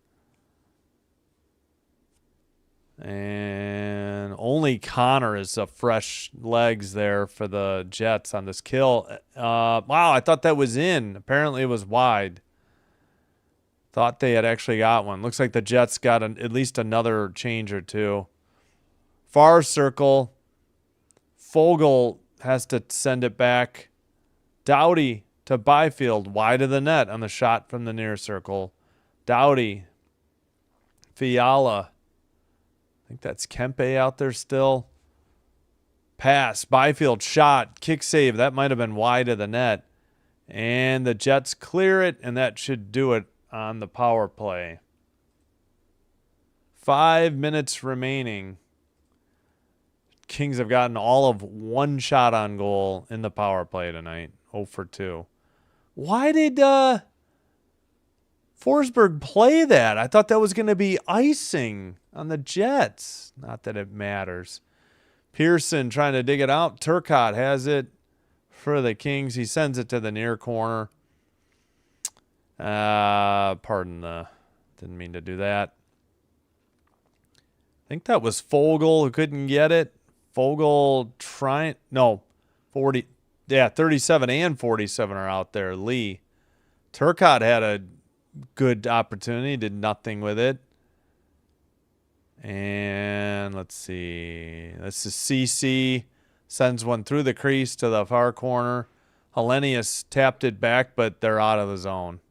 And only Connor is a fresh legs there for the Jets on this kill. Wow, I thought that was in. Apparently it was wide. Thought they had actually got one. Looks like the Jets got at least another change or two. Far circle. Fogle has to send it back. Doughty to Byfield, wide of the net on the shot from the near circle. Doughty. Fiala. I think that's Kempe out there still. Pass. Byfield shot. Kick save. That might have been wide of the net. And the Jets clear it, and that should do it on the power play. 5 minutes remaining. Kings have gotten all of one shot on goal in the power play tonight. 0 for 2. Why did Forsberg play that? I thought that was going to be icing on the Jets. Not that it matters. Pearson trying to dig it out. Turcotte has it for the Kings. He sends it to the near corner. Didn't mean to do that. I think that was Fogle who couldn't get it. Fogle trying, no, 40, yeah, 37 and 47 are out there. Lee. Turcotte had a good opportunity, did nothing with it. And let's see. This is CC. Sends one through the crease to the far corner. Hellenius tapped it back, but they're out of the zone.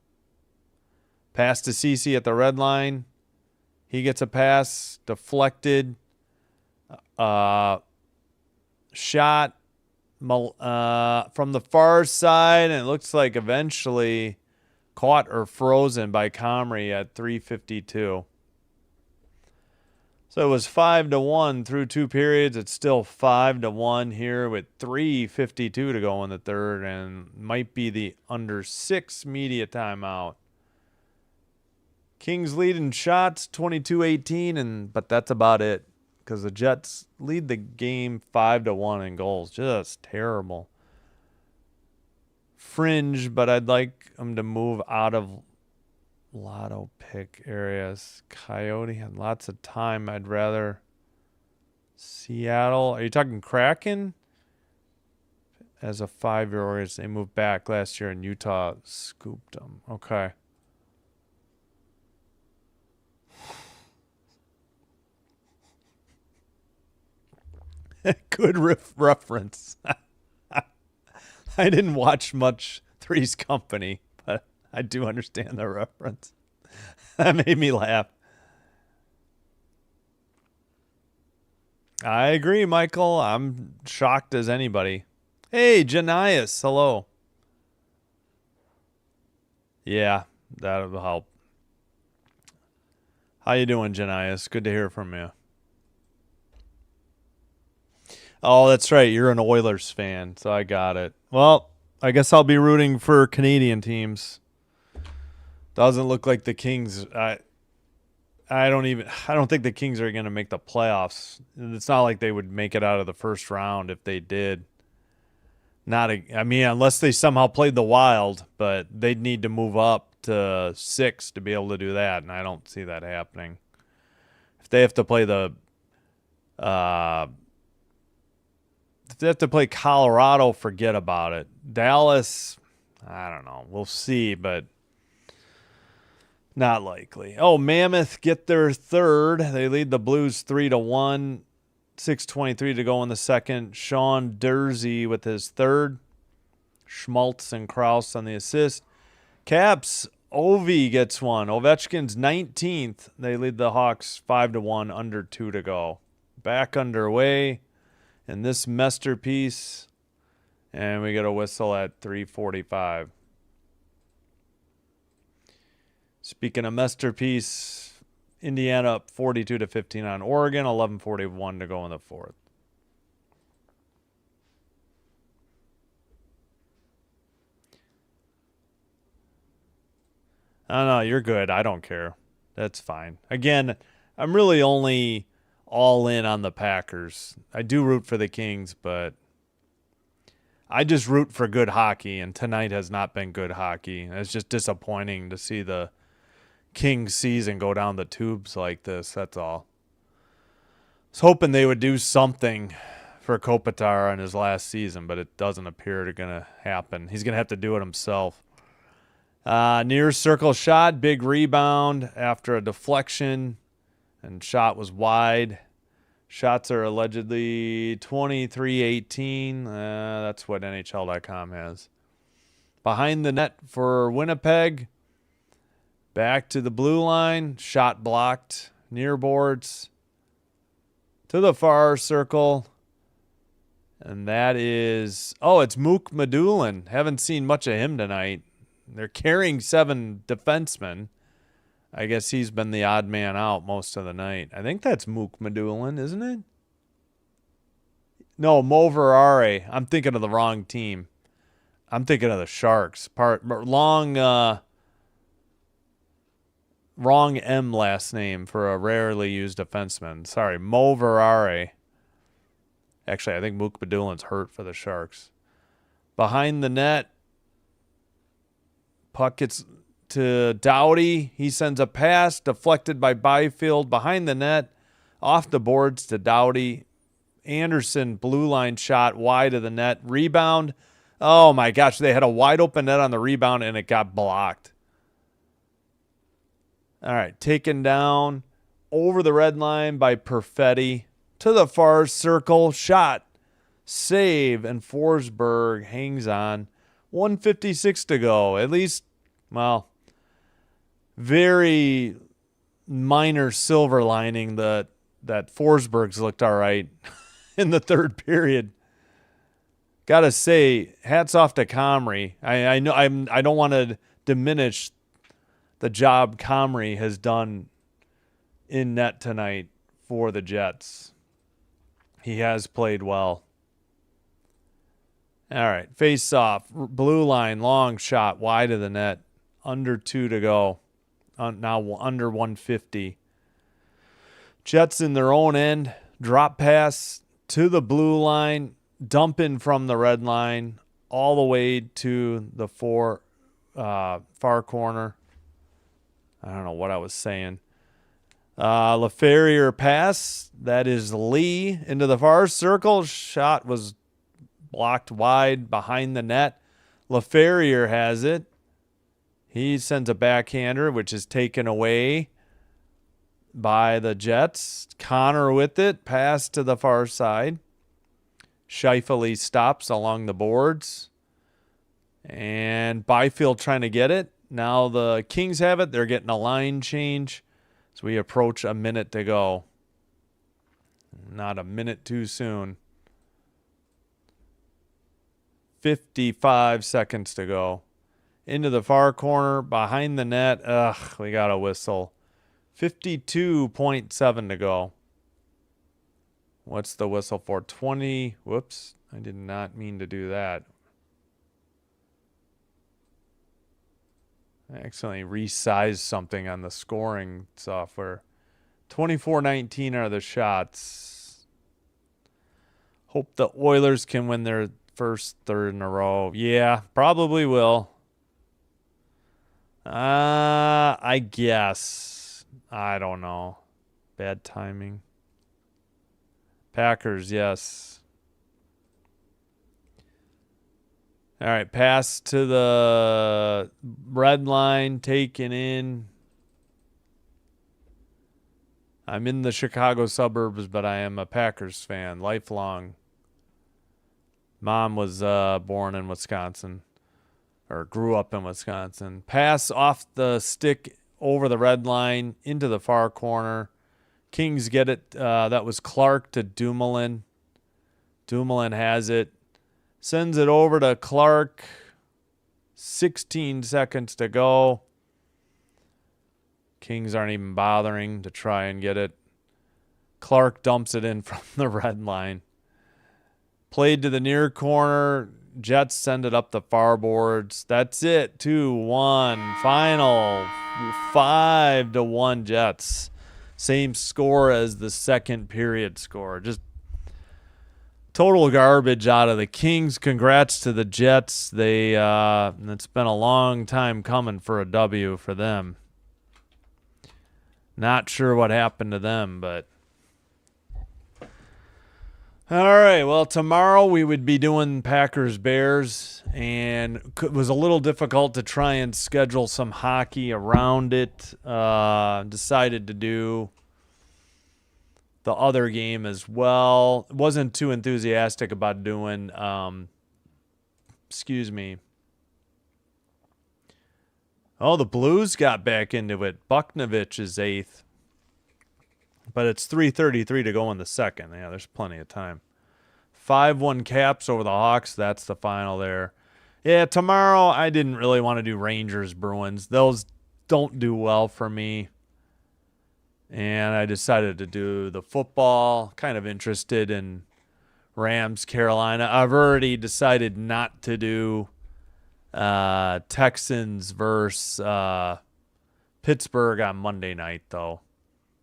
Pass to CC at the red line. He gets a pass. Deflected. Shot from the far side. And it looks like eventually caught or frozen by Comrie at 3:52. So it was 5-1 through 2 periods. It's still 5-1 here with 3:52 to go in the third, and might be the under 6 media timeout. Kings lead in shots 22-18, but that's about it because the Jets lead the game 5-1 in goals. Just terrible. Fringe, but I'd like them to move out of lotto pick areas. Coyote had lots of time. I'd rather Seattle. Are you talking Kraken? As a 5-year-old, they moved back last year and Utah scooped them. Okay. Good reference. I didn't watch much Three's Company, but I do understand the reference. That made me laugh. I agree, Michael. I'm shocked as anybody. Hey, Janias, hello. Yeah, that'll help. How you doing, Janias? Good to hear from you. Oh, that's right. You're an Oilers fan, so I got it. Well, I guess I'll be rooting for Canadian teams. Doesn't look like the Kings. I don't think the Kings are going to make the playoffs. It's not like they would make it out of the first round if they did. I mean, unless they somehow played the Wild, but they'd need to move up to 6 to be able to do that, and I don't see that happening. If they have to play if they have to play Colorado, forget about it. Dallas, I don't know. We'll see, but not likely. Oh, Mammoth get their third. They lead the Blues 3-1. 6:23 to go in the second. Sean Dursey with his third. Schmaltz and Krause on the assist. Caps, Ovi gets one. Ovechkin's 19th. They lead the Hawks 5-1, under 2 to go. Back underway. And this masterpiece, and we get a whistle at 3:45. Speaking of masterpiece, Indiana up 42-15 on Oregon, 11:41 to go in the fourth. Oh, no, you're good. I don't care. That's fine. Again, I'm really only all in on the Packers. I do root for the Kings, but I just root for good hockey, and tonight has not been good hockey. It's just disappointing to see the Kings season go down the tubes like this. That's all. was hoping they would do something for Kopitar in his last season, but it doesn't appear to gonna happen. He's gonna have to do it himself. Near circle shot, big rebound after a deflection, and shot was wide. Shots are allegedly 23-18. That's what NHL.com has. Behind the net for Winnipeg. Back to the blue line. Shot blocked. Near boards. To the far circle. And that is... Oh, it's Mook Medulin. Haven't seen much of him tonight. They're carrying 7 defensemen. I guess he's been the odd man out most of the night. I think that's Mook Medulin, isn't it? No, Mo Verare. I'm thinking of the wrong team. I'm thinking of the Sharks. Wrong M last name for a rarely used defenseman. Sorry, Mo Verare. Actually, I think Mook Medulin's hurt for the Sharks. Behind the net, puck gets to Doughty. He sends a pass deflected by Byfield behind the net, off the boards to Doughty. Anderson blue line shot wide of the net. Rebound. Oh my gosh, they had a wide open net on the rebound and it got blocked. All right, taken down over the red line by Perfetti to the far circle. Shot, save, and Forsberg hangs on. 1:56 to go. At least, well, very minor silver lining that Forsberg's looked all right in the third period. Gotta say, hats off to Comrie. I know I don't want to diminish the job Comrie has done in net tonight for the Jets. He has played well. All right, face off, blue line, long shot, wide of the net, under 2 to go. Now under 150. Jets in their own end, drop pass to the blue line, dump in from the red line, all the way to the far corner. I don't know what I was saying. LaFerrier pass, that is Lee into the far circle. Shot was blocked wide behind the net. LaFerrier has it. He sends a backhander, which is taken away by the Jets. Connor with it. Pass to the far side. Scheifele stops along the boards. And Byfield trying to get it. Now the Kings have it. They're getting a line change. So we approach a minute to go. Not a minute too soon. 55 seconds to go. Into the far corner, behind the net. Ugh, we got a whistle. 52.7 to go. What's the whistle for? 20. Whoops, I did not mean to do that. I accidentally resized something on the scoring software. 24-19 are the shots. Hope the Oilers can win their first third in a row. Yeah, probably will. I guess. I don't know. Bad timing. Packers, yes. All right, pass to the red line, taken in. I'm in the Chicago suburbs, but I am a Packers fan, lifelong. Mom was born in Wisconsin, or grew up in Wisconsin. Pass off the stick over the red line into the far corner. Kings get it. That was Clark to Dumoulin. Dumoulin has it. Sends it over to Clark. 16 seconds to go. Kings aren't even bothering to try and get it. Clark dumps it in from the red line. Played to the near corner. Jets send it up the far boards. That's it. 2-1. Final. 5-1 Jets. Same score as the second period score. Just total garbage out of the Kings. Congrats to the Jets. It's been a long time coming for a W for them. Not sure what happened to them, but All right. Well, tomorrow we would be doing Packers Bears, and it was a little difficult to try and schedule some hockey around it. Decided to do the other game as well. Wasn't too enthusiastic about doing. Excuse me. Oh, the Blues got back into it. Bucknovich is 8th. But it's 3:33 to go in the second. Yeah, there's plenty of time. 5-1 Caps over the Hawks. That's the final there. Yeah, tomorrow I didn't really want to do Rangers Bruins. Those don't do well for me. And I decided to do the football. Kind of interested in Rams Carolina. I've already decided not to do Texans versus Pittsburgh on Monday night, though.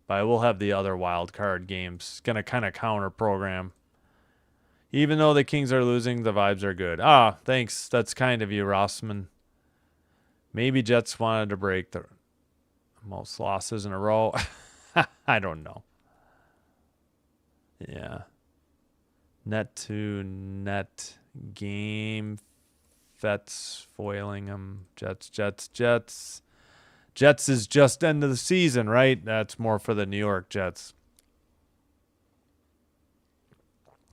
But I will have the other wild card games. Going to kind of counter program. Even though the Kings are losing, the vibes are good. Ah, thanks. That's kind of you, Rossman. Maybe Jets wanted to break the most losses in a row. I don't know. Yeah. Net to net game. Fets foiling them. Jets. Jets is just end of the season, right? That's more for the New York Jets.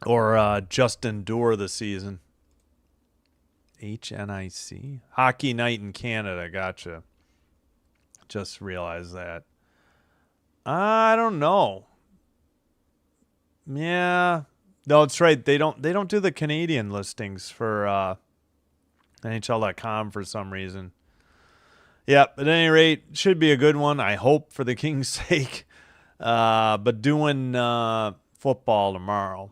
Or just endure the season. HNIC? Hockey Night in Canada. Gotcha. Just realized that. I don't know. Yeah. No, it's right. They don't do the Canadian listings for NHL.com for some reason. Yeah, at any rate, should be a good one, I hope, for the Kings' sake. But doing football tomorrow.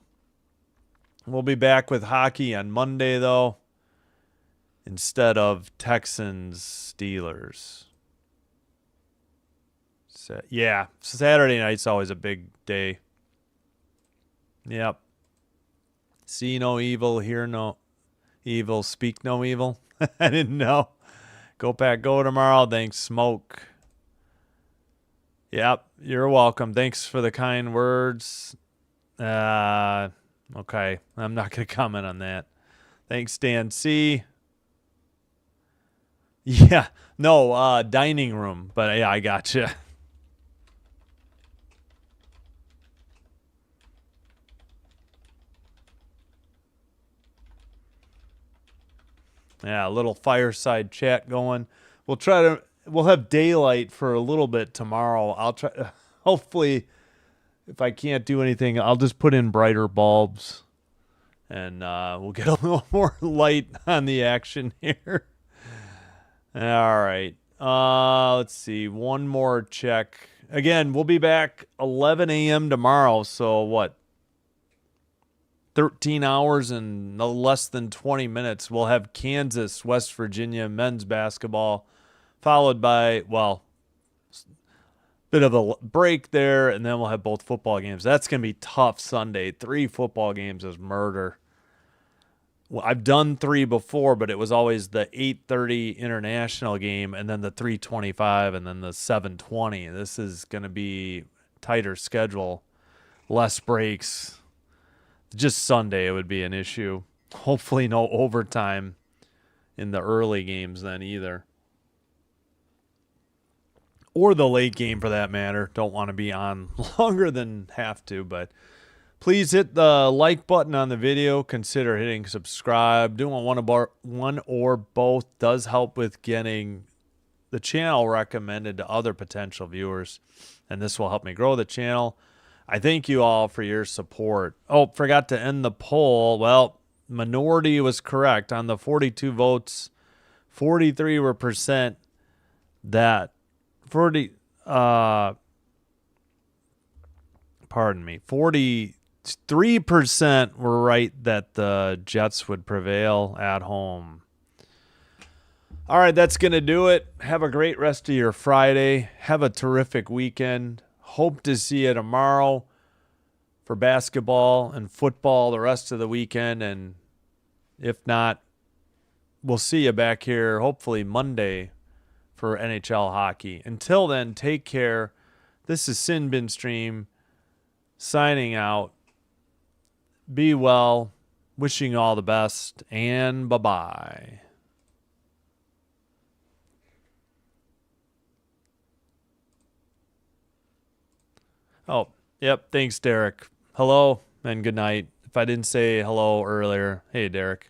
We'll be back with hockey on Monday, though, instead of Texans-Steelers. Yeah, Saturday night's always a big day. Yep. See no evil, hear no evil, speak no evil. I didn't know. Go Pack, go tomorrow. Thanks, Smoke. Yep, you're welcome. Thanks for the kind words. Okay, I'm not going to comment on that. Thanks, Dan C. Yeah, no, dining room, but yeah, I gotcha. Yeah, a little fireside chat going. We'll have daylight for a little bit tomorrow. I'll try, hopefully, if I can't do anything, I'll just put in brighter bulbs and we'll get a little more light on the action here. All right. Let's see. One more check. Again, we'll be back 11 a.m. tomorrow. So what? 13 hours and no less than 20 minutes. We'll have Kansas, West Virginia men's basketball, followed by, well, bit of a break there, and then we'll have both football games. That's going to be tough Sunday. 3 football games is murder. Well, I've done 3 before, but it was always the 8:30 international game and then the 3:25 and then the 7:20. This is going to be tighter schedule, less breaks. Just Sunday it would be an issue. Hopefully no overtime in the early games then either. Or the late game for that matter. Don't want to be on longer than have to, but please hit the like button on the video. Consider hitting subscribe. Doing one or both does help with getting the channel recommended to other potential viewers, and this will help me grow the channel. I thank you all for your support. Oh, forgot to end the poll. Well, minority was correct. On the 42 votes, 43 were percent that 43% were right that the Jets would prevail at home. All right, that's going to do it. Have a great rest of your Friday. Have a terrific weekend. Hope to see you tomorrow for basketball and football the rest of the weekend. And if not, we'll see you back here hopefully Monday for NHL hockey. Until then, take care. This is Sin Bin Stream signing out. Be well. Wishing you all the best, and bye-bye. Oh, yep. Thanks, Derek. Hello and good night. If I didn't say hello earlier, hey, Derek.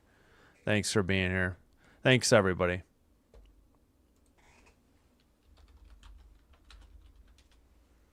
Thanks for being here. Thanks, everybody.